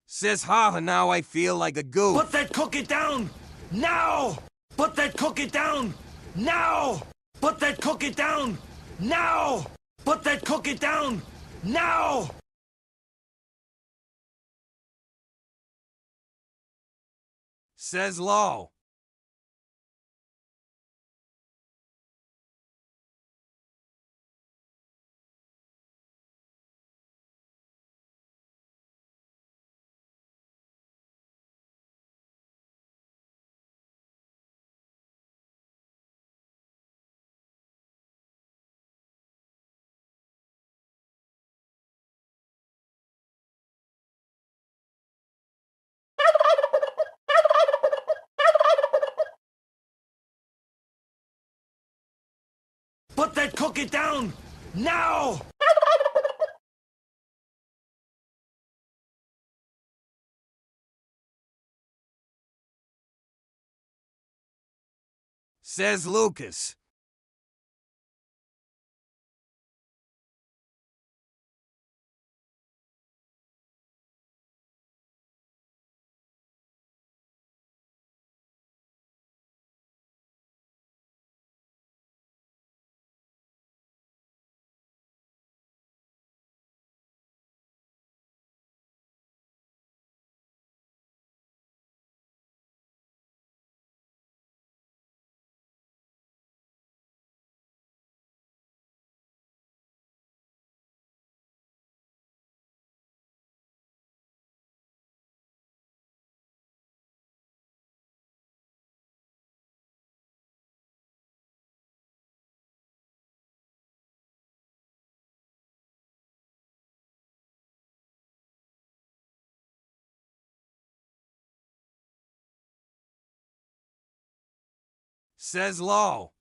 Says, haha, now I feel like a goof. Put that cookie down! Now! Put that cookie down! Now! Put that cookie down! Now! Put that cookie down! Now! Says Law. Put that cookie down! Now! Says Lucas. Says low.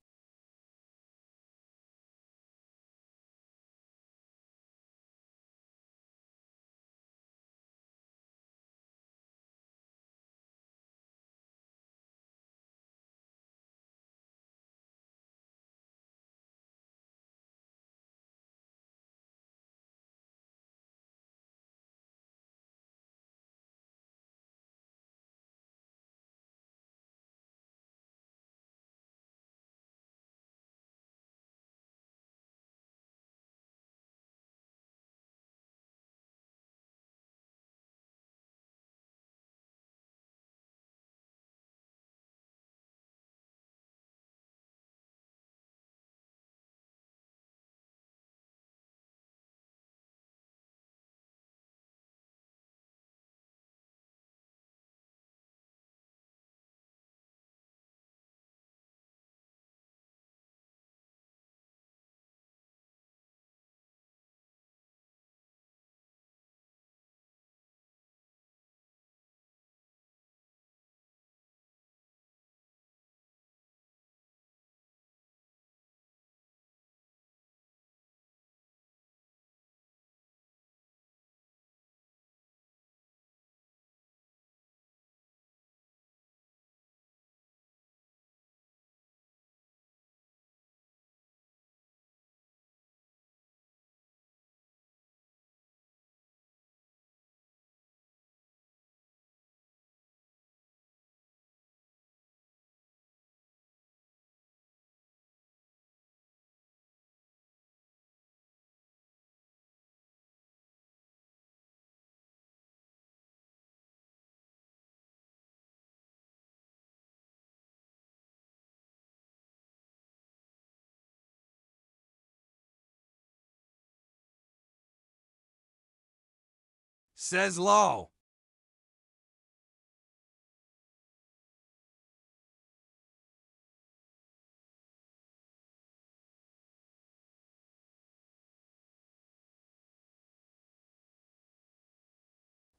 Says low.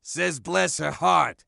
Says bless her heart.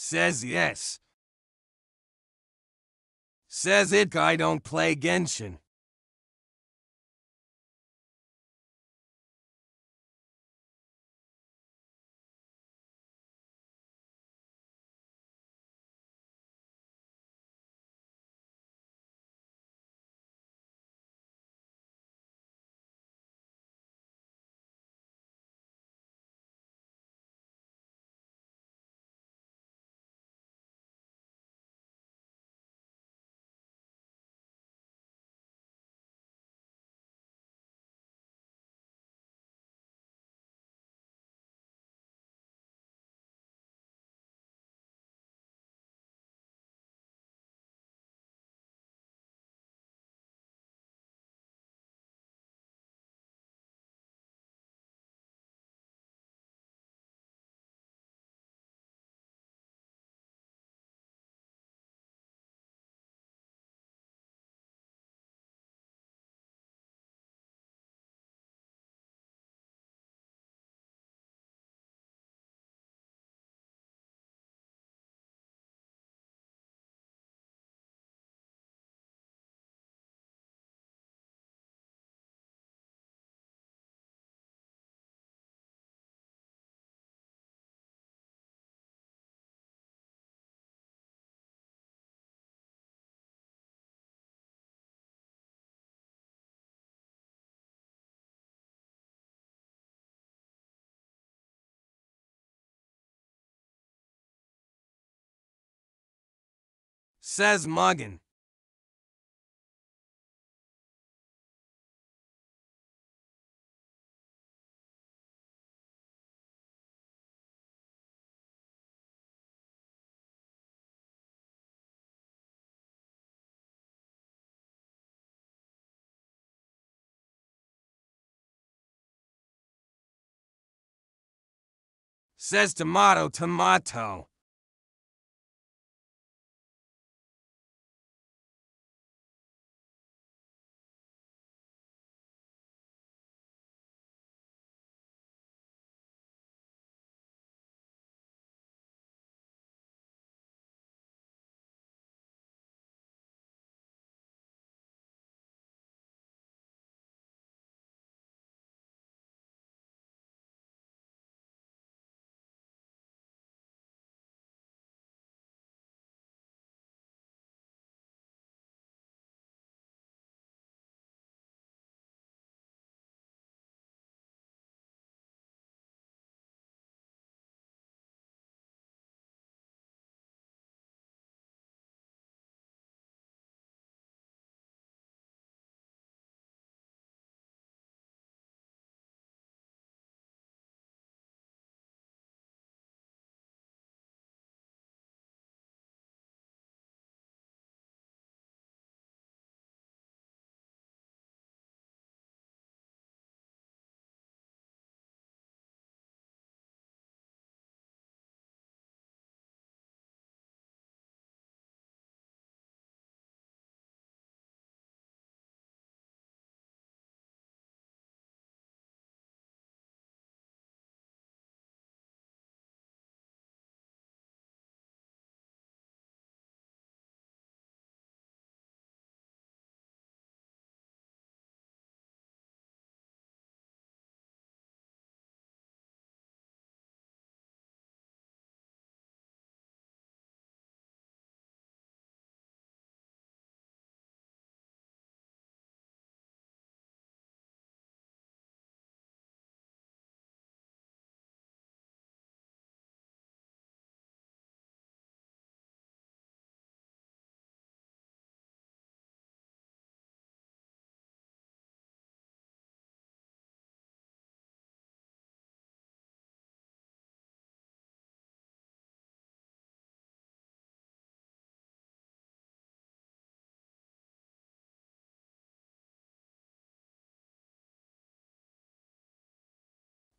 Says yes. Says it I don't play Genshin. Says muggin'. Says tomato, tomato.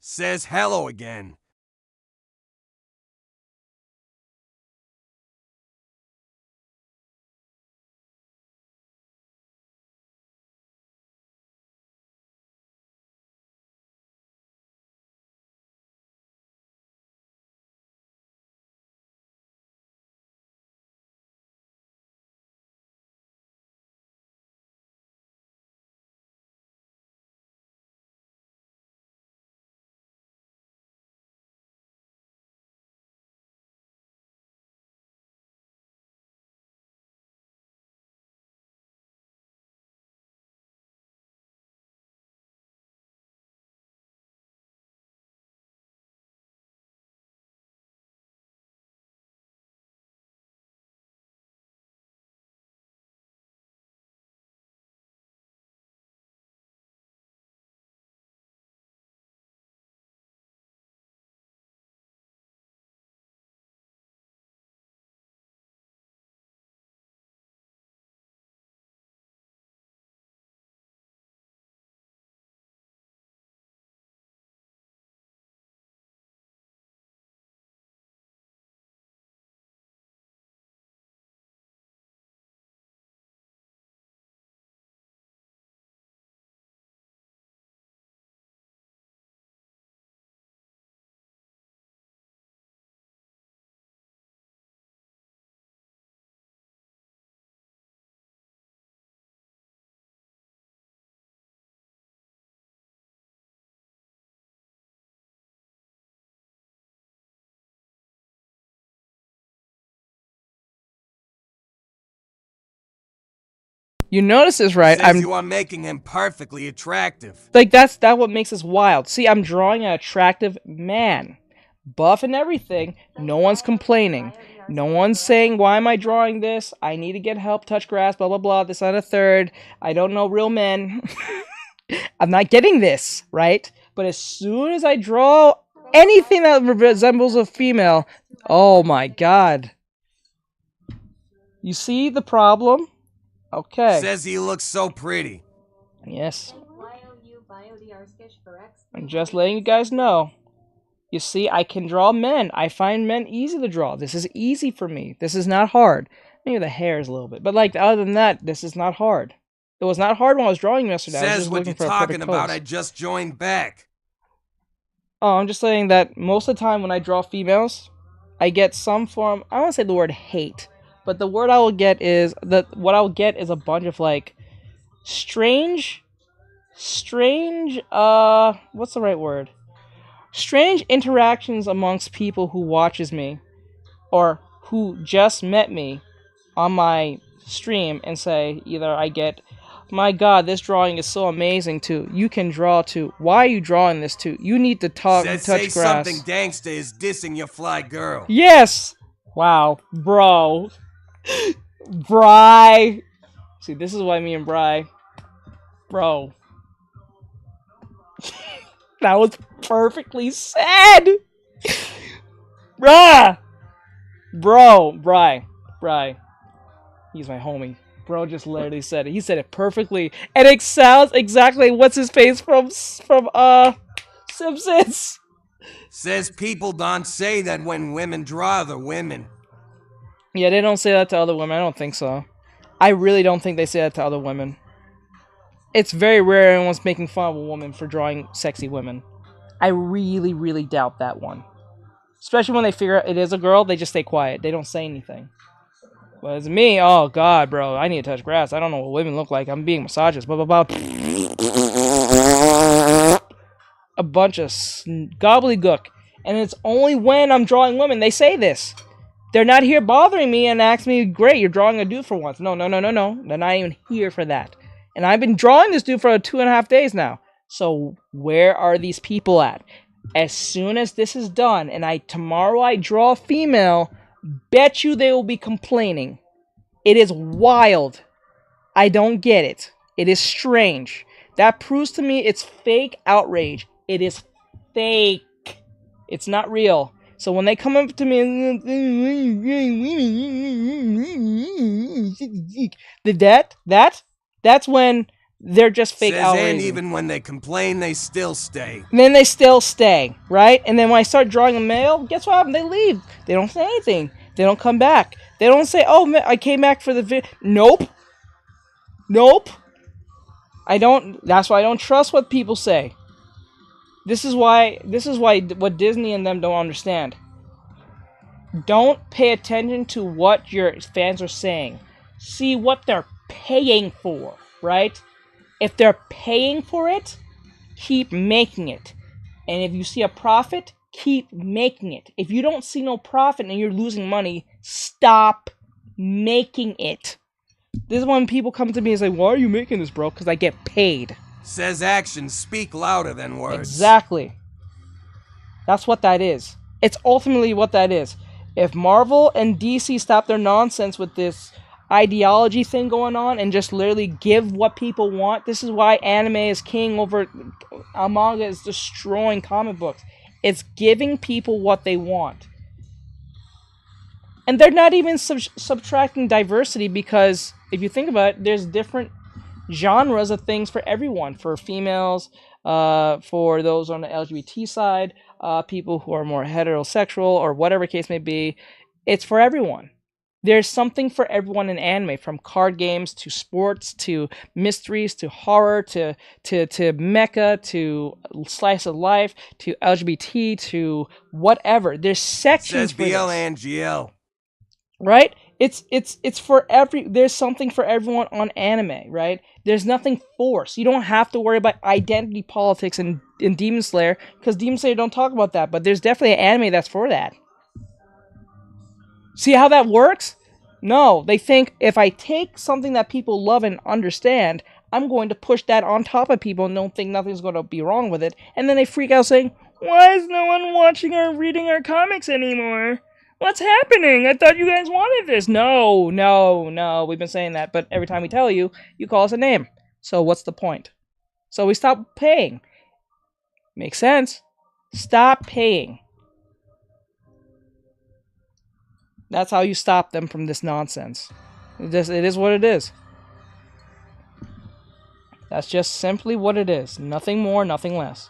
Says hello again. You notice this, right? Says you are making him perfectly attractive. Like, that's what makes this wild. See, I'm drawing an attractive man. buff and everything. No one's complaining. No one's saying, why am I drawing this? I need to get help, touch grass, blah, blah, blah, this and a third. I don't know real men. I'm not getting this, right? But as soon as I draw anything that resembles a female, oh my god. You see the problem? Okay. Says he looks so pretty. Yes. I'm just letting you guys know. You see, I can draw men. I find men easy to draw. This is easy for me. This is not hard. Maybe the hair is a little bit. But like, other than that, this is not hard. It was not hard when I was drawing yesterday. I was Says just what looking you for a talking perfect about. pose. I just joined back. Oh, I'm just saying that most of the time when I draw females, I get some form, I don't want to say the word hate, but the word I will get is, what I will get is a bunch of like, strange, what's the right word? Strange interactions amongst people who watches me, or who just met me on my stream and say, either I get, my god, this drawing is so amazing, to, you can draw too, why are you drawing this too, you need to touch Says grass. say something gangsta is dissing your fly girl. Yes! Wow, bro. Bry. See, this is why me and Bry. Bro. That was perfectly said! Bruh! Bro, Bry. He's my homie. Bro just literally said it. He said it perfectly. And it sounds exactly what's his face from Simpsons. Says people don't say that when women draw the women. Yeah, they don't say that to other women. I don't think so. I really don't think they say that to other women. It's very rare anyone's making fun of a woman for drawing sexy women. I really, really doubt that one. Especially when they figure out it is a girl, they just stay quiet. They don't say anything. But it's me, oh god, bro, I need to touch grass. I don't know what women look like. I'm being misogynist, blah, blah, blah. A bunch of gobbledygook. And it's only when I'm drawing women they say this. They're not here bothering me and ask me, great, you're drawing a dude for once. No. They're not even here for that. And I've been drawing this dude for 2.5 days now. So where are these people at? As soon as this is done and tomorrow I draw a female, bet you they will be complaining. It is wild. I don't get it. It is strange. That proves to me it's fake outrage. It is fake. It's not real. So when they come up to me and that's when they're just fake outrage. And even when they complain, they still stay. And then they still stay, right? And then when I start drawing a male, guess what happened? They leave. They don't say anything. They don't come back. They don't say, oh, man, I came back for the video. Nope. That's why I don't trust what people say. This is why what Disney and them don't understand. Don't pay attention to what your fans are saying. See what they're paying for, right? If they're paying for it, keep making it. And if you see a profit, keep making it. If you don't see no profit and you're losing money, stop making it. This is when people come to me and say, why are you making this, bro? Because I get paid. Says actions speak louder than words. Exactly. That's what that is. It's ultimately what that is. If Marvel and DC stop their nonsense with this ideology thing going on and just literally give what people want, this is why anime is king over manga is destroying comic books. It's giving people what they want. And they're not even subtracting diversity, because if you think about it, there's different genres of things for everyone. For females, for those on the LGBT side, people who are more heterosexual or whatever case may be. It's for everyone. There's something for everyone in anime, from card games to sports to mysteries to horror to mecha to slice of life to LGBT to whatever. There's sections. Says for BLNGL. Right? It's for there's something for everyone on anime, right? There's nothing forced. You don't have to worry about identity politics in Demon Slayer, because Demon Slayer don't talk about that, but there's definitely an anime that's for that. See how that works? No, they think if I take something that people love and understand, I'm going to push that on top of people and don't think nothing's going to be wrong with it. And then they freak out saying, Why is no one watching or reading our comics anymore? What's happening? I thought you guys wanted this. No, we've been saying that, but every time we tell you, you call us a name. So what's the point? So we stop paying. Makes sense. Stop paying. That's how you stop them from this nonsense. It is what it is. That's just simply what it is. Nothing more, nothing less.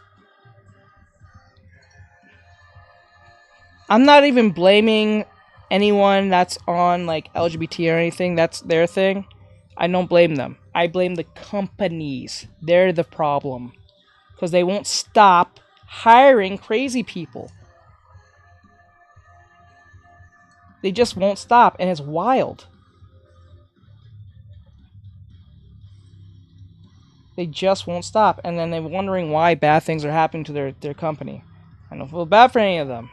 I'm not even blaming anyone that's on like LGBT or anything. That's their thing. I don't blame them. I blame the companies. They're the problem. Because they won't stop hiring crazy people. They just won't stop, and it's wild. They just won't stop, and then they're wondering why bad things are happening to their company. I don't feel bad for any of them.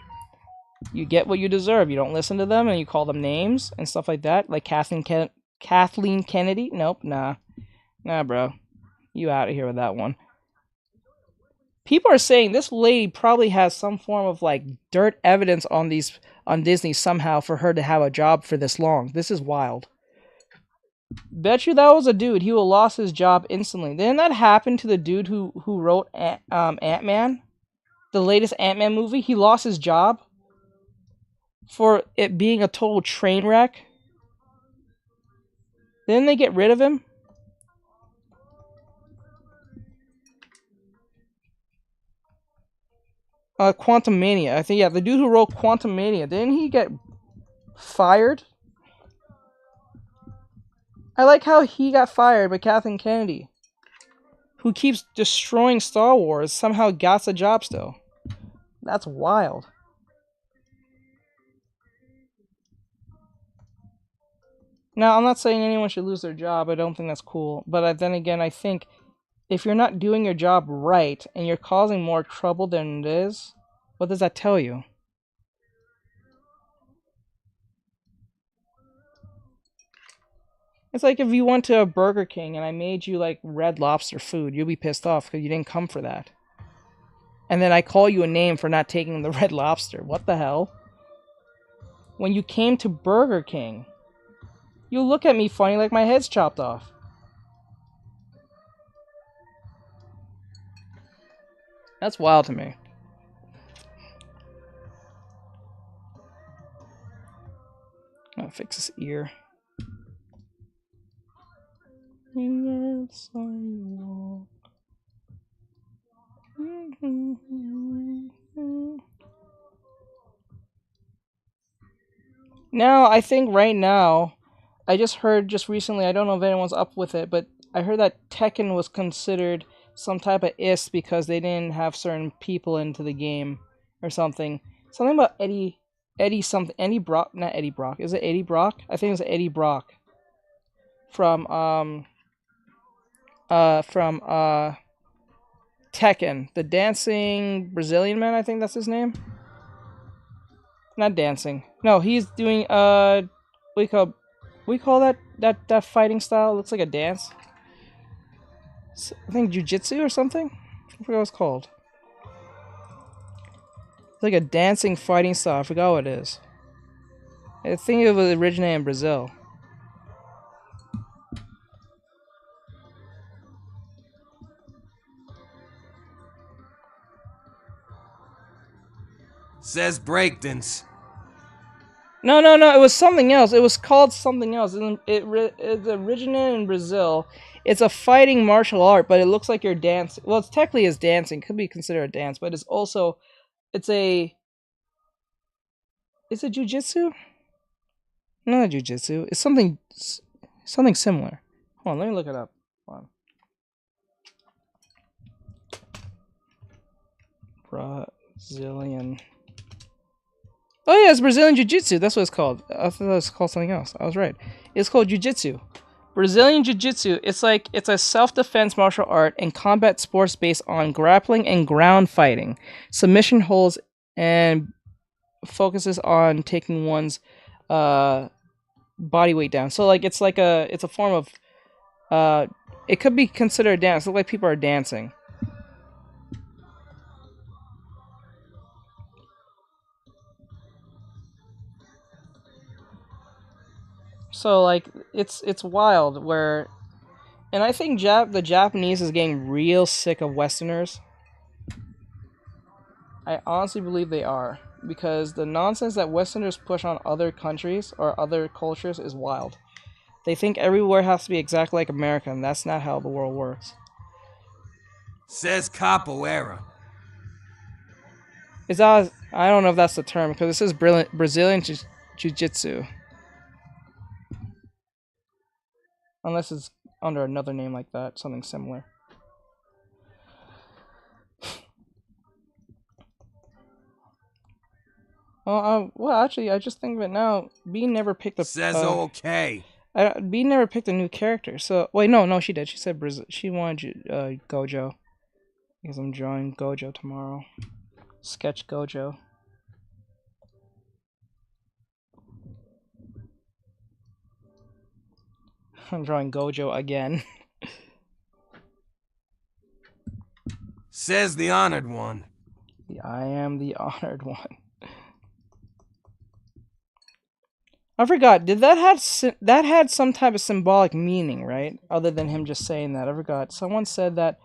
You get what you deserve. You don't listen to them, and you call them names and stuff like that, like Kathleen Kennedy. Nope, nah, bro, you out of here with that one. People are saying this lady probably has some form of like dirt evidence on Disney somehow for her to have a job for this long. This is wild. Bet you that was a dude. He will lost his job instantly. Didn't that happen to the dude who wrote Ant-Man? The latest Ant-Man movie? He lost his job for it being a total train wreck. Didn't they get rid of him? Quantum Mania. I think, yeah, the dude who wrote Quantum Mania. Didn't he get fired? I like how he got fired, but Kathleen Kennedy, who keeps destroying Star Wars, somehow got a job still. That's wild. Now, I'm not saying anyone should lose their job. I don't think that's cool. But then again, I think if you're not doing your job right and you're causing more trouble than it is, what does that tell you? It's like if you went to a Burger King and I made you like Red Lobster food, you'll be pissed off because you didn't come for that. And then I call you a name for not taking the Red Lobster. What the hell? When you came to Burger King, you look at me funny like my head's chopped off. That's wild to me. I'll fix his ear. Now, I think right now, I just heard just recently, I don't know if anyone's up with it, but I heard that Tekken was considered some type of IS because they didn't have certain people into the game or something. Something about Eddie Brock, not Eddie Brock. Is it Eddie Brock? I think it's Eddie Brock. From Tekken, the dancing Brazilian man, I think that's his name. Not dancing. No, he's doing we call that fighting style. It looks like a dance. I think jiu-jitsu or something. I forgot what it's called. It's like a dancing fighting style. I forgot what it is. I think it was originated in Brazil. Says breakdance. No. It was something else. It was called something else. It originated in Brazil. It's a fighting martial art, but it looks like you're dancing. Well, it's technically is dancing. Could be considered a dance, but it's also, it's a jiu-jitsu? Not a jiu-jitsu. It's something similar. Hold on, let me look it up. Hold on. Brazilian. Oh yeah, it's Brazilian Jiu-Jitsu. That's what it's called. I thought it was called something else. I was right. It's called Jiu-Jitsu. Brazilian Jiu-Jitsu. It's a self-defense martial art and combat sports based on grappling and ground fighting, submission holds, and focuses on taking one's body weight down. So it's a form of it could be considered a dance. It looks like people are dancing. So like it's wild where, and I think the Japanese is getting real sick of Westerners. I honestly believe they are, because the nonsense that Westerners push on other countries or other cultures is wild. They think everywhere has to be exactly like America, and that's not how the world works. Says capoeira. Is that, I don't know if that's the term, because it says Brazilian Jiu-Jitsu. Unless it's under another name like that, something similar. Well, actually, I just think of it now. B never picked a. Says okay. B never picked a new character. So wait, no, she did. She said she wanted Gojo, because I'm drawing Gojo tomorrow. Sketch Gojo. I'm drawing Gojo again. Says the honored one. I am the honored one. I forgot. Did that had some type of symbolic meaning, right? Other than him just saying that. I forgot. Someone said that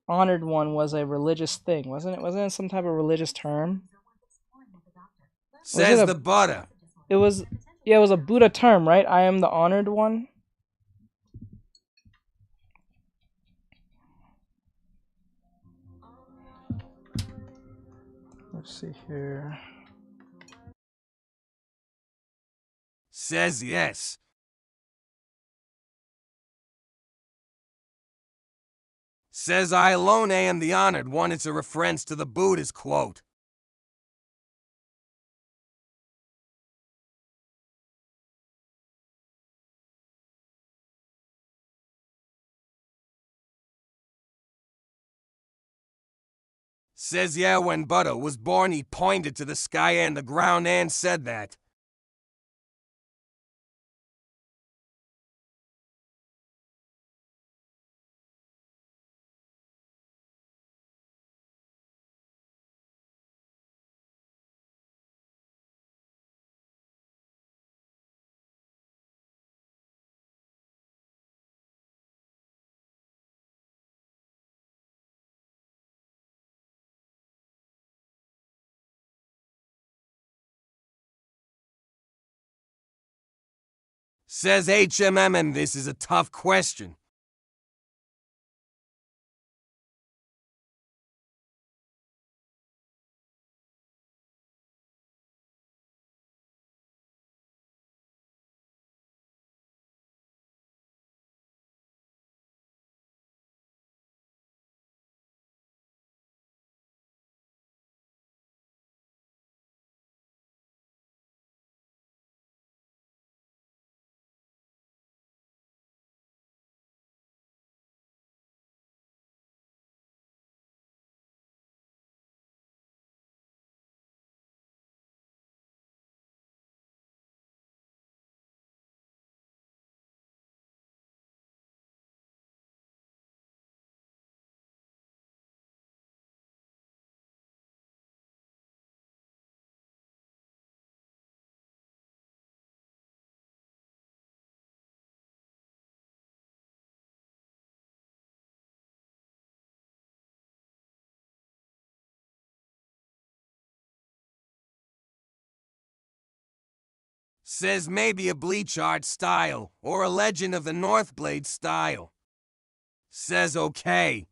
honored one was a religious thing, wasn't it? Wasn't it some type of religious term? Says the Buddha. It was, yeah, it was a Buddha term, right? I am the honored one. Let's see here. Says yes. Says I alone am the honored one. It's a reference to the Buddha's quote. Says yeah, when Buddha was born, he pointed to the sky and the ground and said that. Says HMM, this is a tough question. Says maybe a bleach art style, or a Legend of the Northblade style. Says okay.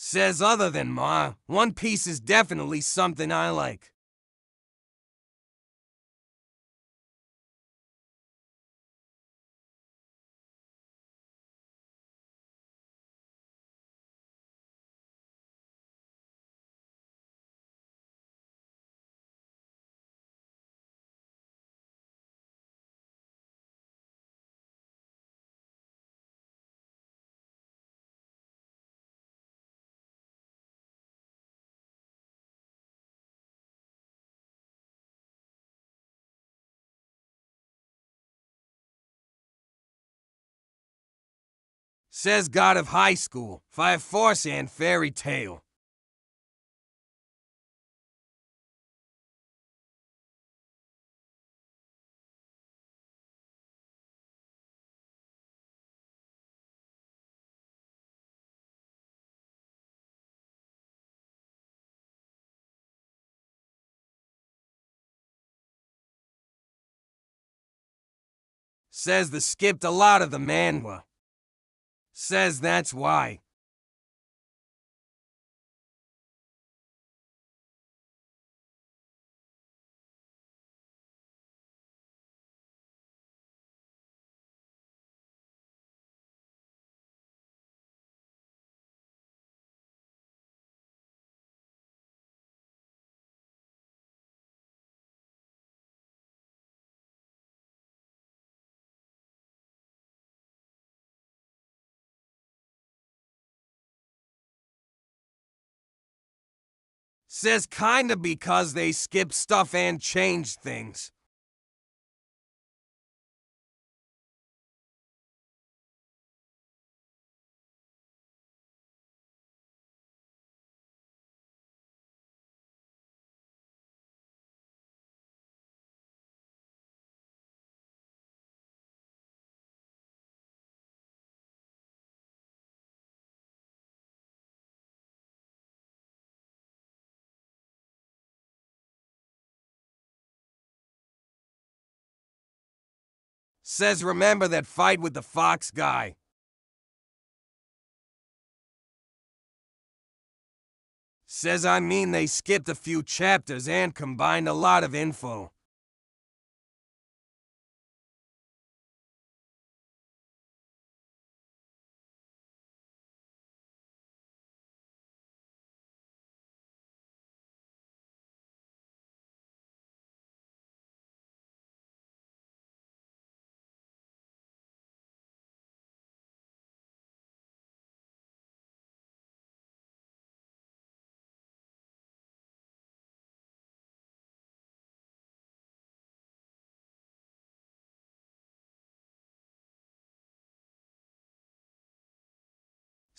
Says other than Ma, One Piece is definitely something I like. Says God of High School, Fire Force and Fairy Tale. Says the skipped a lot of the manhwa. Says that's why. Says kinda because they skipped stuff and changed things. Says remember that fight with the fox guy. Says I mean they skipped a few chapters and combined a lot of info.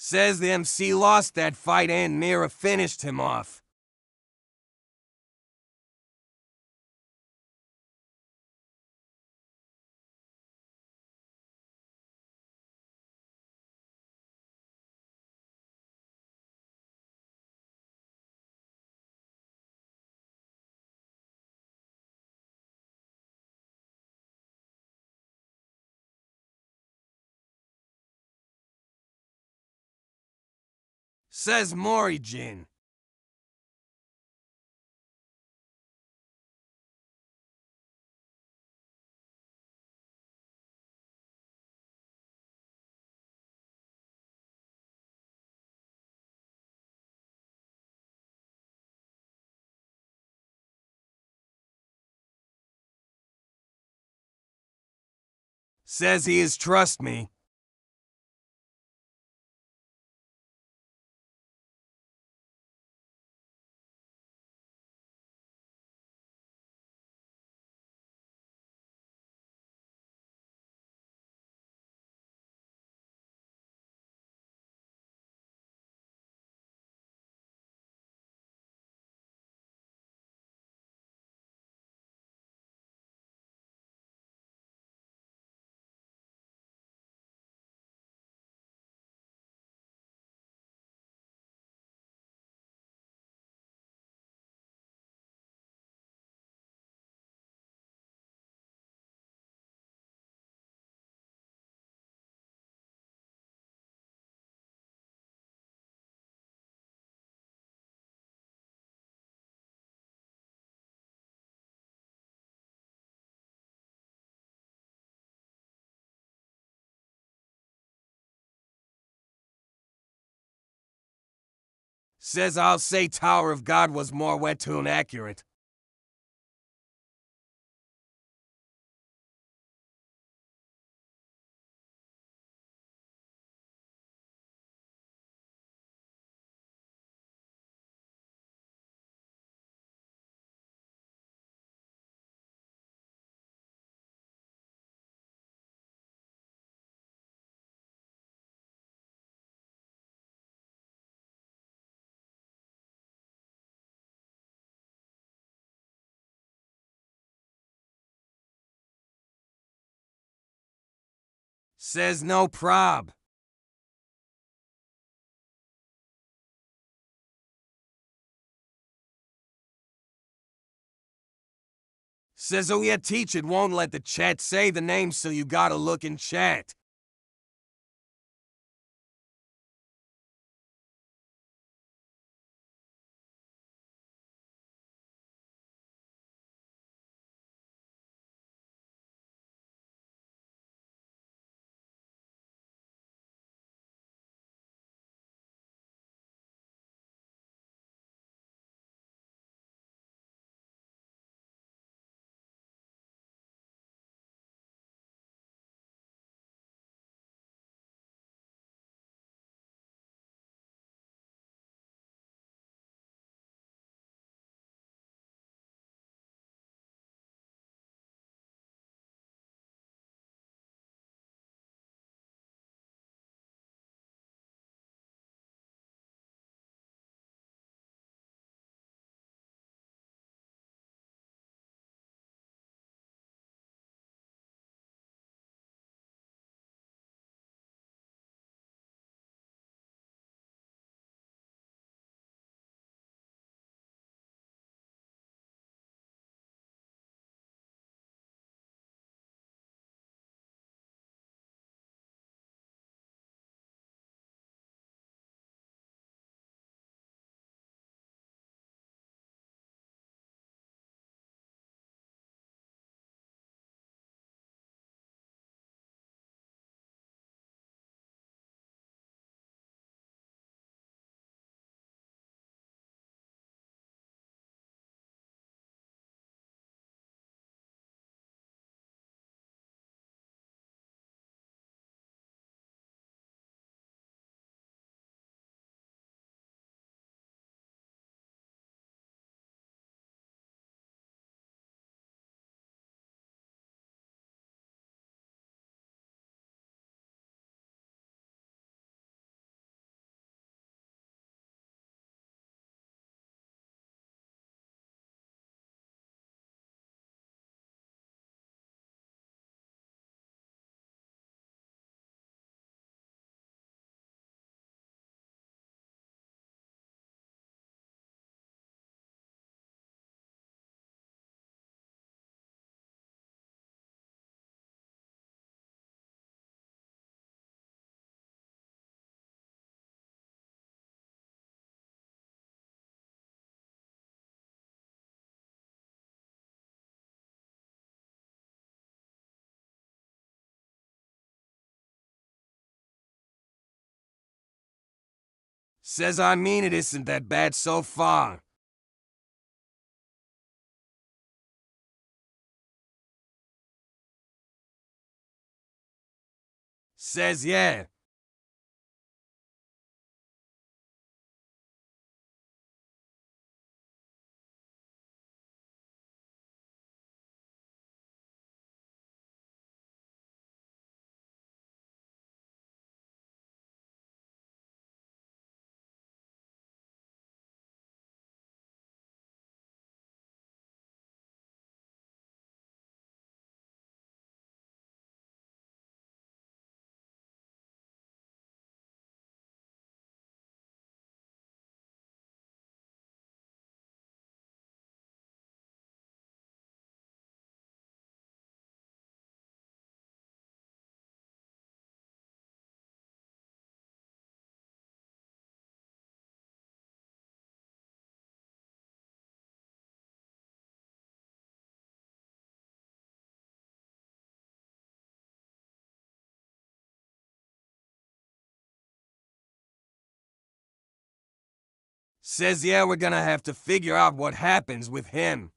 Says the MC lost that fight and Mira finished him off. Says Morijin. Says he is trust me. Says I'll say Tower of God was more webtoon accurate. Says no prob. Says oh yeah, teach it won't let the chat say the name, so you gotta look in chat. Says I mean it isn't that bad so far. Says yeah. Says yeah, we're gonna have to figure out what happens with him.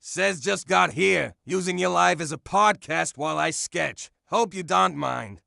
Says just got here, using your live as a podcast while I sketch. Hope you don't mind.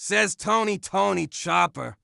Says Tony Chopper.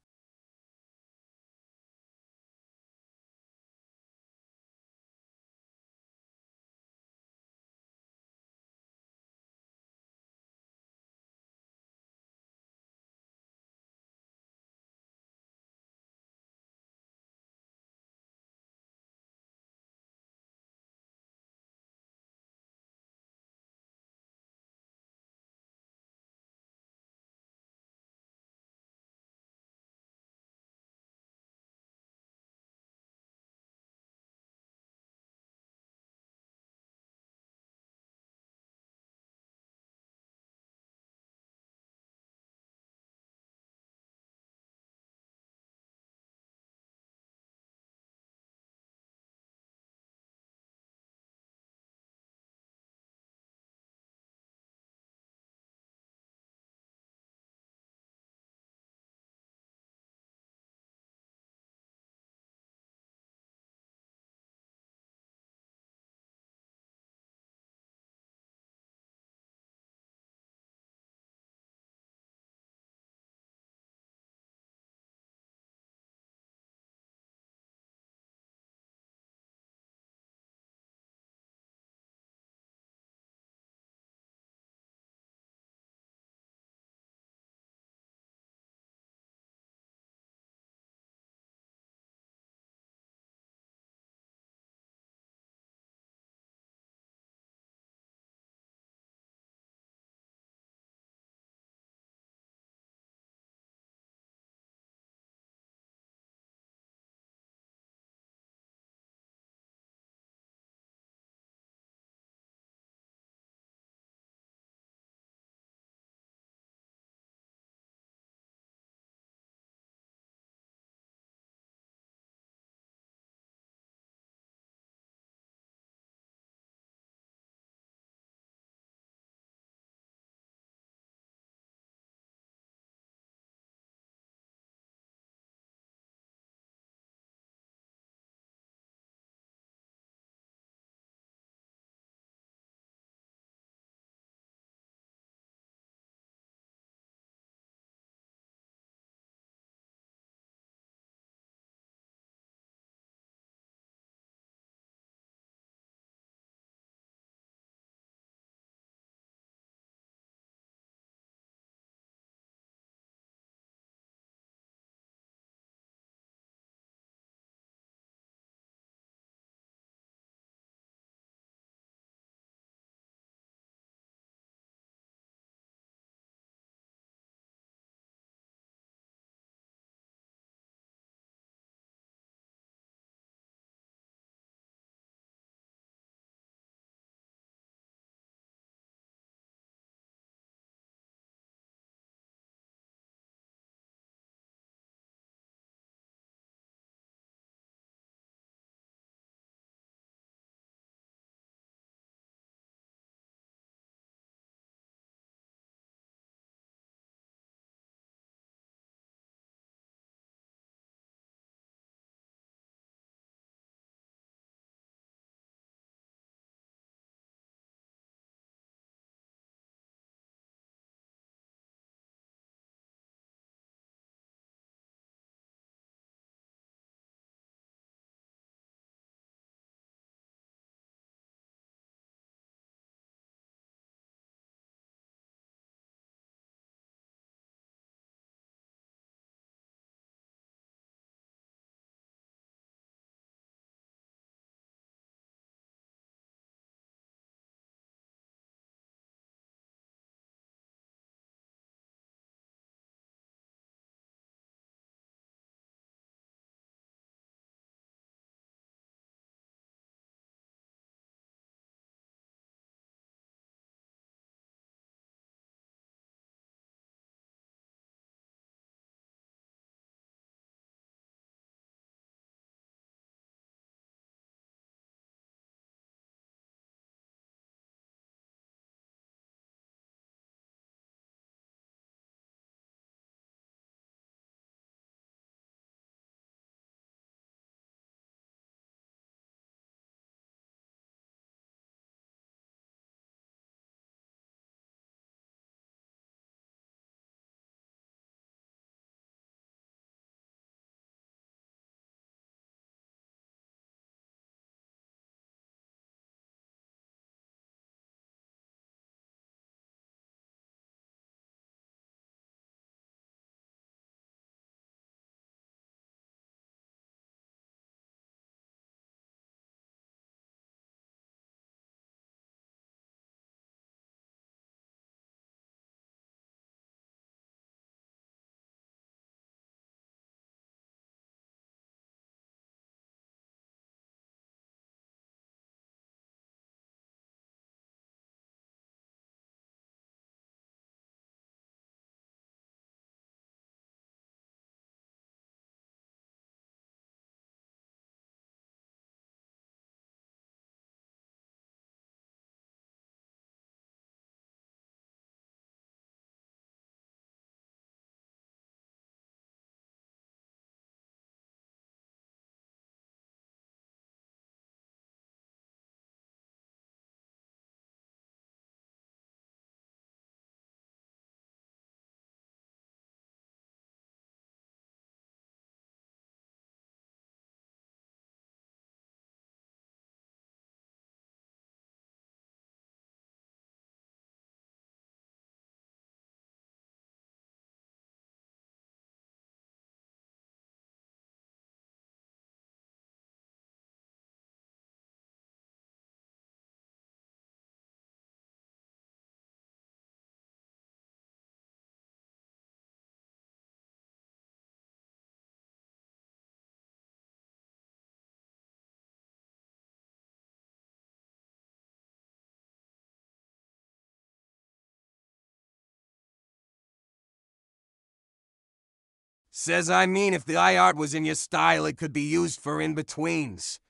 Says I mean if the eye art was in your style, it could be used for in-betweens.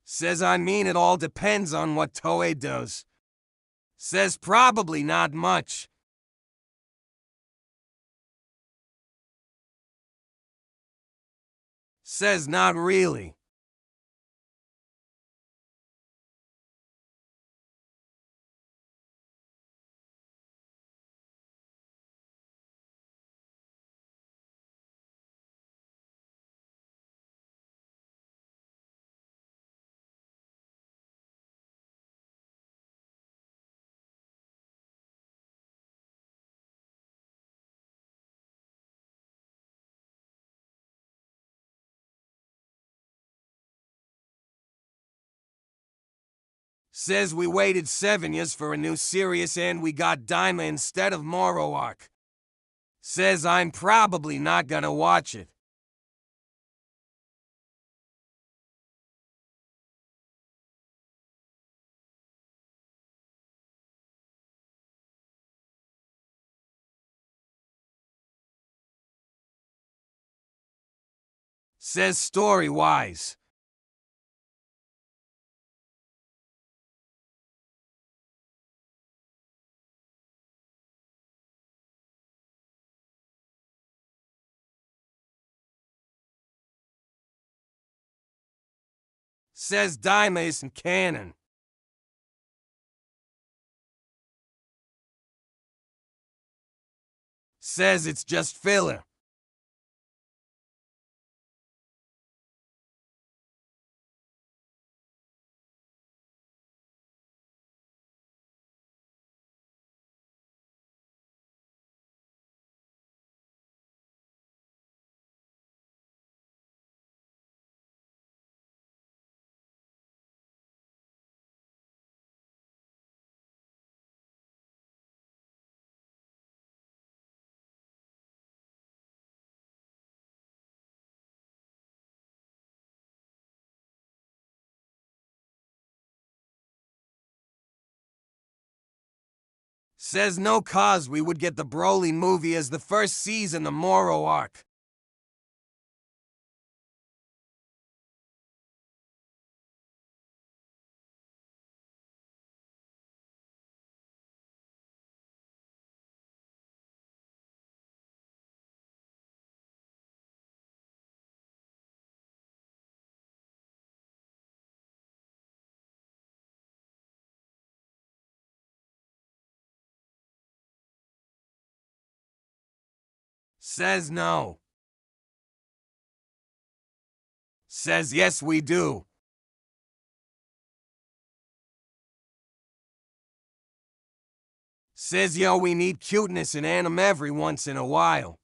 Says I mean it all depends on what Toei does. Says probably not much. Says not really. Says we waited 7 years for a new series and we got Daima instead of Moro arc. Says I'm probably not gonna watch it. Says story-wise. Says Daima isn't canon. Says it's just filler. Says no cause we would get the Broly movie as the first season of Moro arc. Says no. Says yes we do. Says yo we need cuteness in anime every once in a while.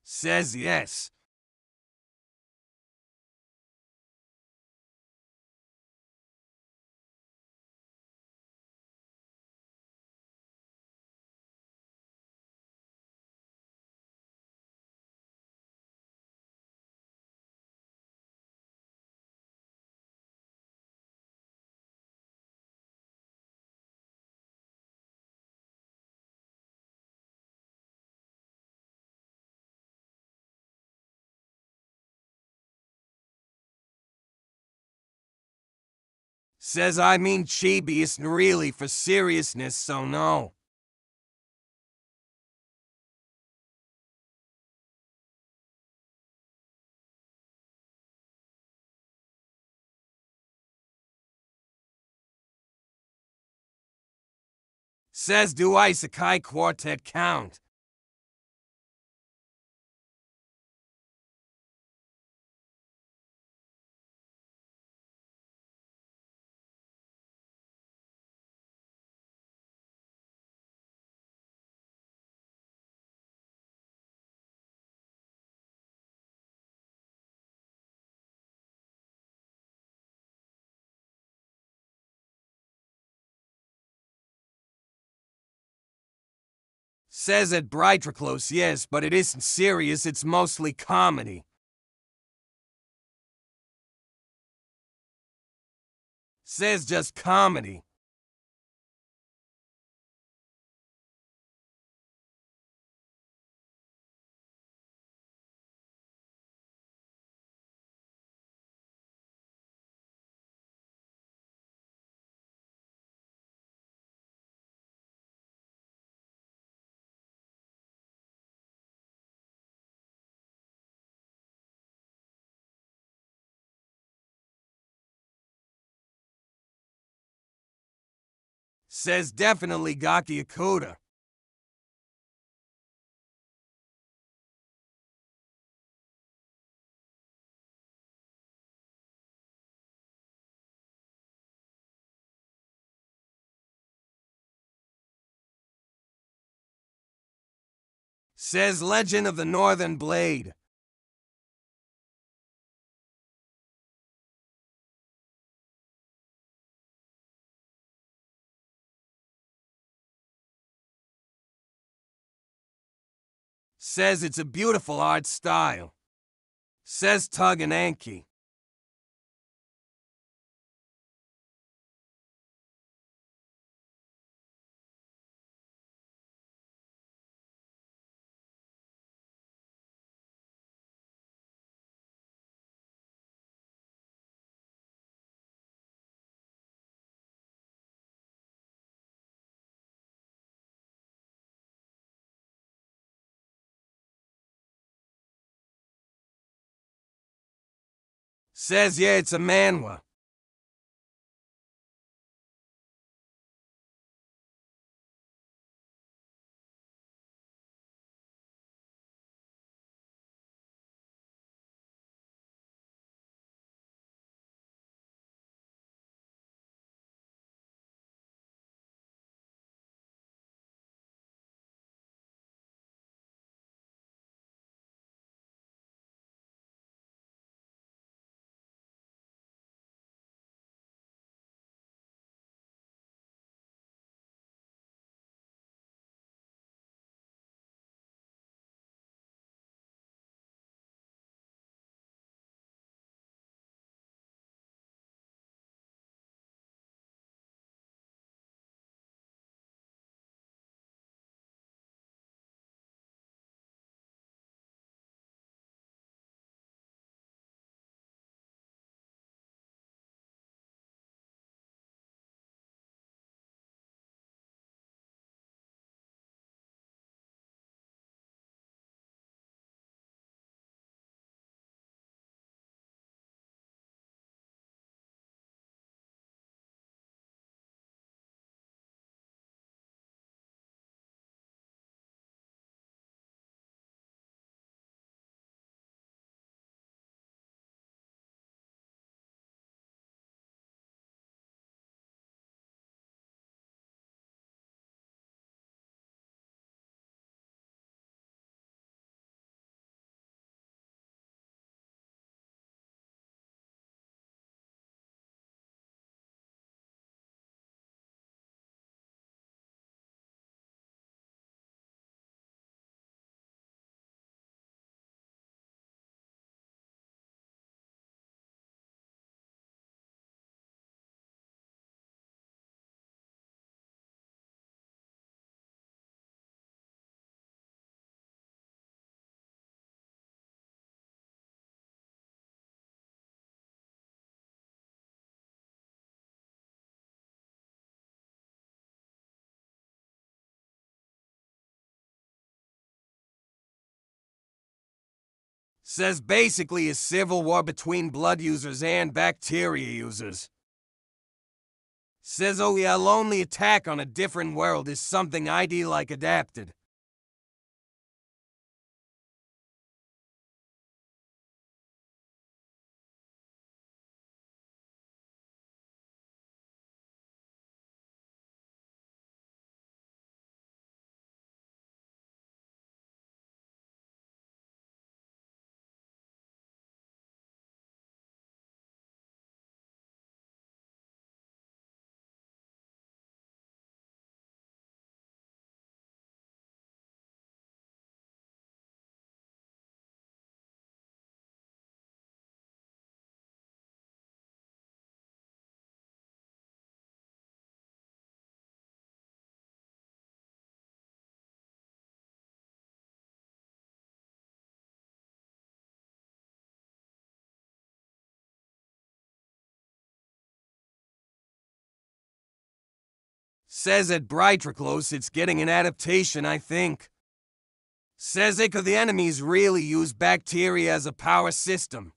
Says yes. Says I mean chibi isn't really for seriousness, so no. Says do Isekai Quartet count? Says at Brightriclose, yes, but it isn't serious, it's mostly comedy. Says just comedy. Says definitely Gaki Akuda. Says Legend of the Northern Blade. Says it's a beautiful art style. Says Tug and Anki. Says yeah, it's a manhwa. Says basically a civil war between blood users and bacteria users. Says only a lonely attack on a different world is something ID like adapted. Says at Brightriclos it's getting an adaptation, I think. Says it 'cause the enemies really use bacteria as a power system.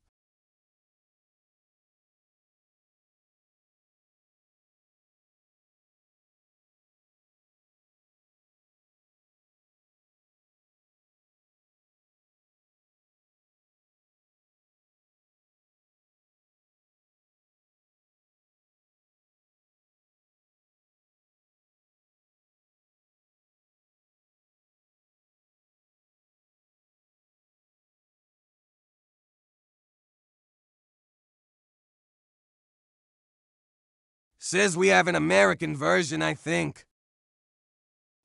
Says we have an American version, I think.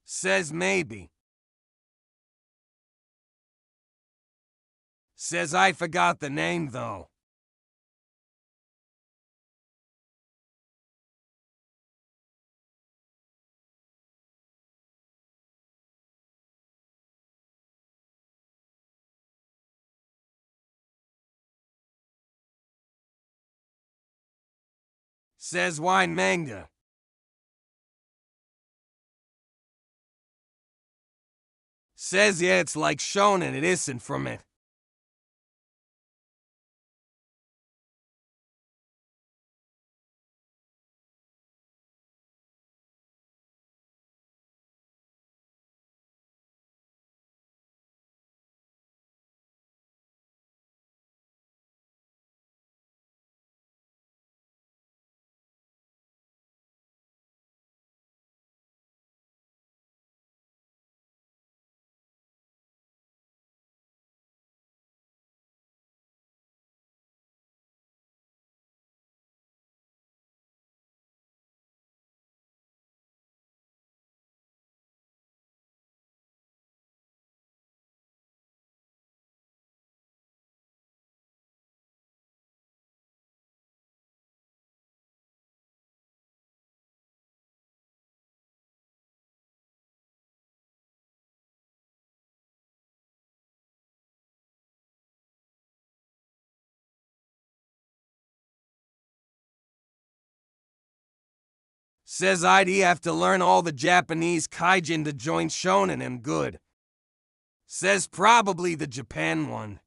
Says maybe. Says I forgot the name though. Says wine manga. Says yeah, it's like shonen, it isn't from it. Says I'd have to learn all the Japanese kaijin to join shonen and good. Says probably the Japan one.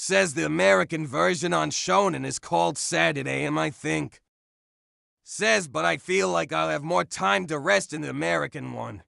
Says the American version on shonen is called Saturday, I think. Says, but I feel like I'll have more time to rest in the American one.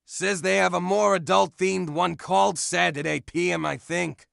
Says they have a more adult-themed one called Saturday PM, I think.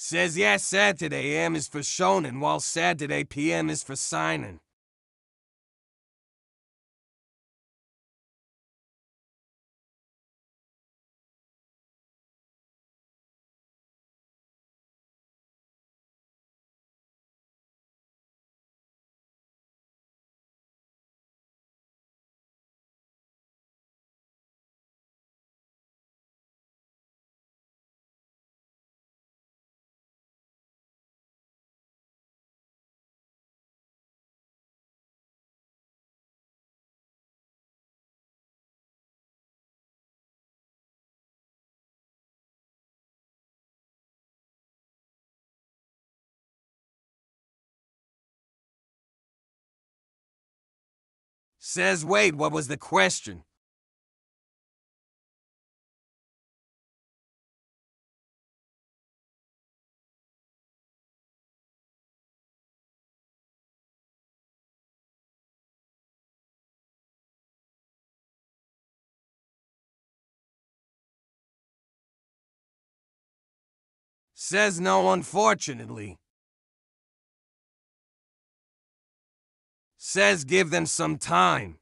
Says yes, Saturday AM is for shonen, while Saturday PM is for seinen. Says wait, what was the question? Says no, unfortunately. Says give them some time.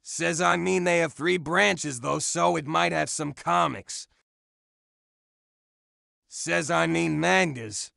Says I mean they have 3 branches though, so it might have some comics. Says I mean mangas.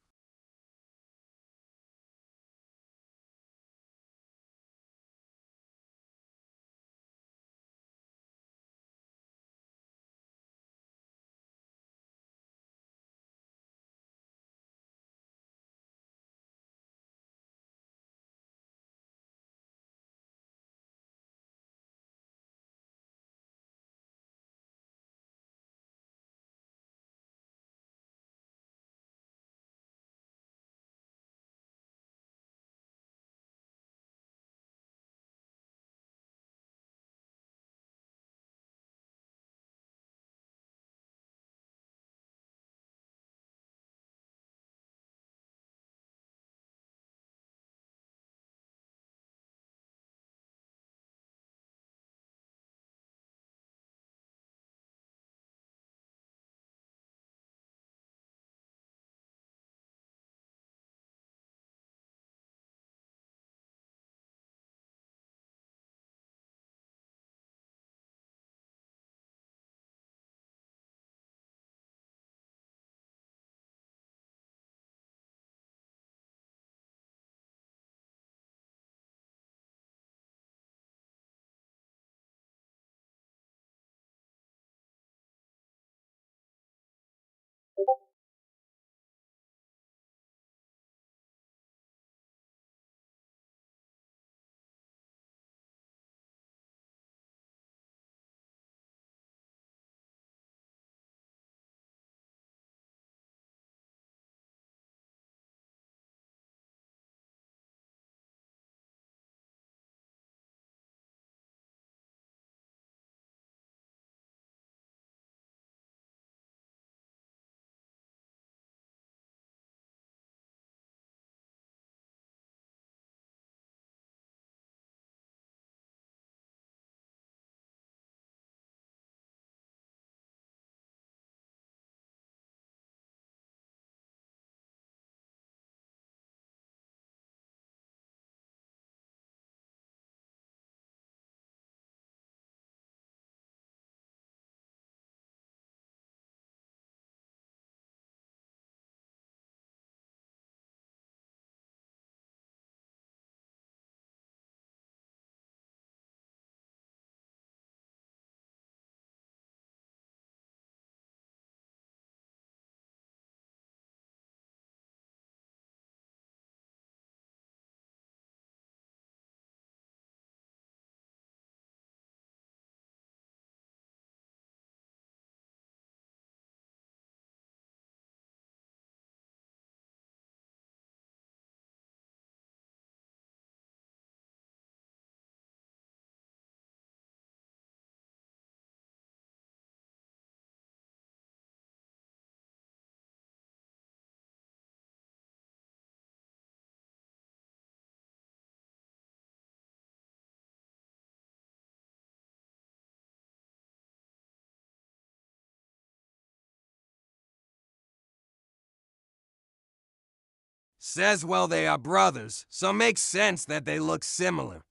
Says, well, they are brothers, so makes sense that they look similar.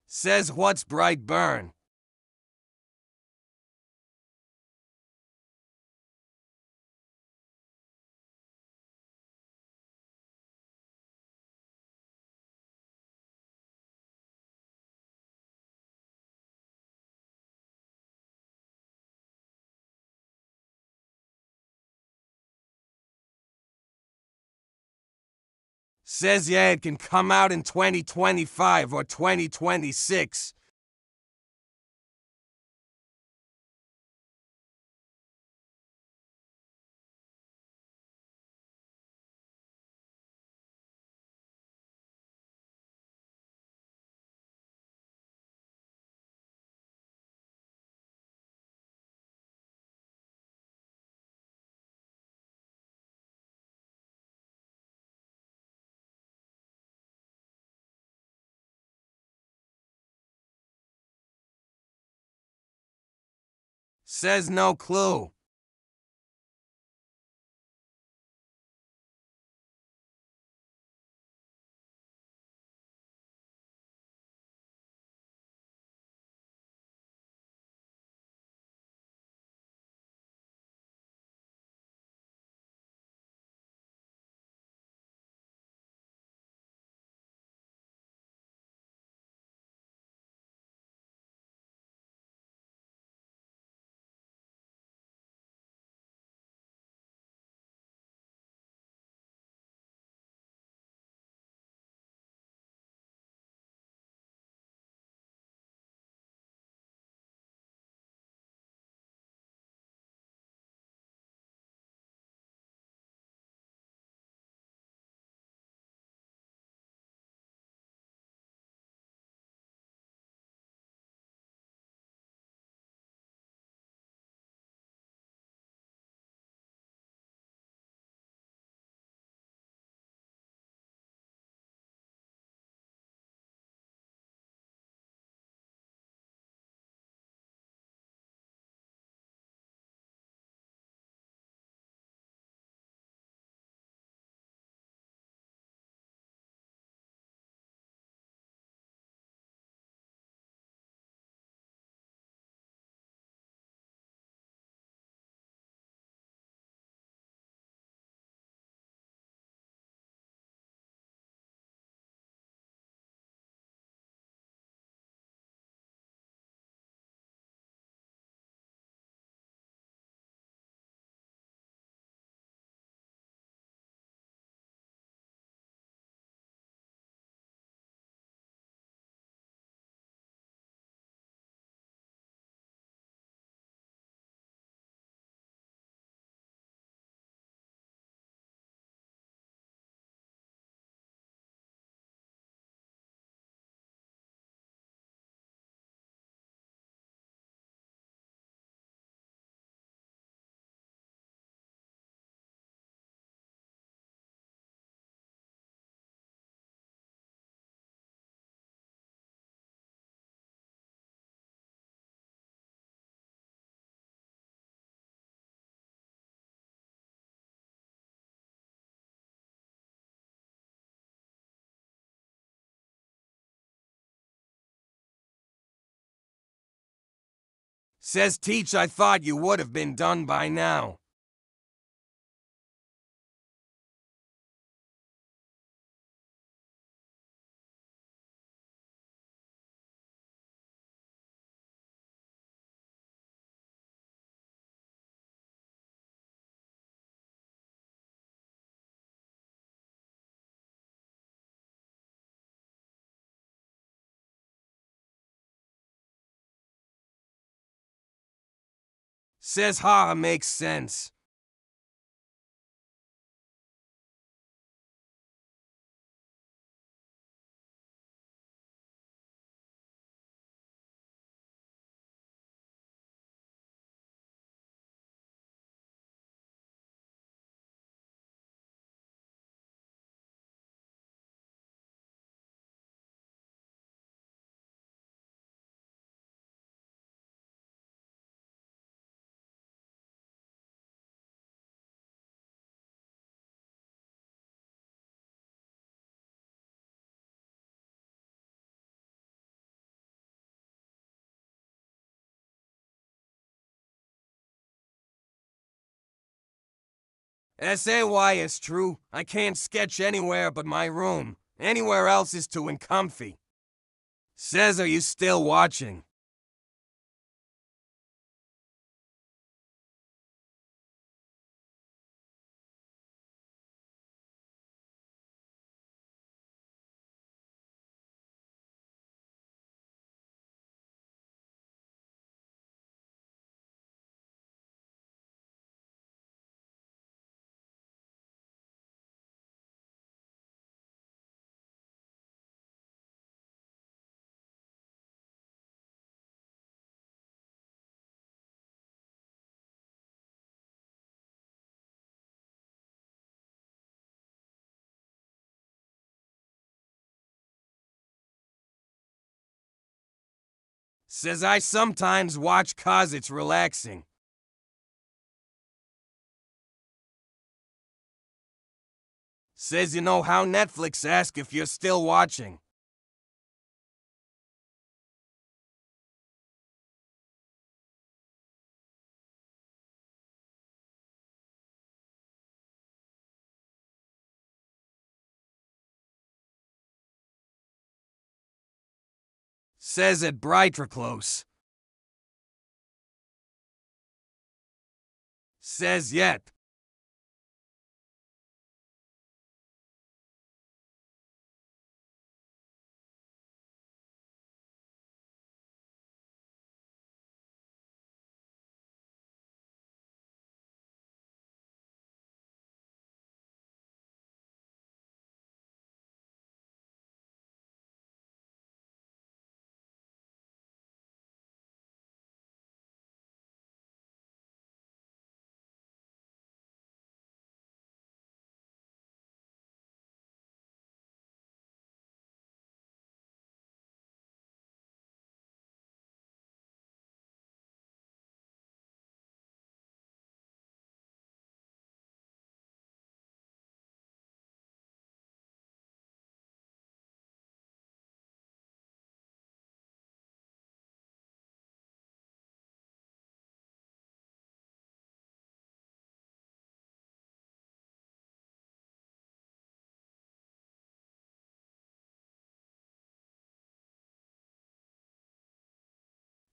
Says, what's bright burn? Says, yeah, it can come out in 2025 or 2026. Says, no clue. Says Teach, I thought you would have been done by now. Says Ha makes sense. SAY is true. I can't sketch anywhere but my room. Anywhere else is too uncomfy. Says, are you still watching? Says, I sometimes watch 'cause it's relaxing. Says, you know how Netflix asks if you're still watching. Says it brighter close. Says yet.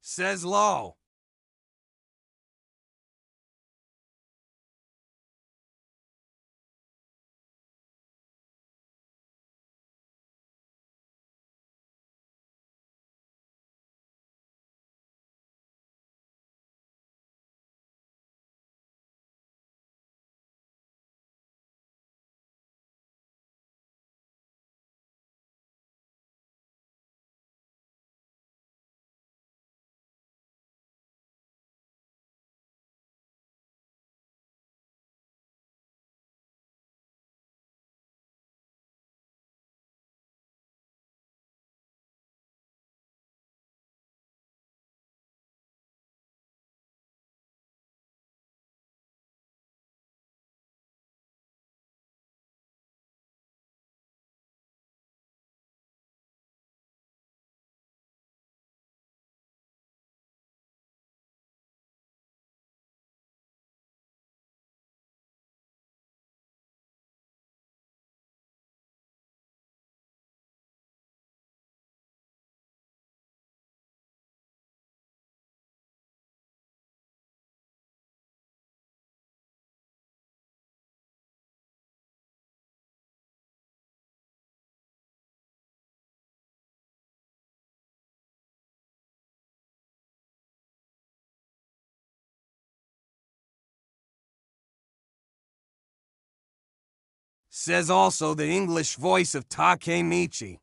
Says low. Says also the English voice of Takemichi.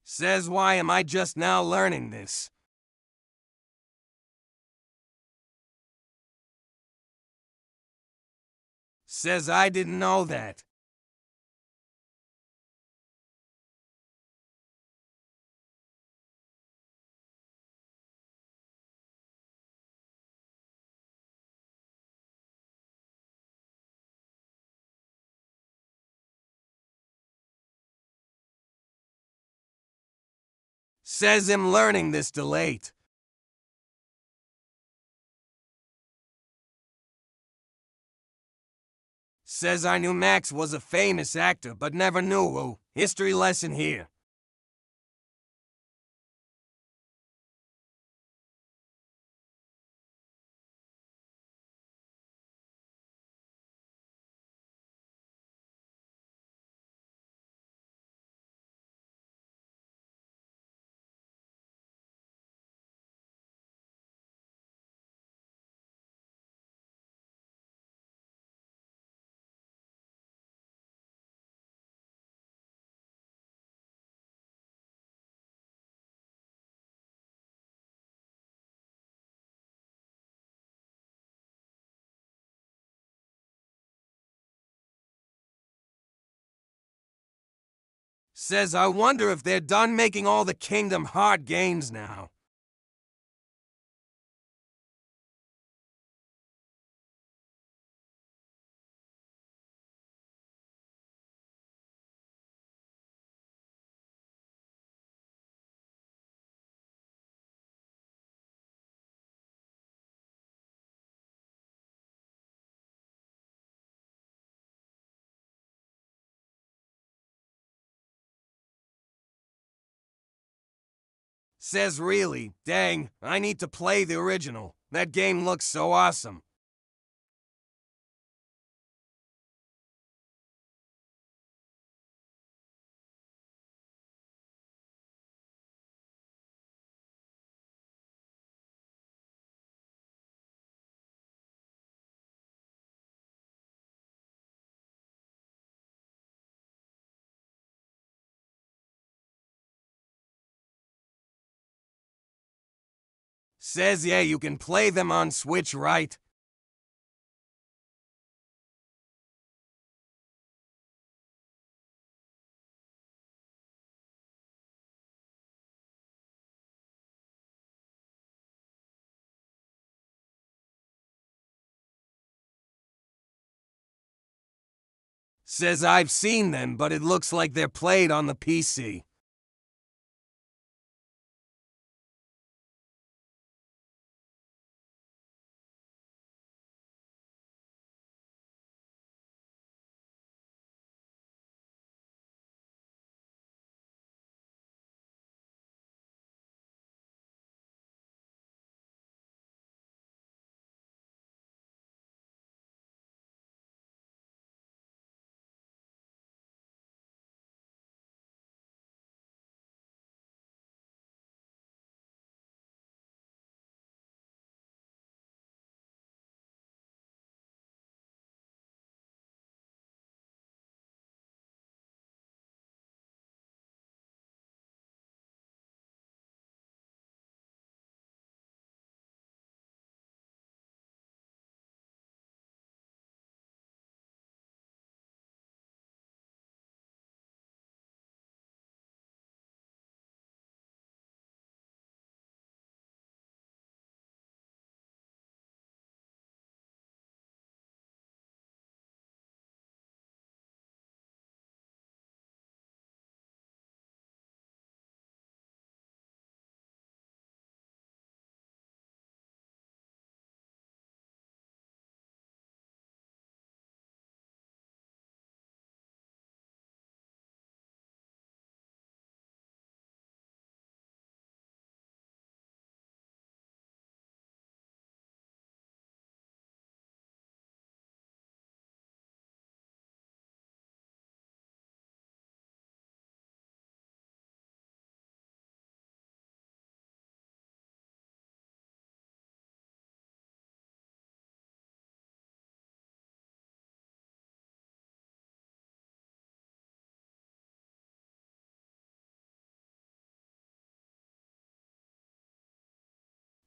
Says, why am I just now learning this? Says I didn't know that. Says him learning this too late. Says I knew Max was a famous actor, but never knew who. History lesson here. Says I wonder if they're done making all the Kingdom Heart games now. Says really, dang, I need to play the original. That game looks so awesome. Says yeah, you can play them on Switch, right? Says I've seen them, but it looks like they're played on the PC.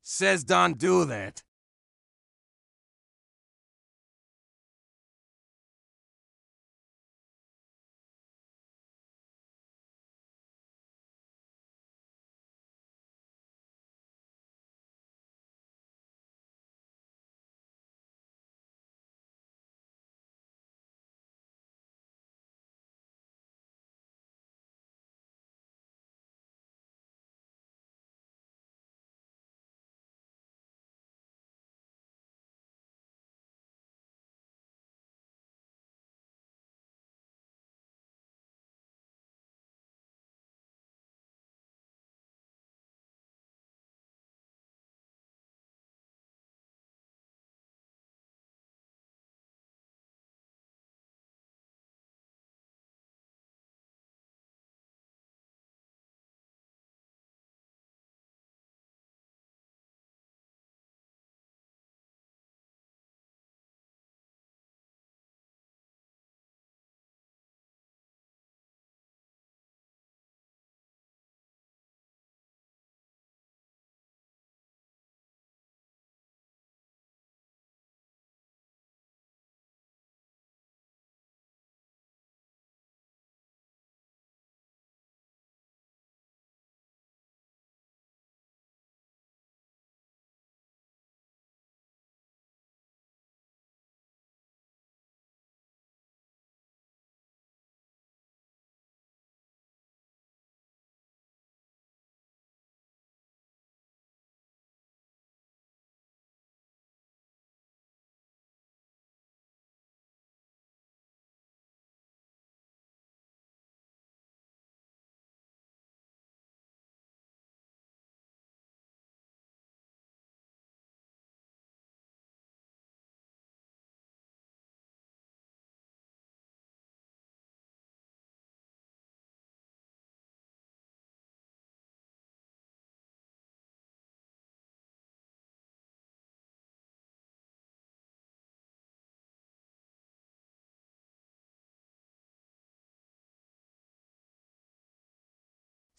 Says don't do that.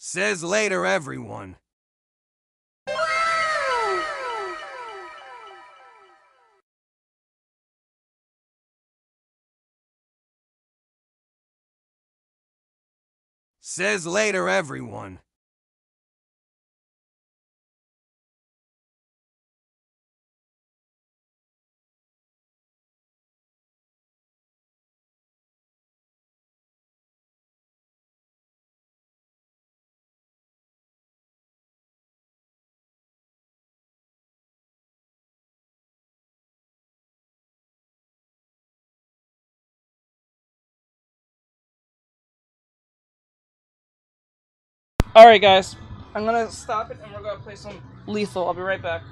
Says later, everyone. Says later, everyone. Alright, guys. I'm gonna stop it and we're gonna play some Lethal. I'll be right back.